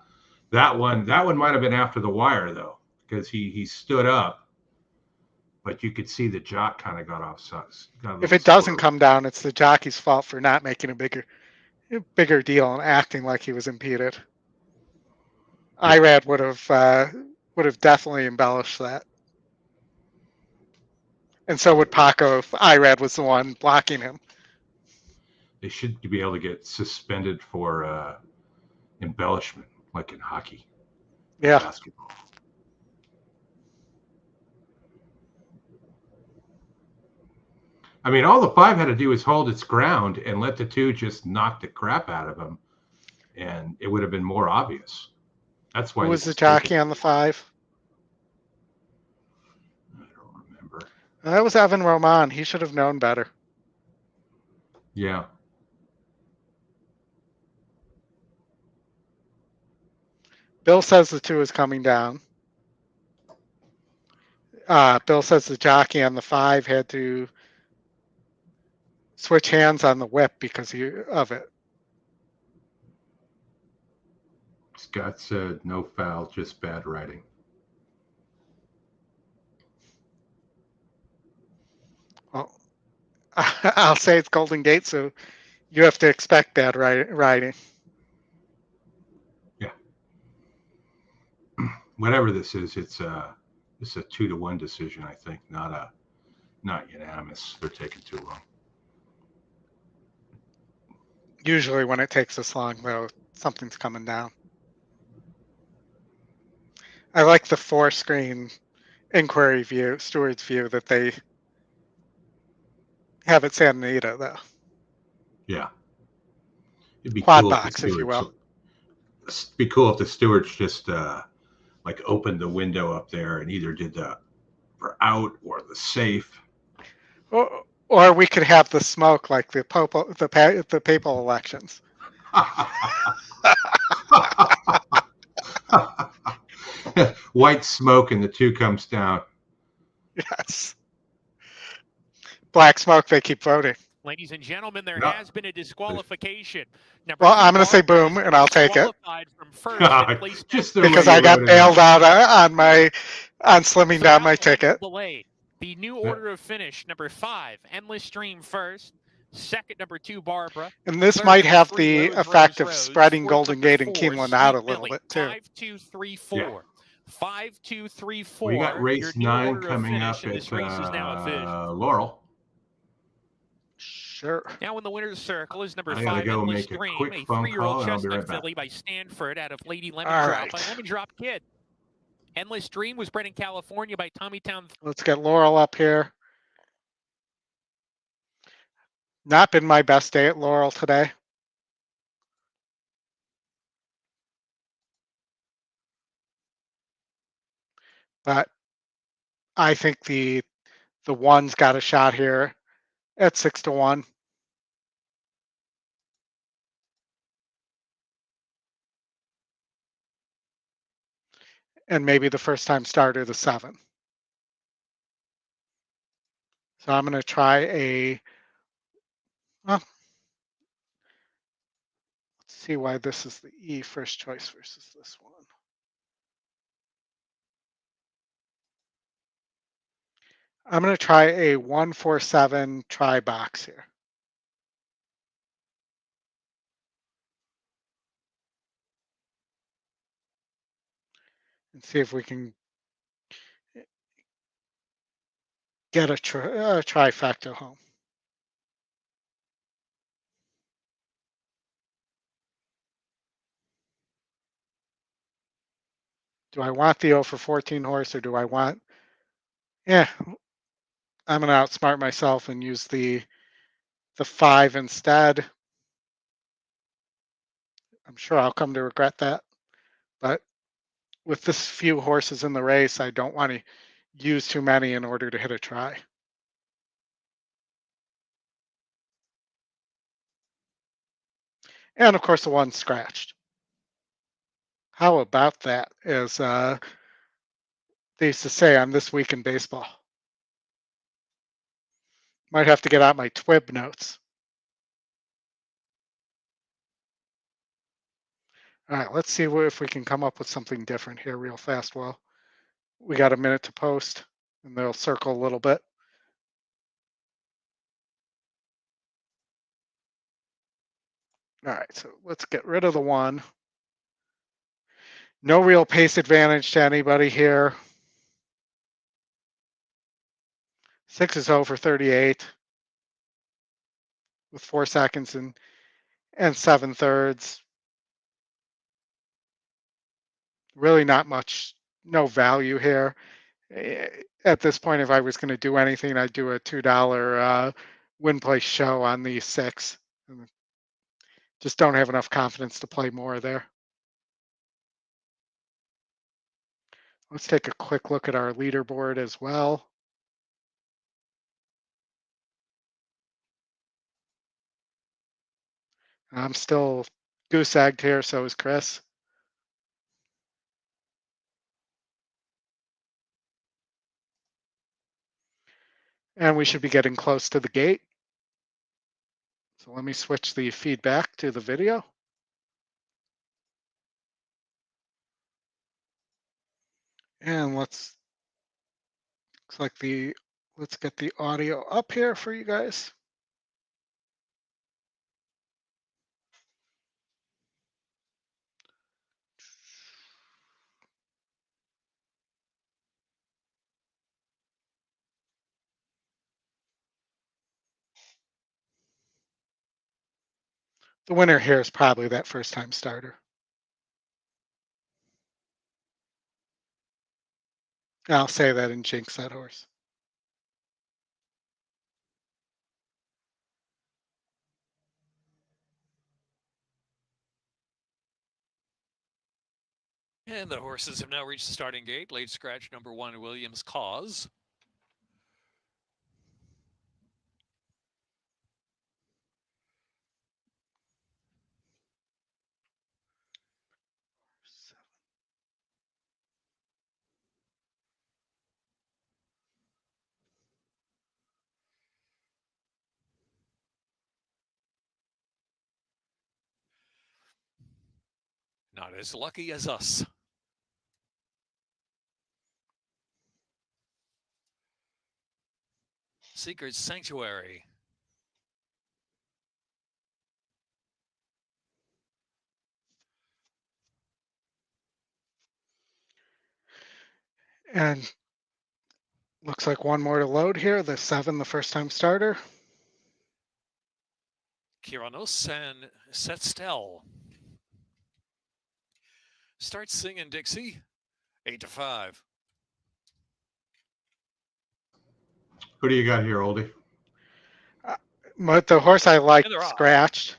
that one might have been after the wire though, because he stood up, but you could see the jock kind of got off. If it doesn't come down, it's the jockey's fault for not making a bigger deal and acting like he was impeded. IRAD would have definitely embellished that. And so would Paco if IRAD was the one blocking him. They should be able to get suspended for embellishment, like in hockey. Yeah. Basketball. I mean, all the 5 had to do was hold its ground and let the 2 just knock the crap out of him, and it would have been more obvious. That's why. Who was the jockey on the 5? I don't remember. That was Evan Roman. He should have known better. Yeah. Bill says the 2 is coming down. Bill says the jockey on the 5 had to switch hands on the whip because of it. Scott said no foul, just bad writing. Well, I'll say it's Golden Gate, so you have to expect bad writing. whatever this is, it's a 2-1 decision, I think, not unanimous. They're taking too long. Usually when it takes this long, though, something's coming down. I like the 4-screen inquiry view, steward's view that they have at Santa Anita, though. Yeah. It'd be Quad cool box, if if you will. It'd be cool if the stewards just like opened the window up there and either did the for out or the safe. Or we could have the smoke like the papal elections. White smoke and the 2 comes down. Yes. Black smoke, they keep voting. Ladies and gentlemen, there has been a disqualification. Well, I'm going to say boom, and I'll take it. From first Just the because way I you got wrote it bailed out. out on slimming down my ticket. Delayed. The new order of finish, number 5, Endless Dream first. Second, number 2, Barbara. And this Third, might have 3, the Rose, effect of Rose. spreading Fourth, Golden number Gate and 4, Keeneland Sweet out a little Millie. bit, too. 5, 2, 3, 4. Yeah. 5, 2, 3, 4. We got race Your new 9 order of coming finish, up and this race is now official. Laurel. Sure. Now in the winner's circle is number I 5, gotta go Endless make a Dream, quick a phone 3-year-old call, and I'll be chestnut right back. filly by Stanford out of Lady Lemon All Drop right. by Lemon Drop Kid. Endless Dream was bred in California by Tommytown. Let's get Laurel up here. Not been my best day at Laurel today. But I think the 1's got a shot here at 6-1. And maybe the first time starter, the 7. So I'm going to try a, well, let's see why this is the E first choice versus this one. I'm going to try a 1-4-7 try box here. And see if we can get a trifecta home. Do I want the 0 for 14 horse, or do I want, I'm going to outsmart myself and use the 5 instead. I'm sure I'll come to regret that. But with this few horses in the race, I don't want to use too many in order to hit a try. And of course, the 1 scratched. How about that? As they used to say on This Week in Baseball. Might have to get out my TWIB notes. All right, let's see if we can come up with something different here real fast. Well, we got a minute to post, and they'll circle a little bit. All right, so let's get rid of the 1. No real pace advantage to anybody here. 6 is 0 for 38 with 4 seconds and 7/3. Really not much, no value here. At this point, if I was going to do anything, I'd do a $2 win place show on these 6. Just don't have enough confidence to play more there. Let's take a quick look at our leaderboard as well. I'm still goose-egged here, so is Chris. And we should be getting close to the gate. So let me switch the feedback to the video. And let's get the audio up here for you guys. The winner here is probably that first-time starter. I'll say that and jinx that horse. And the horses have now reached the starting gate. Late scratch number 1, Williams Cause. Not as lucky as us. Secret Sanctuary. And looks like one more to load here. The 7, the first-time starter. Kiranos and Setstell. Start singing, Dixie. 8-5. Who do you got here, Oldy? But the horse I like scratched.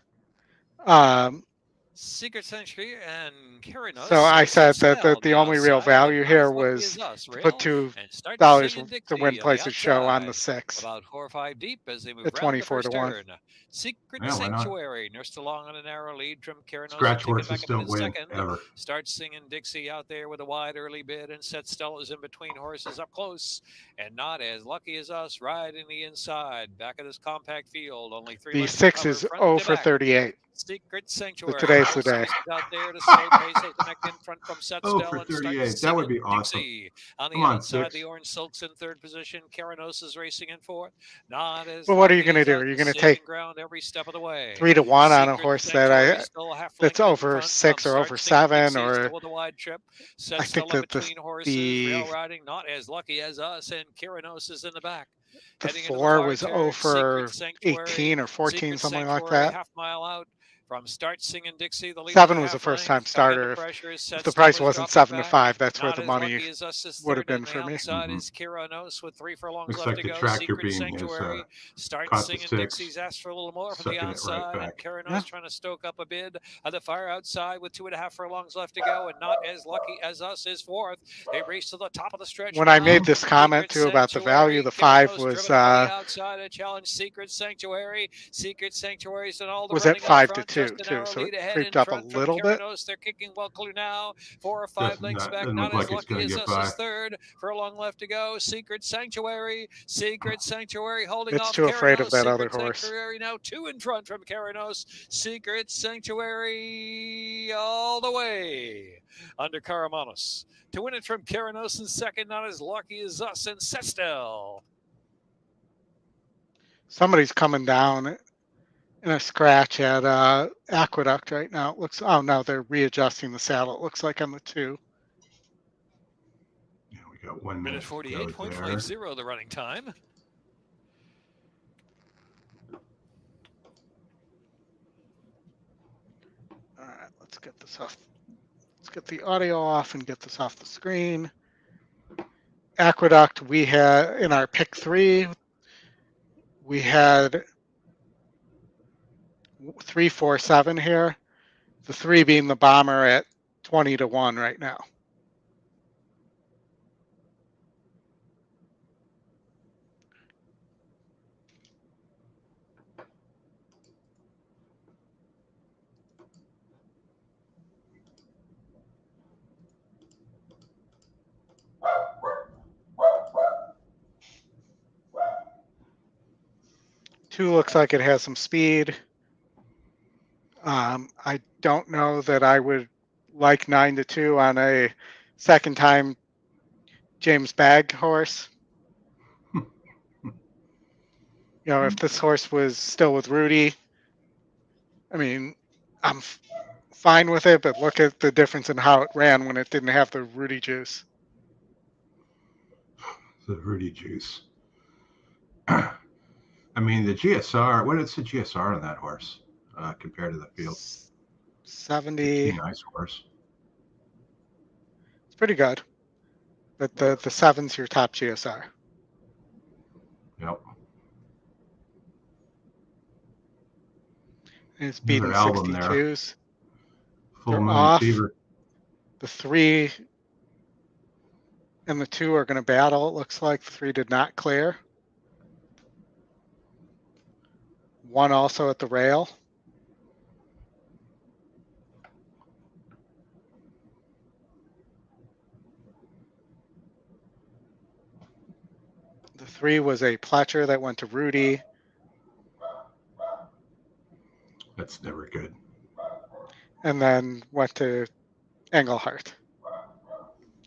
Secret Sanctuary and Kiranos. So I said that the only real value here was to put $2 to win places show on the 6. About 4 or 5 deep as they move at 24 to 1. Secret Sanctuary nursed along on a narrow lead from Kiranos. Scratch horses don't win ever. Starts singing Dixie out there with a wide early bid, and Set Stella's in between horses up close, and not as lucky as us riding the inside. Back of this compact field, only 3 The 6 is 0 for 38. Secret Sanctuary. Today's the day. Out there to slow pace as connect in front from Set Oh, Stella for and start 38. That would be awesome. Dixie. On the Come on, outside, 6. the Orange Silks in 3rd position. Kiranos is racing in 4th. Not as well, what are you going to do? Are you going to take ground every step of the way. 3 to 1 on a horse that that's over 6 or over 7, or I think that the riding not as lucky as us, and Kiranos is in the back. The 4 was 0 for 18 or 14, something like that. Half-mile out. From Start Singing Dixie, the 7 was a first-time starter. If the price wasn't 7 to 5, that's where the money would have been for me. Is Kiranos with 3 furlongs looks left like to the go. tractor Secret beam Sanctuary. Start Singing Dixie's asked for a little more from the outside. And Kiranos trying to stoke up a bid. The fire outside with 2.5 furlongs left to go, and not as lucky as us is 4th. They race to the top of the stretch. When I made this comment too about the value, the 5 was outside a challenge. Secret Sanctuary. Secret Sanctuary's and all the was at 5 to 2 too, so it creeped up a little bit. They're kicking well clear now. 4 or 5 lengths back. Not as lucky as us is 3rd. Furlong left to go. Secret Sanctuary. Secret Sanctuary holding off. It's too afraid of that other horse. Sanctuary now 2 in front from Kiranos. Secret Sanctuary all the way under Karamanos. To win it from Kiranos in 2nd. Not as lucky as us and Sestel. Somebody's coming down in a scratch at Aqueduct right now. It looks. Oh no, they're readjusting the saddle. It looks like on the 2. Yeah, we got 1 minute. 48.50 the running time. All right, let's get this off. Let's get the audio off and get this off the screen. Aqueduct, we had in our pick 3. We had 3, 4, 7 here. The 3 being the bomber at 20 to 1 right now. Two looks like it has some speed. I don't know that I would like 9 to 2 on a second time James Bagg horse. You know, if this horse was still with Rudy, I mean, I'm fine with it, but look at the difference in how it ran when it didn't have the Rudy juice. The Rudy juice. I mean, the GSR, what is the GSR on that horse? compared to the field. 70. Nice horse. It's pretty good. But the 7's your top GSR. Yep. And it's beating Another album there. 62s. Full They're Moon off. Fever. The 3 and the 2 are going to battle. It looks like the 3 did not clear. 1 also at the rail. The 3 was a Pletcher that went to Rudy. That's never good. And then went to Englehart.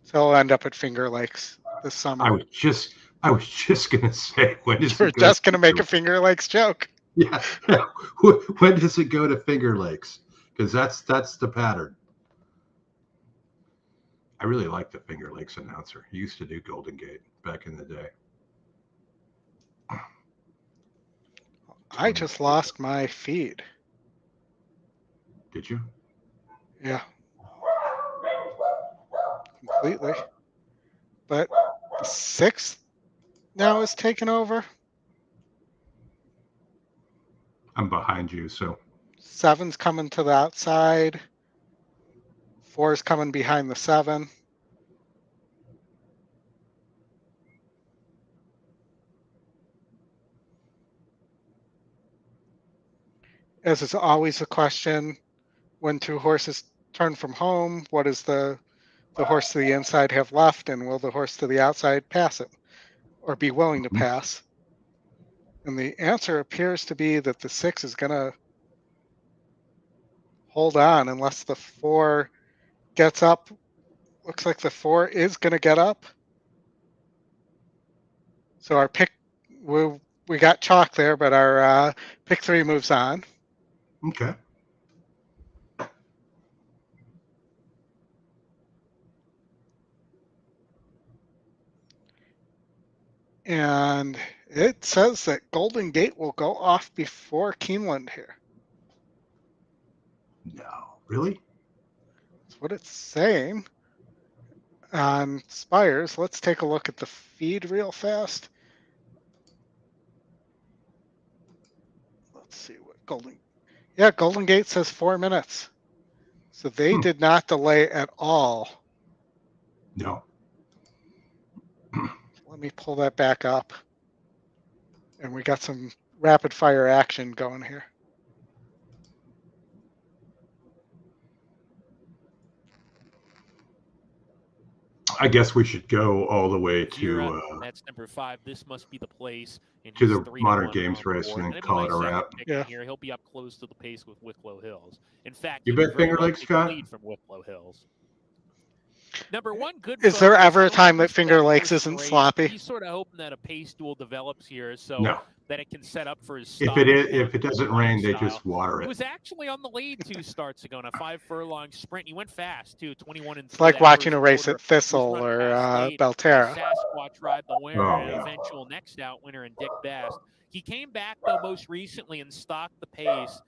So he'll end up at Finger Lakes this summer. I was just gonna say, when does We're just gonna make a Finger Lakes joke. Yeah. When does it go to Finger Lakes? Because that's the pattern. I really like the Finger Lakes announcer. He used to do Golden Gate back in the day. I just lost my feed. Did you? Yeah. Completely. But the 6th now is taken over. I'm behind you, so 7's coming to the outside. 4's coming behind the 7. As is always a question, when 2 horses turn from home, what does the horse to the inside have left, and will the horse to the outside pass it or be willing to pass? And the answer appears to be that the 6 is going to hold on unless the 4 gets up. Looks like the 4 is going to get up. So our pick, we got chalk there, but our pick 3 moves on. okay. And it says that Golden Gate will go off before Keeneland here. No, really? That's what it's saying on Spires. Let's take a look at the feed real fast. Let's see what Golden Gate says 4 minutes. So they did not delay at all. No. Let me pull that back up. And we got some rapid fire action going here. I guess we should go all the way to that's number 5. This must be the place. To the modern games race and then call it a wrap. Yeah. Here, he'll be up close to the pace with Wicklow Hills. In fact, you bet Finger Lakes, Scott? Lead from Wicklow Hills. Number 1, good. Is there ever a time that Finger Lakes isn't sloppy? He's sort of hoping that a pace duel develops here, so that it can set up for his. If it doesn't rain, they just water it. He was actually on the lead 2 starts ago in a 5-furlong sprint. He went fast too, 21 and 3. It's like watching a race at Thistle or Belterra. Sasquatch ride the winner and an eventual next out winner in Dick Best. He came back though most recently and stocked the pace.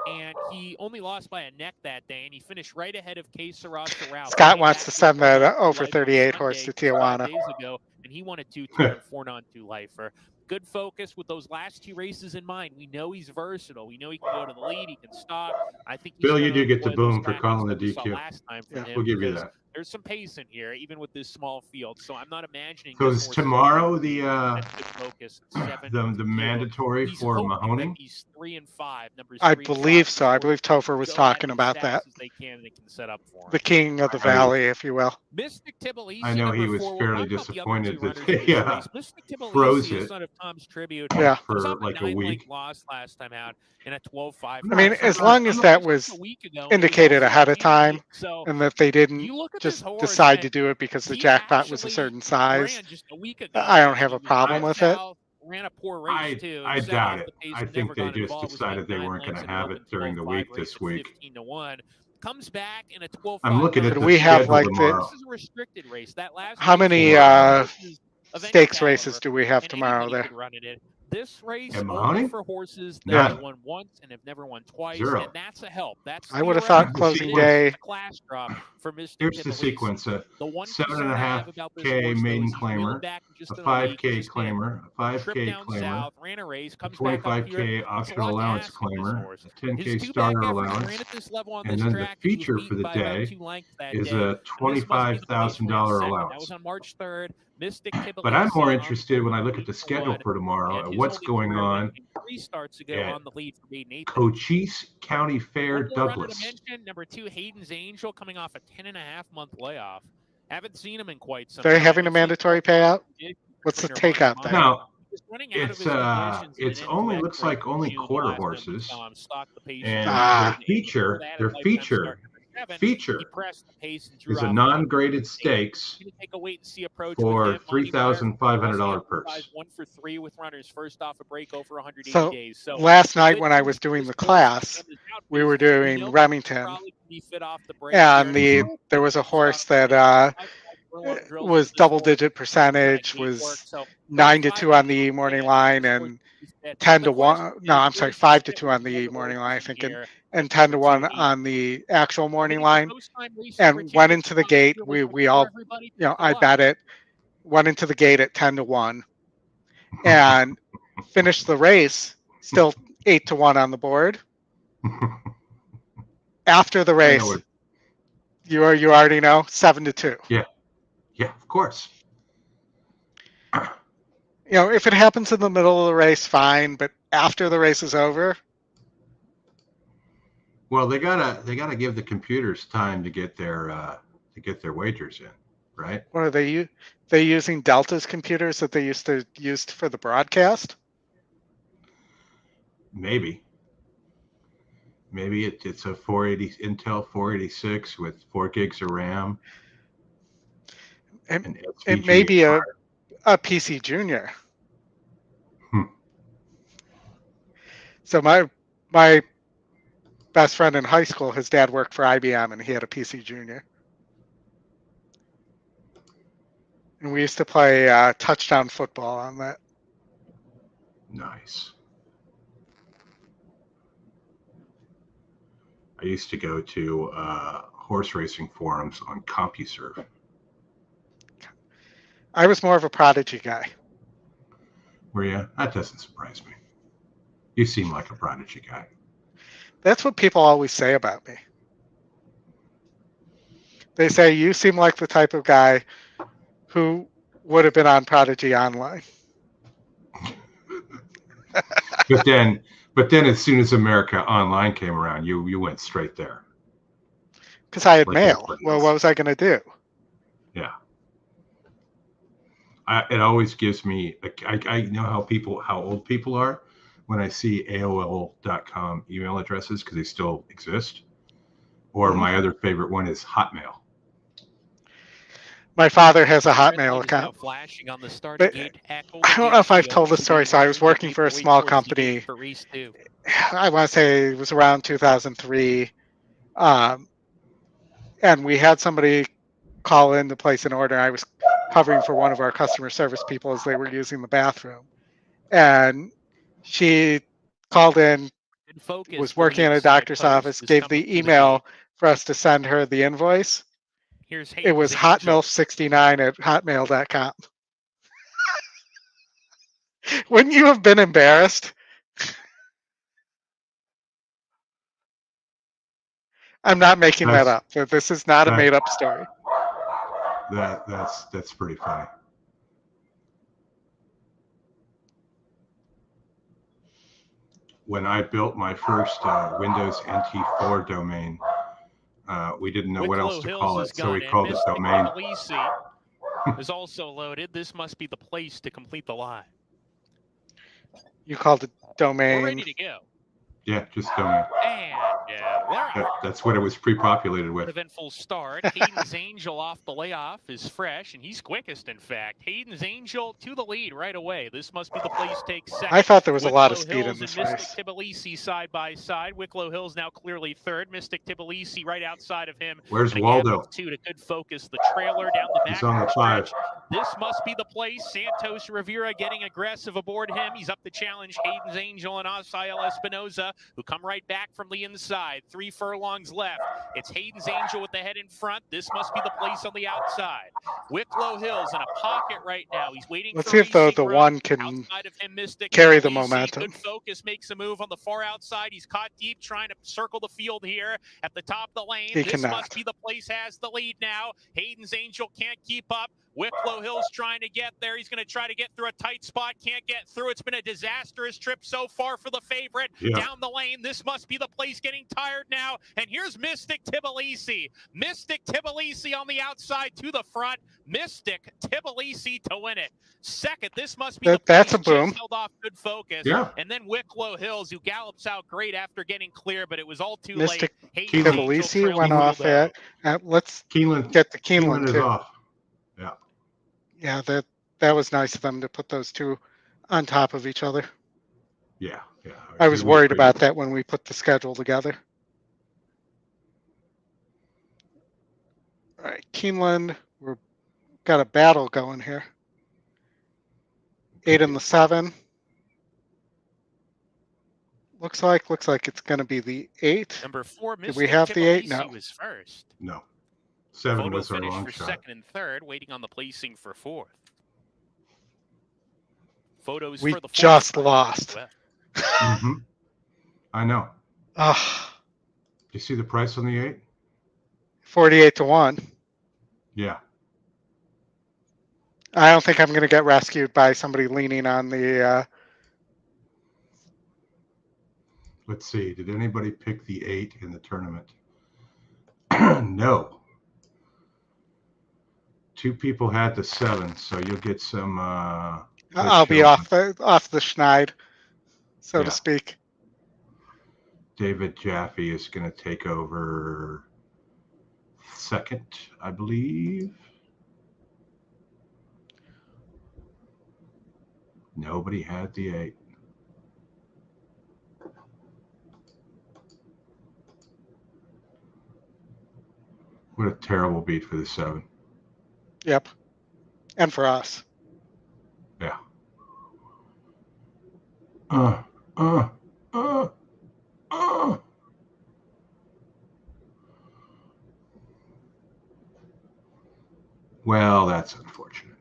And he only lost by a neck that day, and he finished right ahead of K. Sarasa Ralph. Scott wants to send that over 38 horse to Tijuana. Days ago, and he won a 2-2 and 4-2 lifer. Good focus with those last 2 races in mind. We know he's versatile. We know he can go to the lead. He can stop. I think. Bill, you do get the boom for calling the DQ. Last time for him we'll give you that. There's some pace in here, even with this small field. So I'm not imagining. So is tomorrow the the mandatory for Mahoney? He's 3 and 5. Numbers. I believe so. I believe Topher was talking about that. They can set up for him. The king of the valley, if you will. Mystic Tbilisi. I know he was fairly disappointed that they froze it. Son of Tom's Tribute. For like a week. Lost last time out in a 12-5. I mean, as long as that was indicated ahead of time, and that they didn't just decide to do it because the jackpot was a certain size, I don't have a problem with it. Ran a poor race too. I doubt it. I think they just decided they weren't going to have it during the week this week. 15-1. Comes back in a 12-5. I'm looking at the we have like tomorrow. This is a restricted race. That last how many stakes races do we have tomorrow there? This race And only Mahoney? for horses that Yeah. have won once and have never won twice, 0. and that's a help. That's I would have thought Here's the closing sequence. day. a class drop for Mr. Here's the Tbilisi. sequence: a The one concern I have about this 7.5K horse, though, maiden is he's wheeling claimer, back in a just in a league, 5K just in. claimer, a Trip 5K down claimer, south, ran a race, a comes back up here. 25K It's a optional lot to allowance ask of this claimer, horse. a 10K His two back starter efforts allowance, ran at this level on and this then the track. He was feature for beaten the by about day 2 lengths that is day. a And this must be the race ran $25,000 second. That was allowance. on March 3rd. Mystic But I'm more Tbilisi interested when I look at the schedule for tomorrow and at his what's only going career on win came 3 starts ago at on the lead for maiden 8th. Cochise County Fair, One more runner to Douglas. mention, number 2, Hayden's Angel, coming off a 10.5-month layoff. Haven't seen him in quite some They're time. having a We've seen mandatory him payout? for What's the trainer takeout Monty there? Meyer. Now, He's running out of it's his conditions in it's an only NQX looks like race in only June, the quarter last time we horses, saw him stock the pace and Ah. their feature he pressed the pace and drew is a off non-graded stakes Gonna take a wait and see approach for with him. Monty Meyer $3,500 purse. 1 for 3 with runners first off a break over 180 So days. So last the night good when I news was doing is the this class, weekend is out we because were we doing know Remington, probably can be fit off the break and here. there was a horse that was double-digit percentage, was 9-2 on the morning line, and 10-1. No, I'm sorry, 5-2 on the morning line, I think, and 10-1 on the actual morning line. And went into the gate. We all, I bet it. Went into the gate at 10-1, and finished the race still 8-1 on the board. After the race, you already know 7-2. Yeah, of course. If it happens in the middle of the race, fine. But after the race is over, well, they gotta give the computers time to get their wagers in, right? what are they using Delta's computers that they used to use for the broadcast? Maybe it's a 480 Intel 486 with 4 gigs of RAM. It may be a PC Junior. So my best friend in high school, his dad worked for IBM, and he had a PC Junior. And we used to play touchdown football on that. Nice. I used to go to horse racing forums on CompuServe. I was more of a Prodigy guy. Were you? That doesn't surprise me. You seem like a Prodigy guy. That's what people always say about me. They say, you seem like the type of guy who would have been on Prodigy Online. But then as soon as America Online came around, you went straight there. Because I had mail. Well, what was I going to do? Yeah. It always gives me, I know how old people are when I see AOL.com email addresses because they still exist. Or my other favorite one is Hotmail. My father has a Hotmail account. But I don't know if I've told the story. So I was working for a small company. I want to say it was around 2003. And we had somebody call in to place an order. I was covering for one of our customer service people as they were using the bathroom. And she called in, was working in a doctor's office, gave the email for us to send her the invoice. It was hotmail69@hotmail.com. Wouldn't you have been embarrassed? I'm not making that up. This is not a made-up story. That's pretty funny. When I built my first Windows NT4 domain, we didn't know what else to call it, so we called it domain. Is also loaded. This must be the place to complete the line. You called it domain. We're ready to go. Yeah, just domain. And That's what it was pre-populated with. Eventful start. Hayden's Angel off the layoff is fresh, and he's quickest, in fact. Hayden's Angel to the lead right away. This must be the place takes second. I thought there was a lot of Wicklow speed Hills in this and race. Mystic Tbilisi side by side. Wicklow Hills now clearly third. Mystic Tbilisi right outside of him. Where's And Waldo? Two to good focus. The trailer down the back. He's on the 5. This must be the place. Santos Rivera getting aggressive aboard him. He's up to challenge Hayden's Angel and Asael Espinoza, who come right back from the inside. 3 furlongs left. It's Hayden's Angel with the head in front. This must be the place on the outside. Wicklow Hills in a pocket right now. He's waiting. Let's see if the one can outside of him, Mystic carry the Tbilisi. momentum. Good focus, makes a move on the far outside. He's caught deep, trying to circle the field here at the top of the lane. He This cannot. must be the place, has the lead now. Hayden's Angel can't keep up. Wicklow Hills trying to get there. He's going to try to get through a tight spot. Can't get through. It's been a disastrous trip so far for the favorite. Down the lane. This must be the place, getting tired now. And here's Mystic Tbilisi. Mystic Tbilisi on the outside to the front. Mystic Tbilisi to win it. Second, this must be the place. That's a boom. Just held off good focus. Yeah. And then Wicklow Hills, who gallops out great after getting clear, but it was all too Mystic late. Tbilisi went off at let's Keeneland. get the Keeneland is too. off. Yeah. Yeah, that was nice of them to put those two on top of each other. Yeah. I was worried about that when we put the schedule together. All right, Keeneland, we've got a battle going here. 8 and the 7. Looks like it's going to be the 8. Number 4, Did we have the 8? Tbilisi No. was first. No. 7 Photo was our finish long for shot. second and third, waiting on the placing for fourth. Photos We for the fourth. just lost. Mm-hmm. I know. Ah, You see the price on the 8? 48-1. Yeah. I don't think I'm going to get rescued by somebody leaning on the. Let's see. Did anybody pick the 8 in the tournament? No. 2 people had the 7, so you'll get some. I'll be off the schneid, so to speak. David Jaffe is going to take over second, I believe. Nobody had the 8. What a terrible beat for the 7. Yep. And for us. Yeah. Well, that's unfortunate.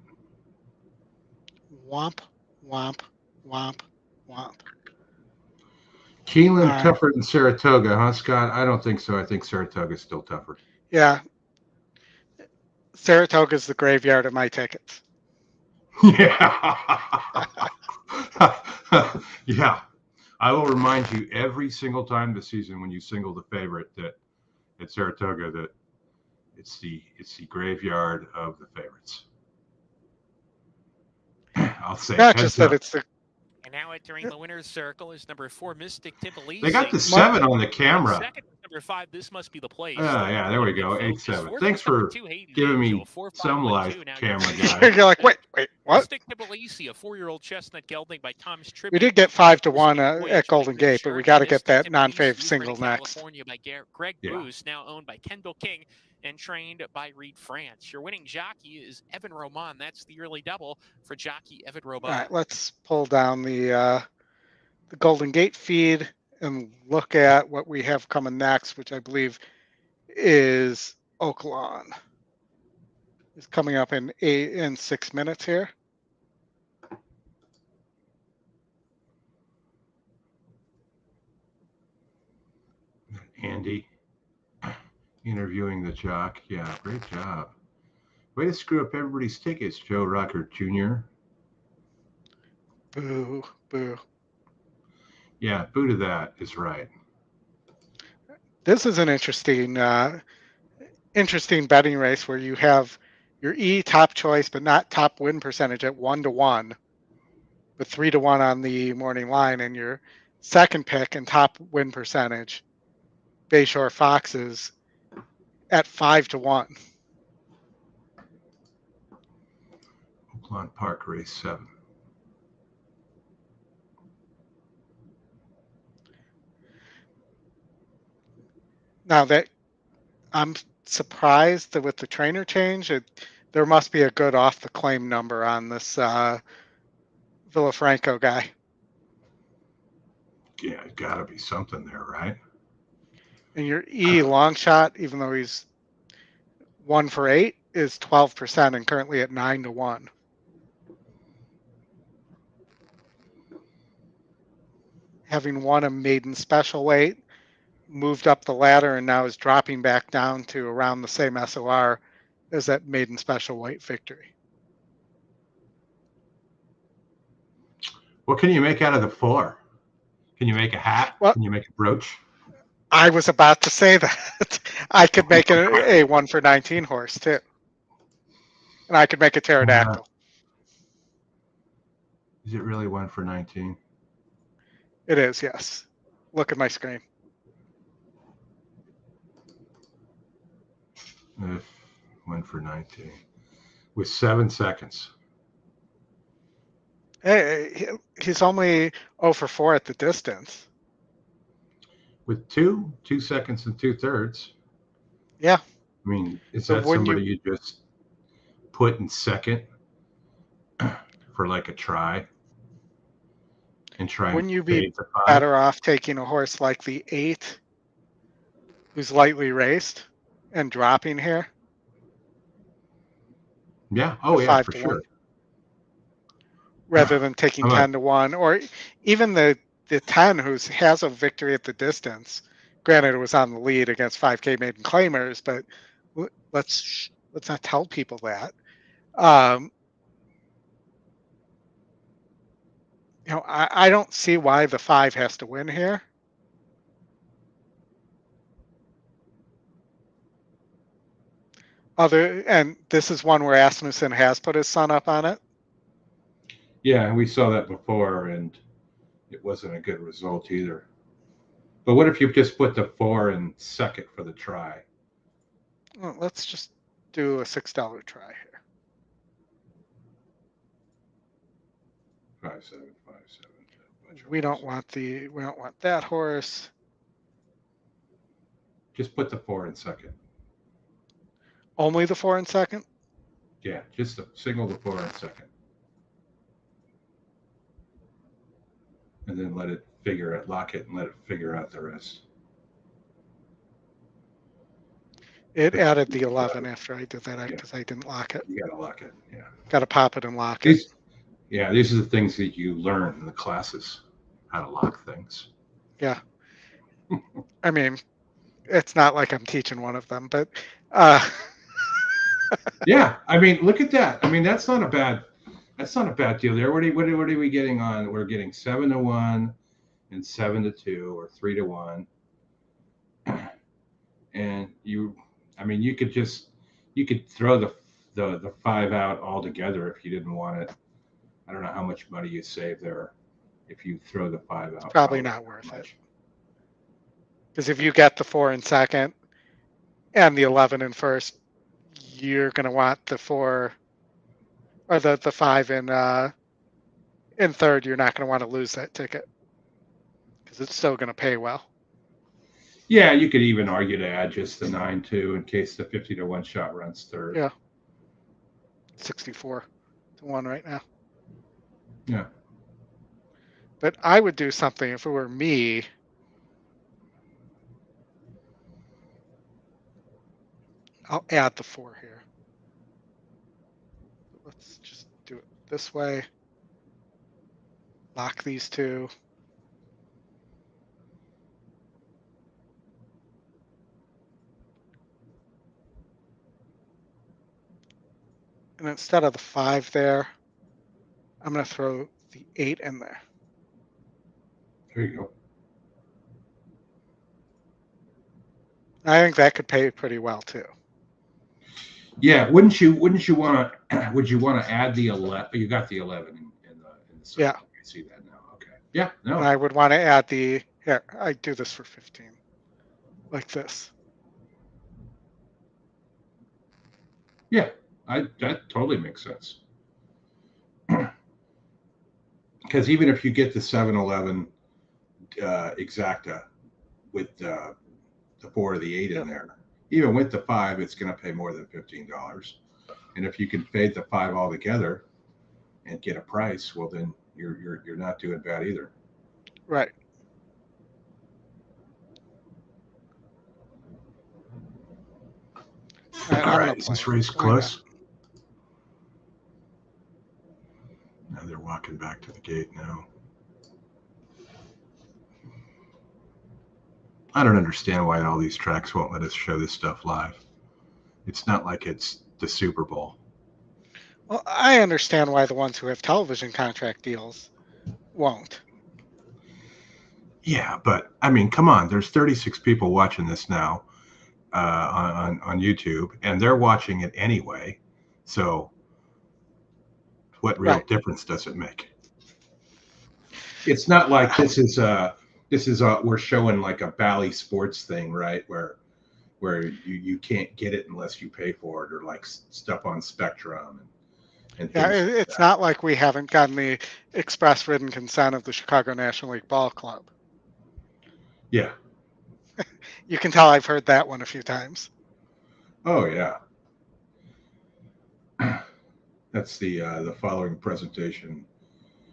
Womp, womp, womp, womp. Keeneland tougher than Saratoga, huh, Scott? I don't think so. I think Saratoga's still tougher. Yeah. Saratoga's the graveyard of my tickets. Yeah. Yeah. I will remind you every single time this season when you single the favorite that at Saratoga that it's the graveyard of the favorites. I'll say Not just that it's the. And now entering the winner's circle is number 4, Mystic Tbilisi. They got the 7 on the camera. Second, number 5, this must be the place. Yeah, there we go. 8-7. Thanks for giving me some live camera guy. You're like, wait, what? Mystic Tbilisi, a 4-year-old chestnut gelding by Tom's Tribute. We did get 5-1 at Golden Gate, but we got to get that non-fave single next. California by Greg Bruce, now owned by Kendall King and trained by Reed France. Your winning jockey is Evan Roman. That's the early double for jockey Evan Roman. All right, let's pull down the Golden Gate feed and look at what we have coming next, which I believe is Oaklawn. It's coming up in 6 minutes here. Andy interviewing the jock. Yeah, great job. Way to screw up everybody's tickets, Joe Rucker Jr. Boo, boo. Yeah, boo to that is right. This is an interesting betting race where you have your E top choice, but not top win percentage at 1-1, but 3-1 on the morning line, and your second pick and top win percentage Bayshore Foxes at 5-1. Oaklawn Park race 7. Now that I'm surprised that with the trainer change, there must be a good off the claim number on this Villafranco guy. Yeah, got to be something there, right? And your E long shot, even though he's 1 for 8, is 12% and currently at 9-1. Having won a maiden special weight, moved up the ladder and now is dropping back down to around the same SOR as that maiden special weight victory. What can you make out of the 4? Can you make a hat? Well, can you make a brooch? I was about to say that. I could make a 1 for 19 horse too. And I could make a pterodactyl. Is it really 1 for 19? It is, yes. Look at my screen. 1 for 19 with 7 seconds. Hey, he's only 0 for 4 at the distance. With 2 seconds and 2/3. Yeah. I mean, is that somebody you just put in second for like a try? And try. Wouldn't you be better off taking a horse like the 8, who's lightly raced, and dropping here? Yeah. Oh, yeah, for sure. Rather than taking 10-1, or even the 10 who has a victory at the distance. Granted, it was on the lead against 5K maiden claimers, but let's not tell people that. You know, I don't see why the 5 has to win here. And this is one where Asmussen has put his son up on it. Yeah, we saw that before, and it wasn't a good result either. But what if you just put the 4 in second for the try? Well, let's just do a $6 try here. 5, 7, 5, 7. We don't want that horse. Just put the 4 in second. Only the 4 in second? Yeah, just single the 4 in second. And then let it lock it and let it figure out the rest. It added the 11 after I did that because I didn't lock it. You got to lock it, yeah. Got to pop it and lock it. Yeah, these are the things that you learn in the classes, how to lock things. Yeah. I mean, it's not like I'm teaching one of them, but yeah, I mean, look at that. I mean, that's not a bad deal there. What are we getting on? We're getting 7-1 and 7-2 or 3-1. And you could throw the 5 out altogether if you didn't want it. I don't know how much money you save there if you throw the 5 out. It's probably not worth it. Because if you get the 4 in second and the 11 in first, you're going to want the 4 or the 5 in third. You're not going to want to lose that ticket because it's still going to pay well. Yeah, you could even argue to add just the 9-2 in case the 50-1 shot runs third. Yeah. 64-1 right now. Yeah. But I would do something if it were me. I'll add the 4 here. Let's just do it this way. Lock these 2. And instead of the 5 there, I'm going to throw the 8 in there. There you go. I think that could pay pretty well too. Yeah, wouldn't you want to? Would you want to add the 11? You got the 11 in the circle. Yeah. I see that now. Okay. Yeah. No. And I would want to add the here. I do this for 15. like this. Yeah, that totally makes sense. Because even if you get the 7-11 exacta with the 4 or the 8 in there, even with the 5, it's going to pay more than $15. And if you can fade the 5 altogether and get a price, well, then you're not doing bad either. Right. All right, is this race close? Now they're walking back to the gate now. I don't understand why all these tracks won't let us show this stuff live. It's not like it's the Super Bowl. Well, I understand why the ones who have television contract deals won't. Yeah, but I mean, come on. There's 36 people watching this now on YouTube, and they're watching it anyway. So, what real difference does it make? It's not like this is we're showing like a Bally Sports thing, right? Where you can't get it unless you pay for it, or like stuff on Spectrum and Yeah, things like it's not like we haven't gotten the express written consent of the Chicago National League Ball Club. Yeah. You can tell I've heard that one a few times. Oh yeah. That's the following presentation.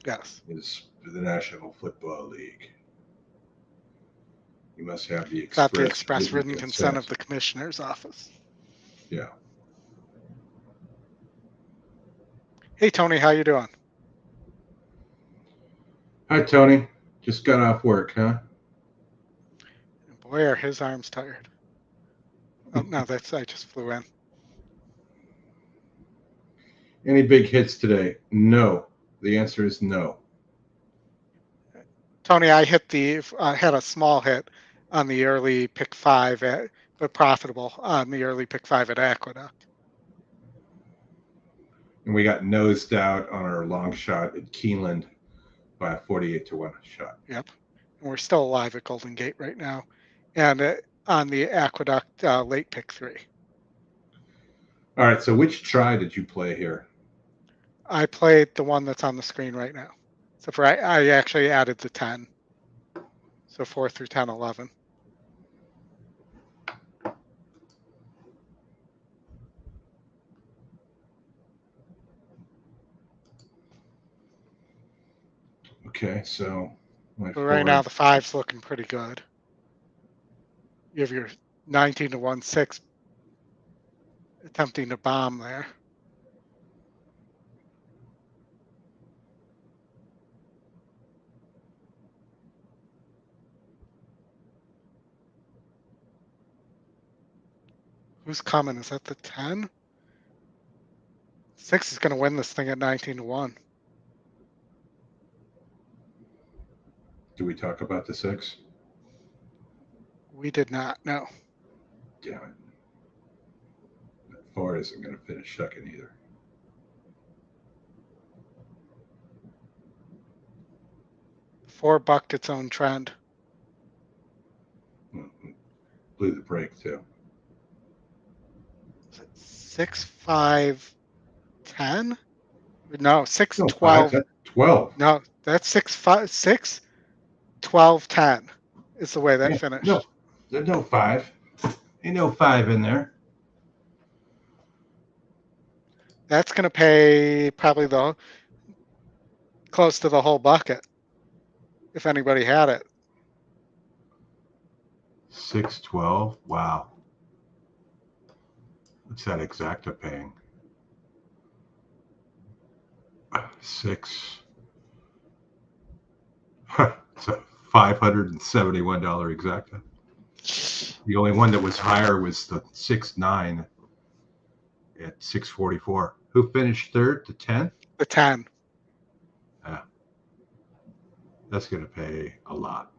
Yes. Is the National Football League. You must have the express written consent of the commissioner's office. Yeah. Hey Tony, how you doing? Hi Tony. Just got off work, huh? Boy, are his arms tired. Oh no, I just flew in. Any big hits today? No. The answer is no. Tony, I had a small hit on the early pick 5 but profitable on the early pick 5 at Aqueduct. And we got nosed out on our long shot at Keeneland by a 48-1 shot. Yep. And we're still alive at Golden Gate right now. And on the Aqueduct late pick 3. All right. So which try did you play here? I played the one that's on the screen right now. So I actually added the 10. So 4 through 10, 11. Okay, so right now the 5's looking pretty good. You have your 19-1 6 attempting to bomb there. Who's coming? Is that the 10? 6 is going to win this thing at 19-1. Do we talk about the 6? We did not. No. Damn it. That 4 isn't going to finish second either. Four bucked its own trend. Blew the brake too. 6, 5, 10? No, 6, No, 12. 12. No, that's 6, 5, 6, 12, 10 is the way that finished. No, there's no 5. Ain't no 5 in there. That's going to pay probably close to the whole bucket, if anybody had it. 6, 12. Wow. What's that exacta paying? 6. It's a $571 exacta. The only one that was higher was the 6-9 at 644. Who finished third? The 10? The 10. Yeah. That's going to pay a lot.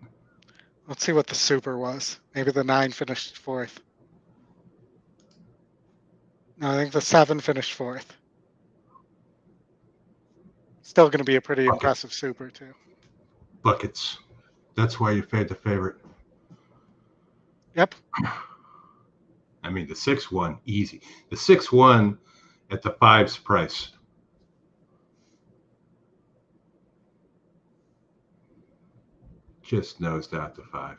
Let's see what the super was. Maybe the 9 finished 4th. No, I think the 7 finished 4th. Still going to be a pretty impressive super, too. Buckets. That's why you fade the favorite. Yep. I mean, the 6-1, easy. The 6-1 at the 5's price. Just nosed out the 5.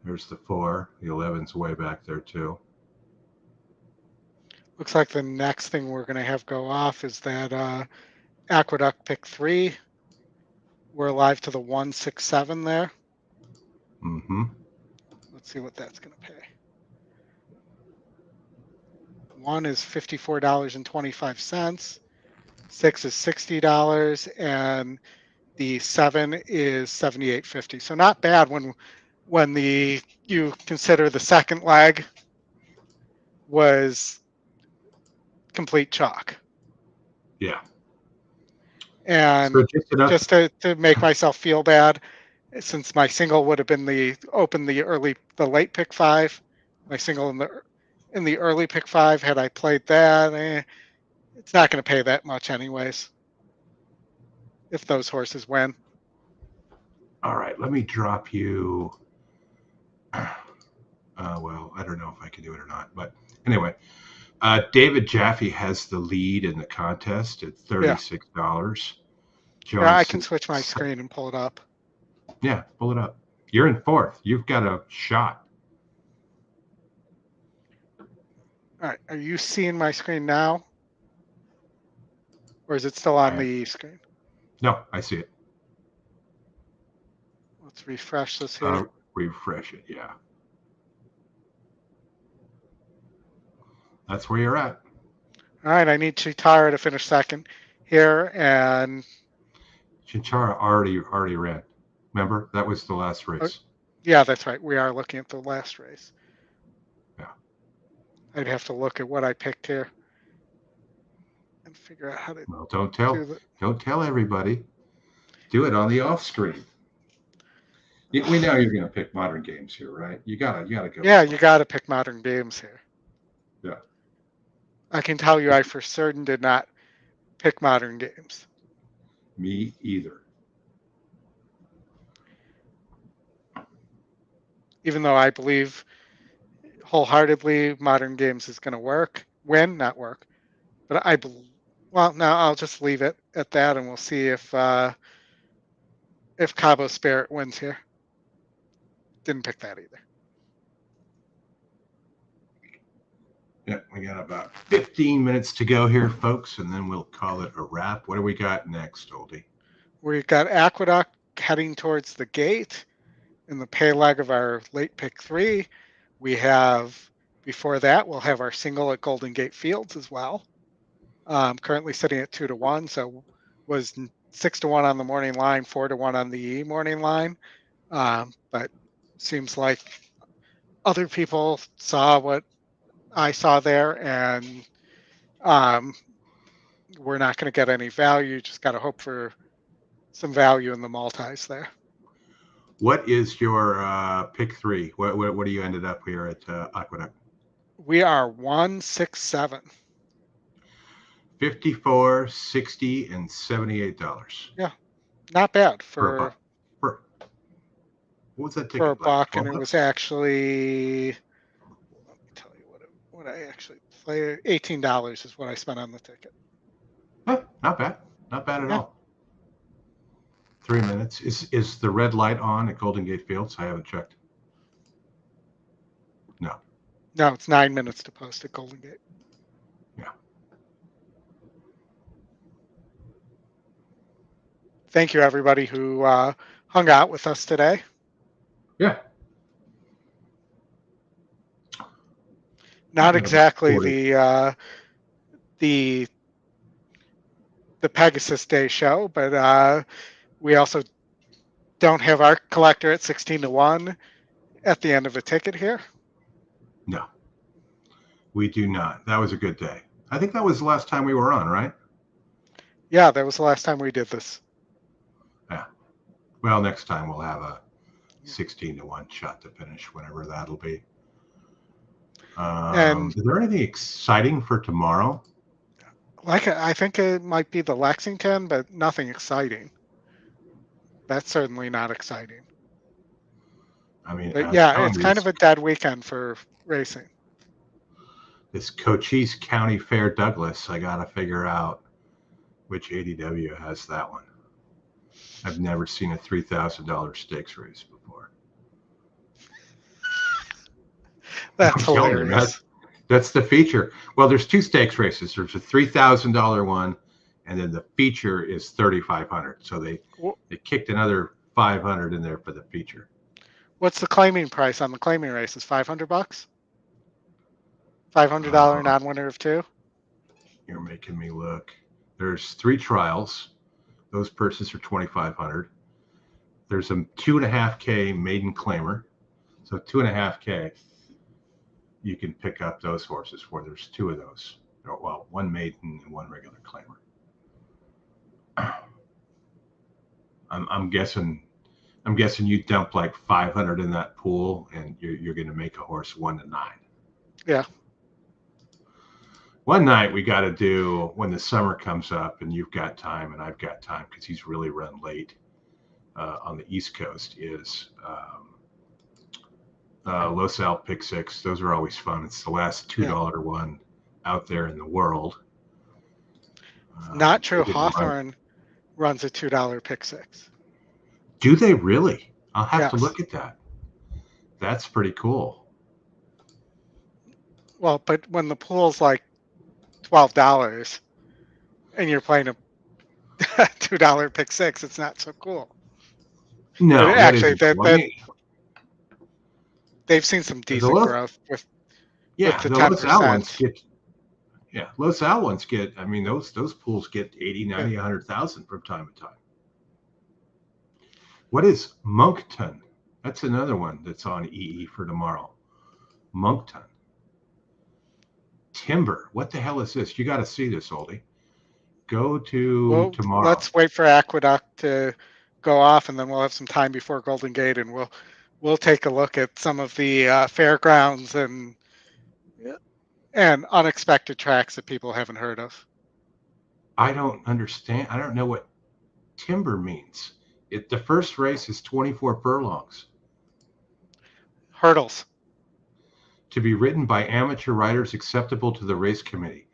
There's the 4. The 11's way back there, too. Looks like the next thing we're going to have go off is that Aqueduct Pick 3. We're live to the 167 there. Mm-hmm. Let's see what that's going to pay. 1 is $54.25. 6 is $60, and the 7 is $78.50. So not bad when you consider the second leg was complete chalk. Yeah. And So just to make myself feel bad, since my single would have been the late pick 5, my single in the early pick 5, had I played that, it's not going to pay that much anyways if those horses win. All right, let me drop you. Well, I don't know if I can do it or not, but anyway, David Jaffe has the lead in the contest at $36. Yeah, I can switch my screen and pull it up. Yeah, pull it up. You're in 4th. You've got a shot. All right, are you seeing my screen now? Or is it still on the screen? No, I see it. Let's refresh this here. Refresh it, yeah. That's where you're at. All right, I need Chitara to finish second here, and Chitara already ran. Remember, that was the last race. Yeah, that's right. We are looking at the last race. Yeah. I'd have to look at what I picked here and figure out how to. Well, don't tell everybody. Do it on the off screen. We know you're going to pick modern games here, right? You gotta go. Yeah, you gotta pick modern games here. Yeah. I can tell you, I for certain did not pick modern games. Me either. Even though I believe wholeheartedly modern games is going to win, not work. But well, now I'll just leave it at that, and we'll see if Cabo Spirit wins here. Didn't pick that either. Yeah, we got about 15 minutes to go here, folks, and then we'll call it a wrap. What do we got next, Oldy? We've got Aqueduct heading towards the gate in the pay leg of our late pick 3. We have, before that, we'll have our single at Golden Gate Fields as well. Currently sitting at 2-1, so was 6-1 on the morning line, 4-1 on the morning line. But seems like other people saw what I saw there, and we're not going to get any value. Just got to hope for some value in the multis there. What is your pick 3? What do you ended up here at Aqueduct? We are 167. 54, 60, and $78. Yeah, not bad for what was that ticket? For a buck, and it was actually, let me tell you what I actually played. $18 is what I spent on the ticket. Not bad. Not bad at all. 3 minutes. Is the red light on at Golden Gate Fields? I haven't checked. No. No, it's 9 minutes to post at Golden Gate. Yeah. Thank you, everybody who hung out with us today. Yeah. Not exactly the Pegasus Day show, but we also don't have our collector at 16-1 at the end of a ticket here. No, we do not. That was a good day. I think that was the last time we were on, right? Yeah, that was the last time we did this. Yeah. Well, next time we'll have a 16-1 shot to finish, whenever that'll be. And is there anything exciting for tomorrow? I think it might be the Lexington, but nothing exciting. That's certainly not exciting. I mean, But yeah, it's kind of a dead weekend for racing. This Cochise County Fair Douglas, I got to figure out which ADW has that one. I've never seen a $3,000 stakes race before. That's hilarious. That's the feature. Well, there's two stakes races. There's a $3,000 one, and then the feature is $3,500. So they kicked another $500 in there for the feature. What's the claiming price on the claiming race? Is $500? $500 non-winner of 2. You're making me look. There's 3 trials. Those purses are $2,500. There's a 2.5K maiden claimer. So 2.5K, you can pick up those horses for. There's 2 of those. Well, 1 maiden and 1 regular claimer. I'm guessing you dump like 500 in that pool, and you're going to make a horse 1 to 9. Yeah. One night we got to do when the summer comes up, and you've got time and I've got time because he's really run late on the East Coast. Is Los Al Pick 6. Those are always fun. It's the last $2 one out there in the world. Not true. Hawthorne runs a $2 Pick 6. Do they really? I'll have to look at that. That's pretty cool. Well, but when the pool's like $12 and you're playing a $2 Pick 6, it's not so cool. No, actually, they've seen some decent growth with the 10%. Los Al ones get. I mean, those pools get 80, 90, 100,000 from time to time. What is Moncton? That's another one that's on EE for tomorrow. Moncton. Timber. What the hell is this? You got to see this, Oldy. Go to tomorrow. Let's wait for Aqueduct to go off, and then we'll have some time before Golden Gate, and we'll take a look at some of the fairgrounds and unexpected tracks that people haven't heard of. I don't understand. I don't know what timber means. The first race is 24 furlongs. Hurdles. To be ridden by amateur riders acceptable to the race committee.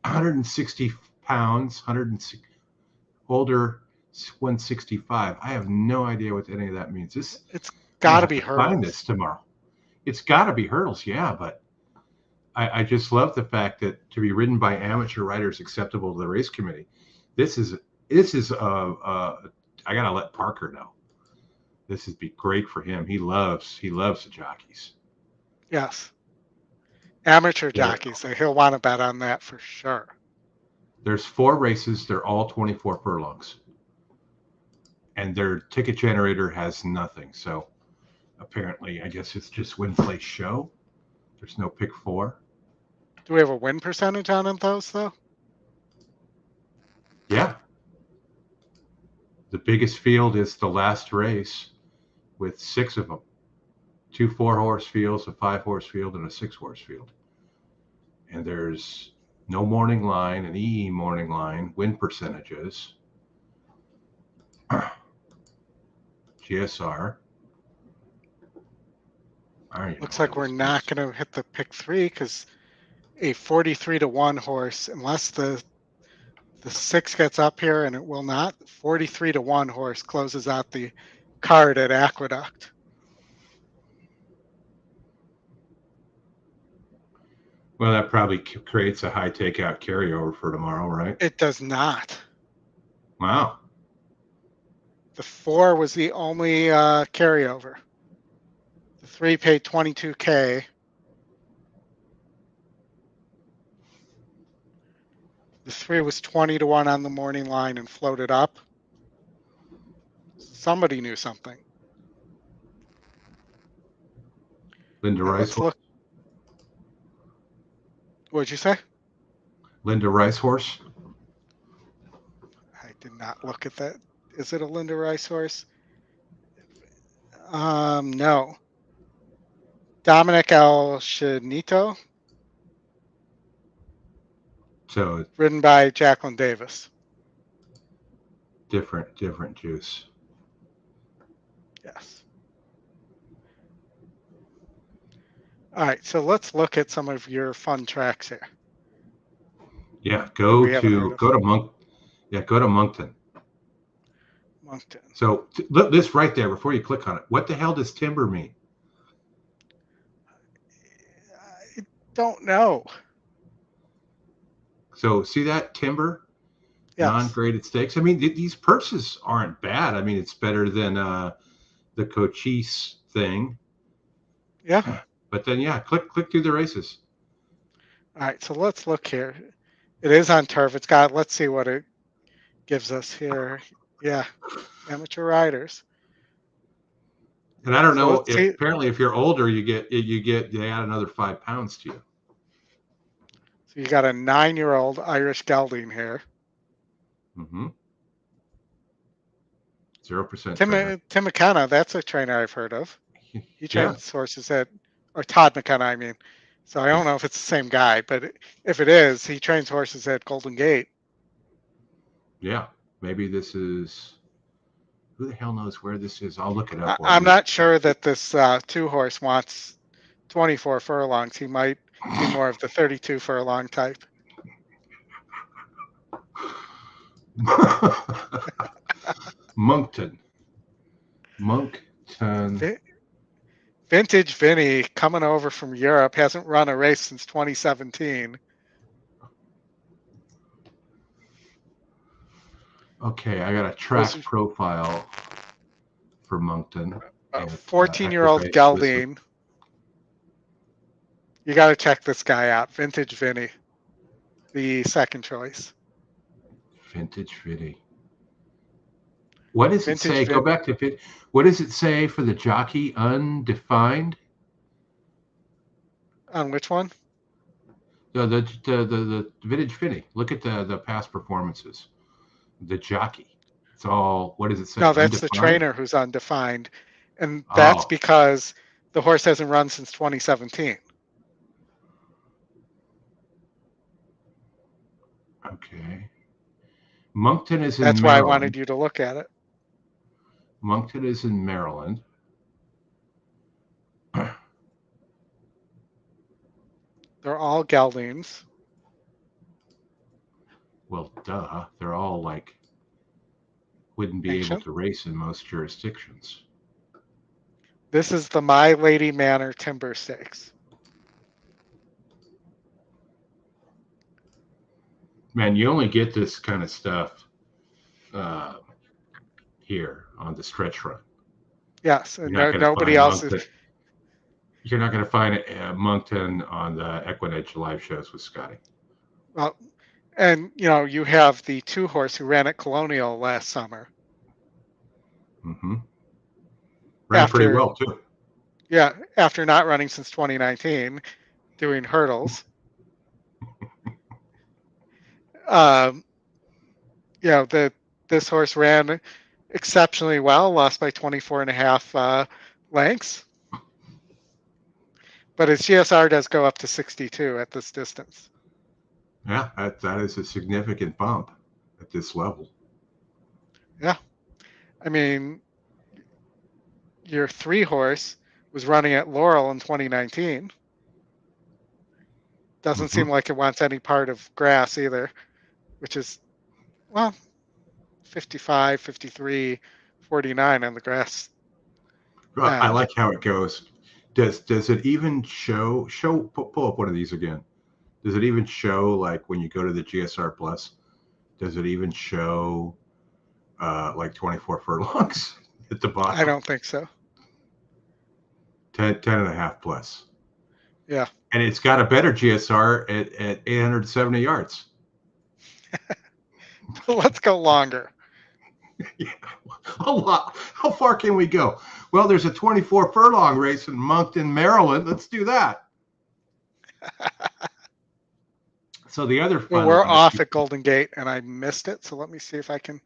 160 pounds, older 165. I have no idea what any of that means. It's got to be hurdles. Find this tomorrow. It's got to be hurdles, yeah, but I just love the fact that to be ridden by amateur riders acceptable to the race committee. This is I gotta let Parker know. This would be great for him. He loves the jockeys. Yes. Amateur jockeys. So he'll want to bet on that for sure. There's 4 races. They're all 24 furlongs. And their ticket generator has nothing. So apparently, I guess it's just win, place, show. There's no pick 4. Do we have a win percentage on those, though? Yeah. The biggest field is the last race with 6 of them. 2 4-horse fields, a 5-horse field, and a 6-horse field. And there's no morning line, an EE morning line, win percentages, GSR. Looks like we're not going to hit the pick 3 because a 43-1 horse, unless the 6 gets up here, and it will not, 43-1 horse closes out the card at Aqueduct. Well, that probably creates a high takeout carryover for tomorrow, right? It does not. Wow. The 4 was the only carryover. The 3 paid $22K. The 3 was 20-1 on the morning line and floated up. Somebody knew something. Linda Rice. What'd you say? Linda Rice horse. I did not look at that. Is it a Linda Rice horse? No. Dominic Alshinito. So ridden by Jacqueline Davis. Different juice. Yes. All right, so let's look at some of your fun tracks here. Yeah, we haven't heard of. go to Moncton. Moncton. So look this right there before you click on it. What the hell does timber mean? I don't know. So see that timber? Yes. Non-graded stakes. I mean, these purses aren't bad. I mean, it's better than the Cochise thing. Yeah. But then, yeah, click through the races. All right, so let's look here. It is on turf. It's got, let's see what it gives us here. Yeah, amateur riders. And I don't So know. Apparently, if you're older, they add another 5 pounds to you. So you got a 9-year-old Irish gelding here. Mm-hmm. 0% Tim McKenna, that's a trainer I've heard of. He trains horses or Todd McKenna, I mean. So I don't know if it's the same guy, but if it is, he trains horses at Golden Gate. Yeah, maybe this is. Who the hell knows where this is? I'll look it up. I'm not sure that this 2-horse wants 24 furlongs. He might be more of the 32 furlong type. Moncton. Vintage Vinny coming over from Europe, hasn't run a race since 2017. Okay, I got a track profile for Moncton. A 14-year-old gelding. You got to check this guy out, Vintage Vinny, the second choice. Vintage Vinny. What does it say? Go back to it. What does it say for the jockey? Undefined. On which one? The Vintage Vinny. Look at the past performances. The jockey. It's all. What does it say? No, that's the trainer who's undefined, and that's because the horse hasn't run since 2017. Okay. Moncton is in That's Maryland. why I wanted you to look at it. Moncton is in Maryland. They're all geldings. Well, duh. They're all like wouldn't be able to race in most jurisdictions. This is the My Lady Manor Timber Stakes. Man, you only get this kind of stuff here on the stretch run. Yes, and nobody else is. You're not going to find Moncton on the EquinEdge live shows with Scotty. Well, and you have the 2-horse who ran at Colonial last summer. Mm-hmm. Ran pretty well too. Yeah, after not running since 2019, doing hurdles. This horse ran exceptionally well, lost by 24.5 lengths. But his GSR does go up to 62 at this distance. Yeah, that is a significant bump at this level. Yeah. I mean, your 3-horse was running at Laurel in 2019. Doesn't seem like it wants any part of grass either, which is, 55, 53, 49 on the grass. I like how it goes. Does it even show pull up one of these again? Does it even show, like, when you go to the GSR Plus, does it even show like 24 furlongs at the bottom? I don't think so. 10 and a half plus. Yeah. And it's got a better GSR at 870 yards. Let's go longer. Yeah, a lot. How far can we go? Well, there's a 24 furlong race in Moncton, Maryland. Let's do that. So the other fun. Well, we're off at Golden Gate, and I missed it. So let me see if I can.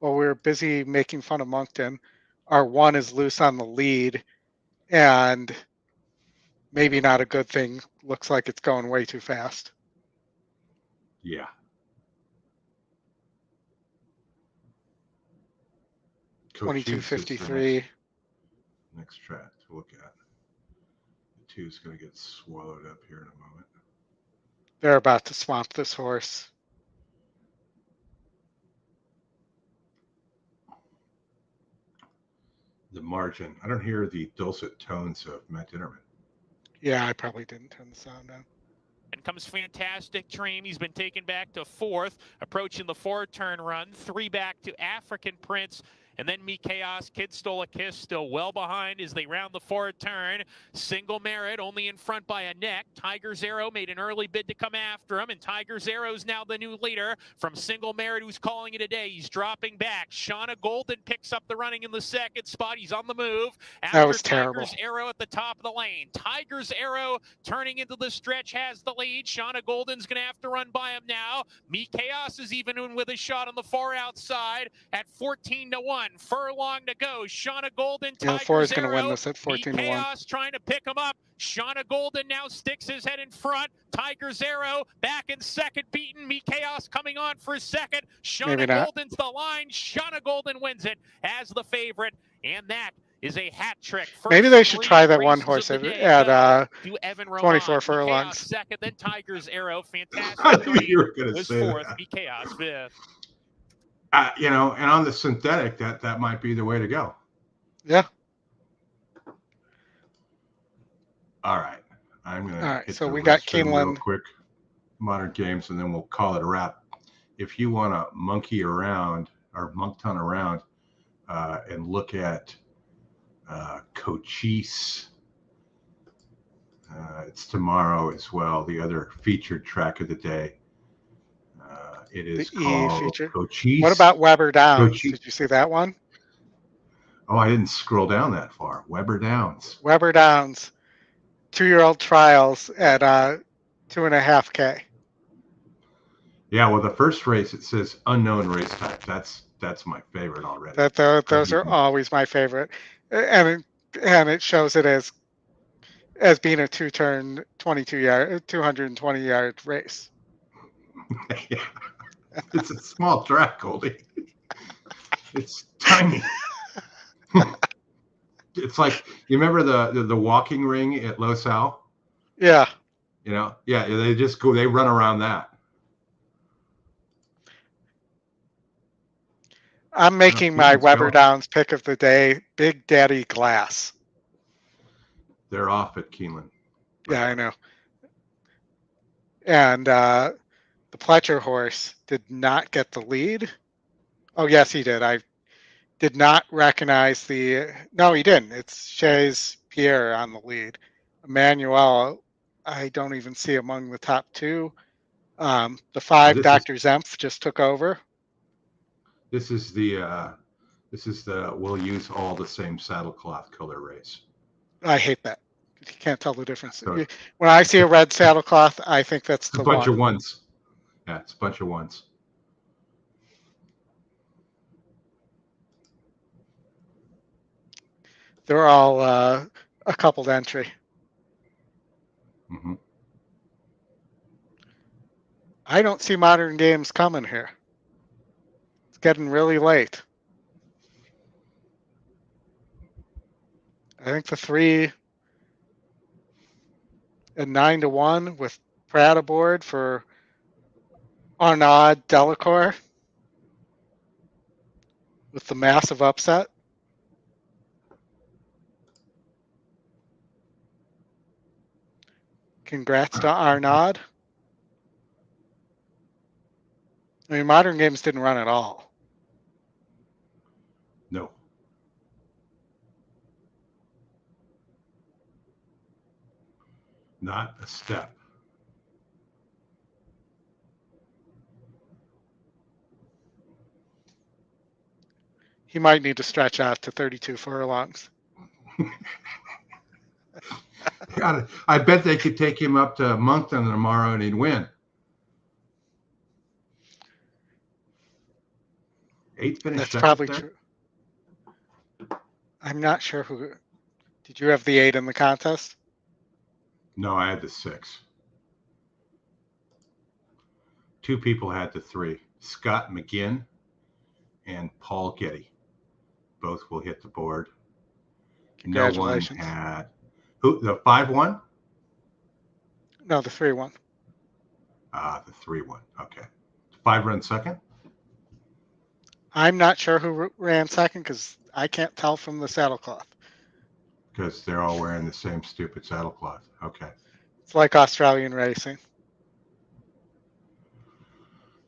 While we're busy making fun of Moncton, our 1 is loose on the lead, and maybe not a good thing. Looks like it's going way too fast. Yeah. Cochise 22:53. Next track to look at. 22 is going to get swallowed up here in a moment. They're about to swamp this horse. The margin. I don't hear the dulcet tones of Matt Dinnerman. Yeah, I probably didn't turn the sound down. And comes Fantastic Dream. He's been taken back to 4th, approaching the 4-turn run. 3 back to African Prince. And then Me Chaos, Kid Stole a Kiss, still well behind as they round the 4th turn. Single Merit only in front by a neck. Tiger's Arrow made an early bid to come after him, and Tiger's Arrow's now the new leader from Single Merit, who's calling it a day. He's dropping back. Shauna Golden picks up the running in the 2nd spot. He's on the move. After That was terrible. Tiger's Arrow at the top of the lane. Tiger's Arrow turning into the stretch has the lead. Shauna Golden's going to have to run by him now. Me Chaos is even in with a shot on the far outside at 14-1. Furlong to go. Shauna Golden, Yeah, Tiger's 4 is going to win Arrow. this at 14-1. Chaos trying to pick him up. Shauna Golden now sticks his head in front. Tiger's Arrow back in 2nd, beaten. Me Chaos coming on for 2nd. Shauna Golden's the line. Shauna Golden wins it as the favorite, and that is a hat trick. Maybe they should try that one horse at 24 furlongs. 2nd, then Tiger's Arrow. Fantastic. You were going to was say 4th. that. Me Chaos 5th. You know, and on the synthetic, that might be the way to go. Yeah. All right. I'm going to. All right. So we got Keeneland. Real quick, modern games, and then we'll call it a wrap. If you want to monkey around or monkton around and look at Cochise, it's tomorrow as well. The other featured track of the day. It is called Cochise. What about Weber Downs? Cochise. Did you see that one? Oh, I didn't scroll down that far. Weber Downs. Weber Downs, 2-year-old trials at 2.5K. Yeah, well, the first race it says unknown race type. That's my favorite already. Those are always my favorite, and it shows it as being a 2-turn 220-yard race. Yeah. It's a small track, Oldy. It's tiny. It's like, you remember the walking ring at Los Al? Yeah. You know, yeah, they run around that. I'm making my Weber Downs pick of the day, Big Daddy Glass. They're off at Keeneland. Yeah, I know. And the Pletcher horse did not get the lead. Oh, yes, he did. I did not recognize no, he didn't. It's Shays Pierre on the lead. Emmanuel, I don't even see among the top 2. The 5, Dr. Zemph, just took over. This is the we'll use all the same saddlecloth color race. I hate that. You can't tell the difference. So, when I see a red saddlecloth, I think that's a bunch of ones. Yeah, it's a bunch of ones. They're all a coupled entry. Mm-hmm. I don't see modern games coming here. It's getting really late. I think the 3 and 9-1 with Pratt aboard for Arnaud Delacour with the massive upset. Congrats to Arnaud. I mean, modern games didn't run at all. No. Not a step. He might need to stretch out to 32 furlongs. I bet they could take him up to Moncton tomorrow and he'd win. 8th finish. That's probably true. I'm not sure who. Did you have the 8 in the contest? No, I had the 6. 2 people had the 3. Scott McGinn and Paul Getty. Both will hit the board. Congratulations. No one had. Who? The 5 won? No, the 3-1. The 3-1. Okay. 5-run second? I'm not sure who ran second because I can't tell from the saddlecloth. Because they're all wearing the same stupid saddlecloth. Okay. It's like Australian racing.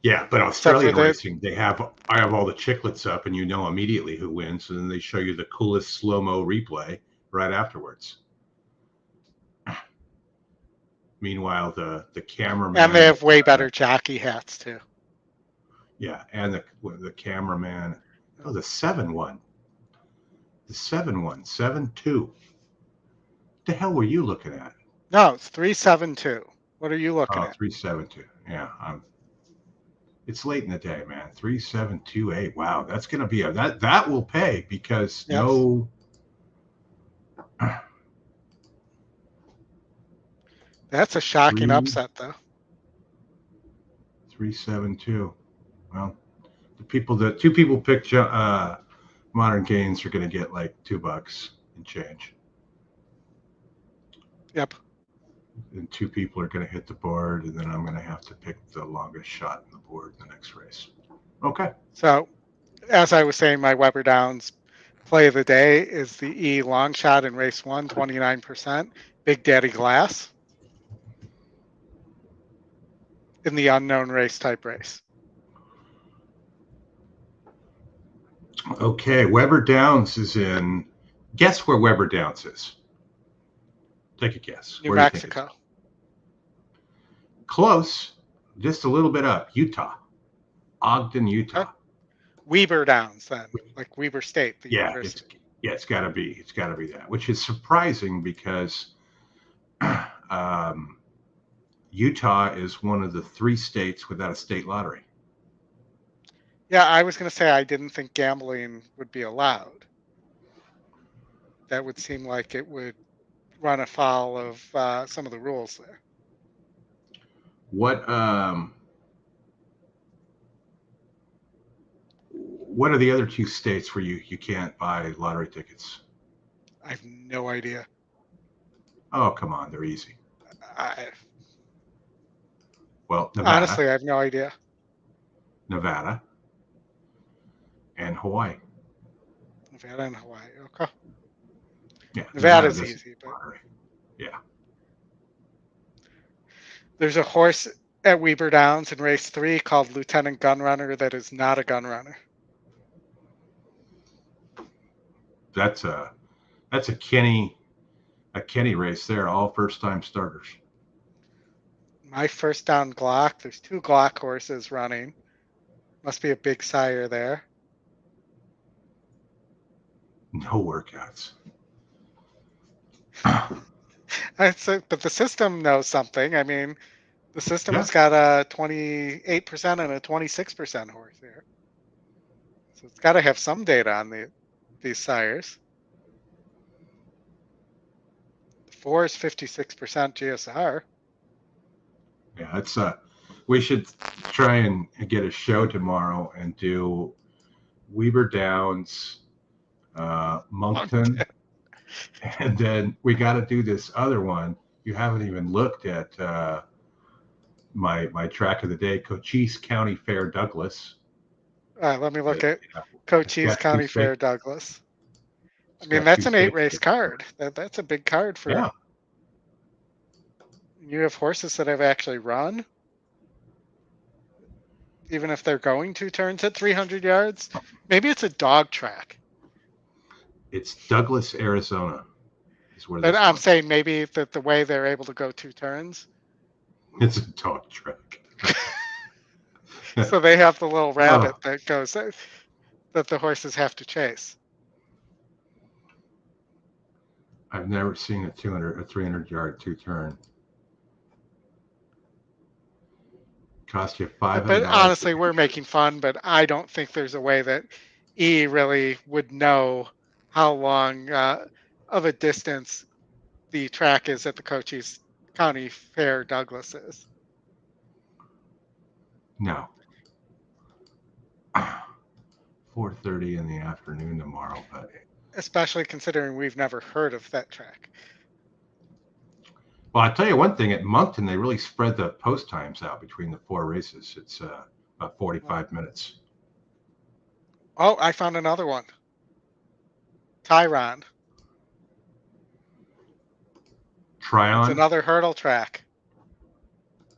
Yeah, but Australian the- racing, I have all the chiclets up and you know immediately who wins, and then they show you the coolest slow-mo replay right afterwards. Meanwhile, the cameraman, And they have way better jockey hats too. Yeah, and the cameraman. Oh, the 7-1. The 7-1, 7-2. What the hell were you looking at? No, it's 3-7-2. What are you looking at? 3-7-2. Yeah, it's late in the day, man. 3-7-2-8. Wow, that's gonna be that will pay because Yes. no. That's a shocking upset, though. 3-7-2. Well, the two people picked Modern Gains are going to get like $2 and change. Yep. And two people are going to hit the board, and then I'm going to have to pick the longest shot in the board in the next race. Okay. So, as I was saying, my Weber Downs play of the day is the E long shot in race 1, 29%. Big Daddy Glass in the unknown race type race. Okay, Weber Downs is in. Guess where Weber Downs is? Take a guess. New Mexico. Close, just a little bit up. Utah, Ogden, Utah. Okay. Weber Downs, then, like Weber State, the Yeah, university. it's got to be. It's got to be that, which is surprising because Utah is one of the 3 states without a state lottery. Yeah, I was going to say I didn't think gambling would be allowed. That would seem like it would run afoul of some of the rules there. What are the other 2 states where you can't buy lottery tickets? I have no idea. Oh, come on, they're easy. Well, Nevada. Honestly, I have no idea. Nevada and Hawaii. Nevada and Hawaii. Okay. Yeah, Nevada's easy, but yeah. There's a horse at Weber Downs in race 3 called Lieutenant Gunrunner that is not a gun runner. That's a Kenny race there, all first-time starters. My first down Glock. There's 2 Glock horses running. Must be a big sire there. No workouts. But the system knows something. I mean, the system has got a 28% and a 26% horse here. So it's got to have some data on these sires. The 4 is 56% GSR. Yeah, it's we should try and get a show tomorrow and do Weber Downs, Moncton, and then we got to do this other one. You haven't even looked at my track of the day, Cochise County Fair, Douglas. Let me look at Cochise County Fair, Douglas. I mean, that's an 8-race card. That's a big card for. Yeah. You have horses that have actually run, even if they're going 2 turns at 300 yards. Maybe it's a dog track. It's Douglas, Arizona. But I'm saying maybe that the way they're able to go 2 turns. It's a dog track. So they have the little rabbit that goes that the horses have to chase. I've never seen a 300-yard 2-turn. Cost you $500. But honestly, we're making fun, but I don't think there's a way that E really would know how long of a distance the track is at the Cochise County Fair Douglas is. No. 4:30 in the afternoon tomorrow, but especially considering we've never heard of that track. Well, I tell you one thing, at Moncton, they really spread the post times out between the 4 races. It's about 45 minutes. Oh, I found another one. Tyron. Tryon. It's another hurdle track.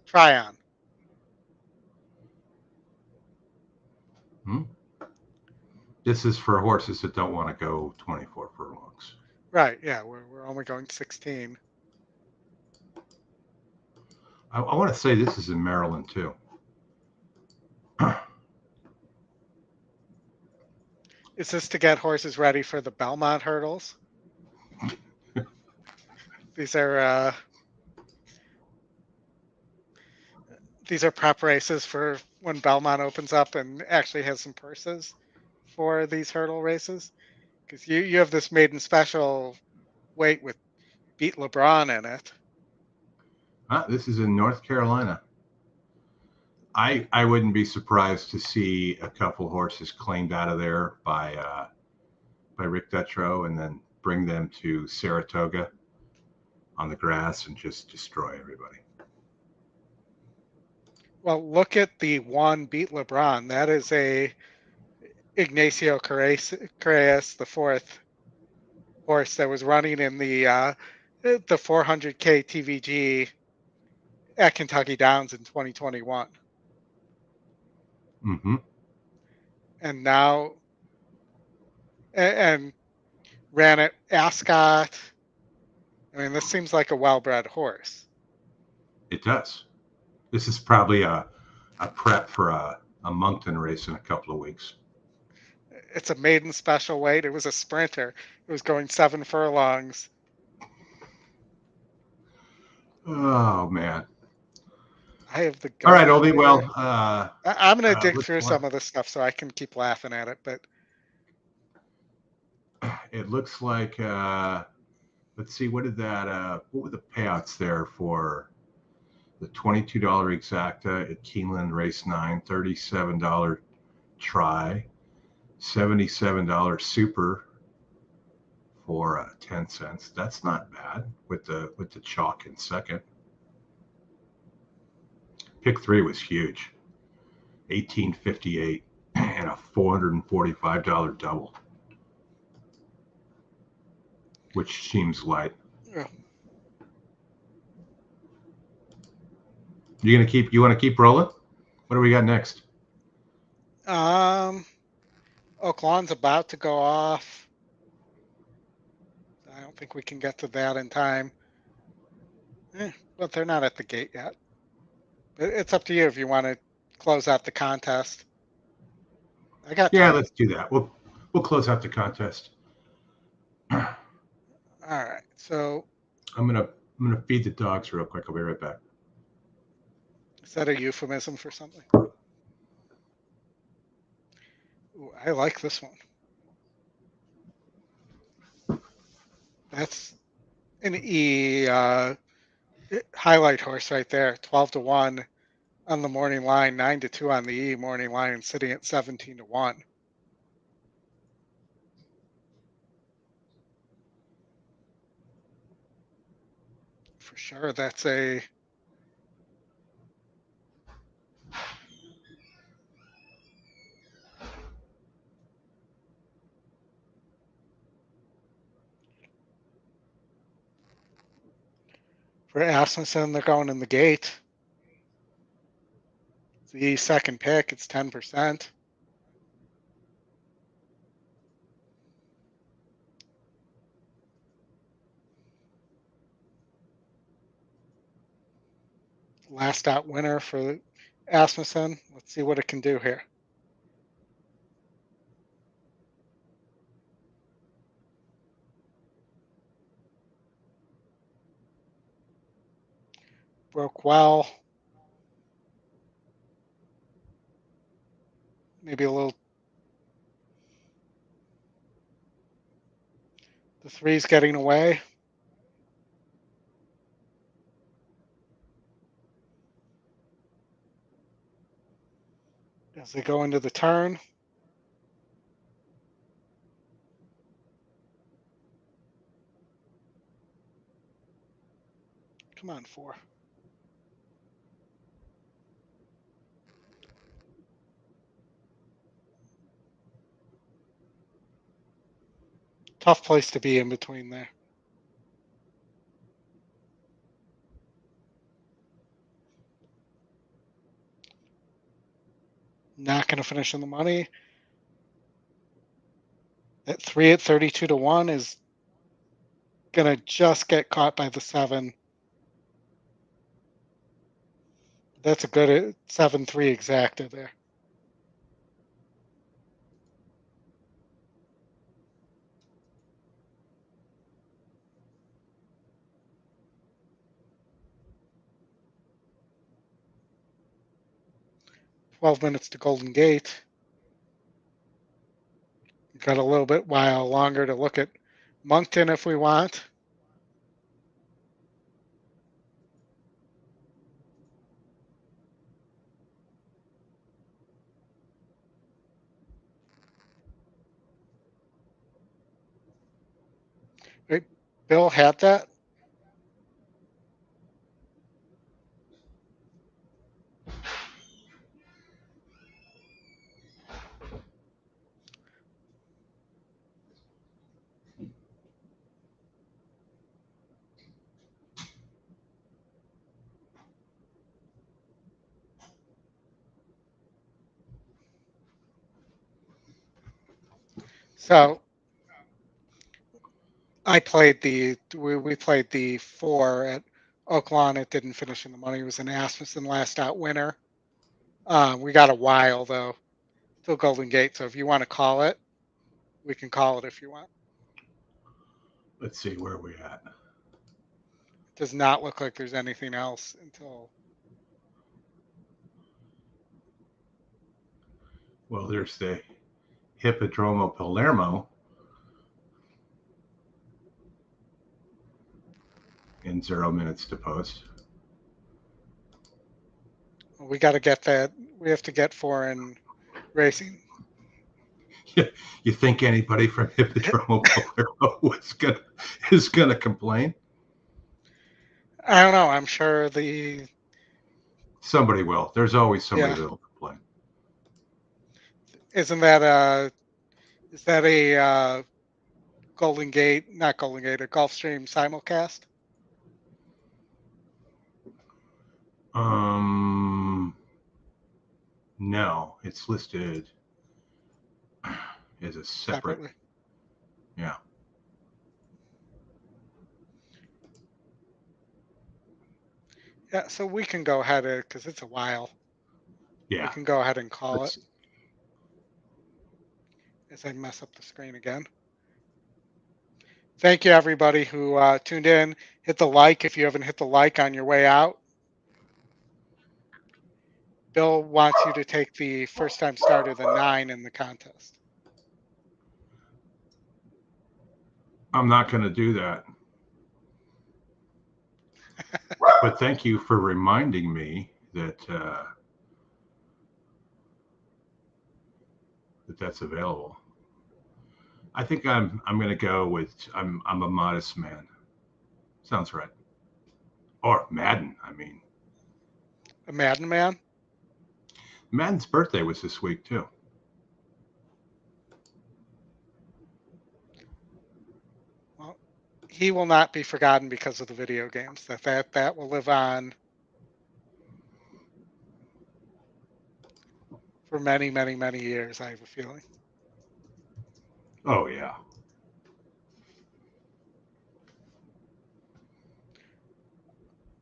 Tryon. This is for horses that don't want to go 24 furlongs. Right. Yeah, we're only going 16. I want to say this is in Maryland too. Is this to get horses ready for the Belmont hurdles? These are prep races for when Belmont opens up and actually has some purses for these hurdle races. Because you have this maiden special weight with Beat LeBron in it. This is in North Carolina. I wouldn't be surprised to see a couple horses claimed out of there by Rick Detrow and then bring them to Saratoga on the grass and just destroy everybody. Well, look at the one Beat LeBron. That is a Ignacio Correas, the fourth horse that was running in the 400K TVG at Kentucky Downs in 2021. Mm-hmm. And now, and ran at Ascot. I mean, this seems like a well-bred horse. It does. This is probably a prep for a Moncton race in a couple of weeks. It's a maiden special weight. It was a sprinter. It was going 7 furlongs. Oh, man. I have the. All right, Oldy. Well, I'm going to dig through some of this stuff so I can keep laughing at it. But it looks like, let's see, what were the payouts there for the $22 exacta at Keeneland Race 9, $37 try, $77 super for 10 cents. That's not bad with the chalk in second. Pick 3 was huge, $18.58 and a $445 double, which seems light. Yeah. You want to keep rolling? What do we got next? Oaklawn's about to go off. I don't think we can get to that in time. But they're not at the gate yet. It's up to you if you want to close out the contest. Let's do that. We'll close out the contest. All right. So I'm gonna feed the dogs real quick. I'll be right back. Is that a euphemism for something? Ooh, I like this one. That's an E highlight horse right there. 12-1 on the morning line, 9-2 on the E morning line, and sitting at 17-1. For sure, that's a for Asmussen. They're going in the gate. The second pick, it's 10%. Last out winner for Asmussen. Let's see what it can do here. Broke well. Maybe a little. The 3's getting away. As they go into the turn. Come on, 4. Tough place to be in between there. Not going to finish in the money. That 3 at 32 to 1 is going to just get caught by the 7. That's a good 7-3 exacta there. "12 minutes to Golden Gate." Got a little bit while longer to look at Moncton if we want. Wait, Bill had that? So I played we played the 4 at Oaklawn. It didn't finish in the money. It was an Asmussen last out winner. We got a while though till Golden Gate. So if you want to call it, we can call it if you want. Let's see where we at. Does not look like there's anything else until. Well, there's the Hippodromo Palermo in 0 minutes to post. We got to get that. We have to get foreign racing. You think anybody from Hippodromo Palermo is gonna complain? I don't know. I'm sure somebody will. There's always somebody that'll complain. Isn't that is that a Golden Gate, not Golden Gate, a Gulfstream simulcast? No, it's listed as a separate. Separately. Yeah. Yeah, so we can go ahead because it's a while. Yeah. We can go ahead and call it. As I mess up the screen again. Thank you, everybody who tuned in. Hit the like if you haven't hit the like on your way out. Bill wants you to take the first time starter, the 9 in the contest. I'm not going to do that. But thank you for reminding me that that's available. I think I'm going to go with I'm a modest man. Sounds right. Or Madden, I mean. A Madden man? Madden's birthday was this week too. Well, he will not be forgotten because of the video games. That will live on for many, many, many years, I have a feeling. Oh, yeah.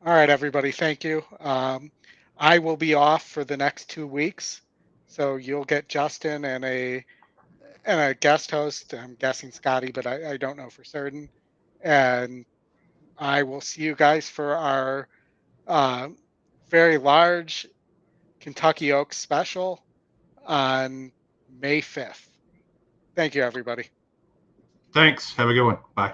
All right, everybody. Thank you. I will be off for the next 2 weeks. So you'll get Justin and a guest host. I'm guessing Scotty, but I don't know for certain. And I will see you guys for our very large Kentucky Oaks special on May 5th. Thank you, everybody. Thanks. Have a good one. Bye.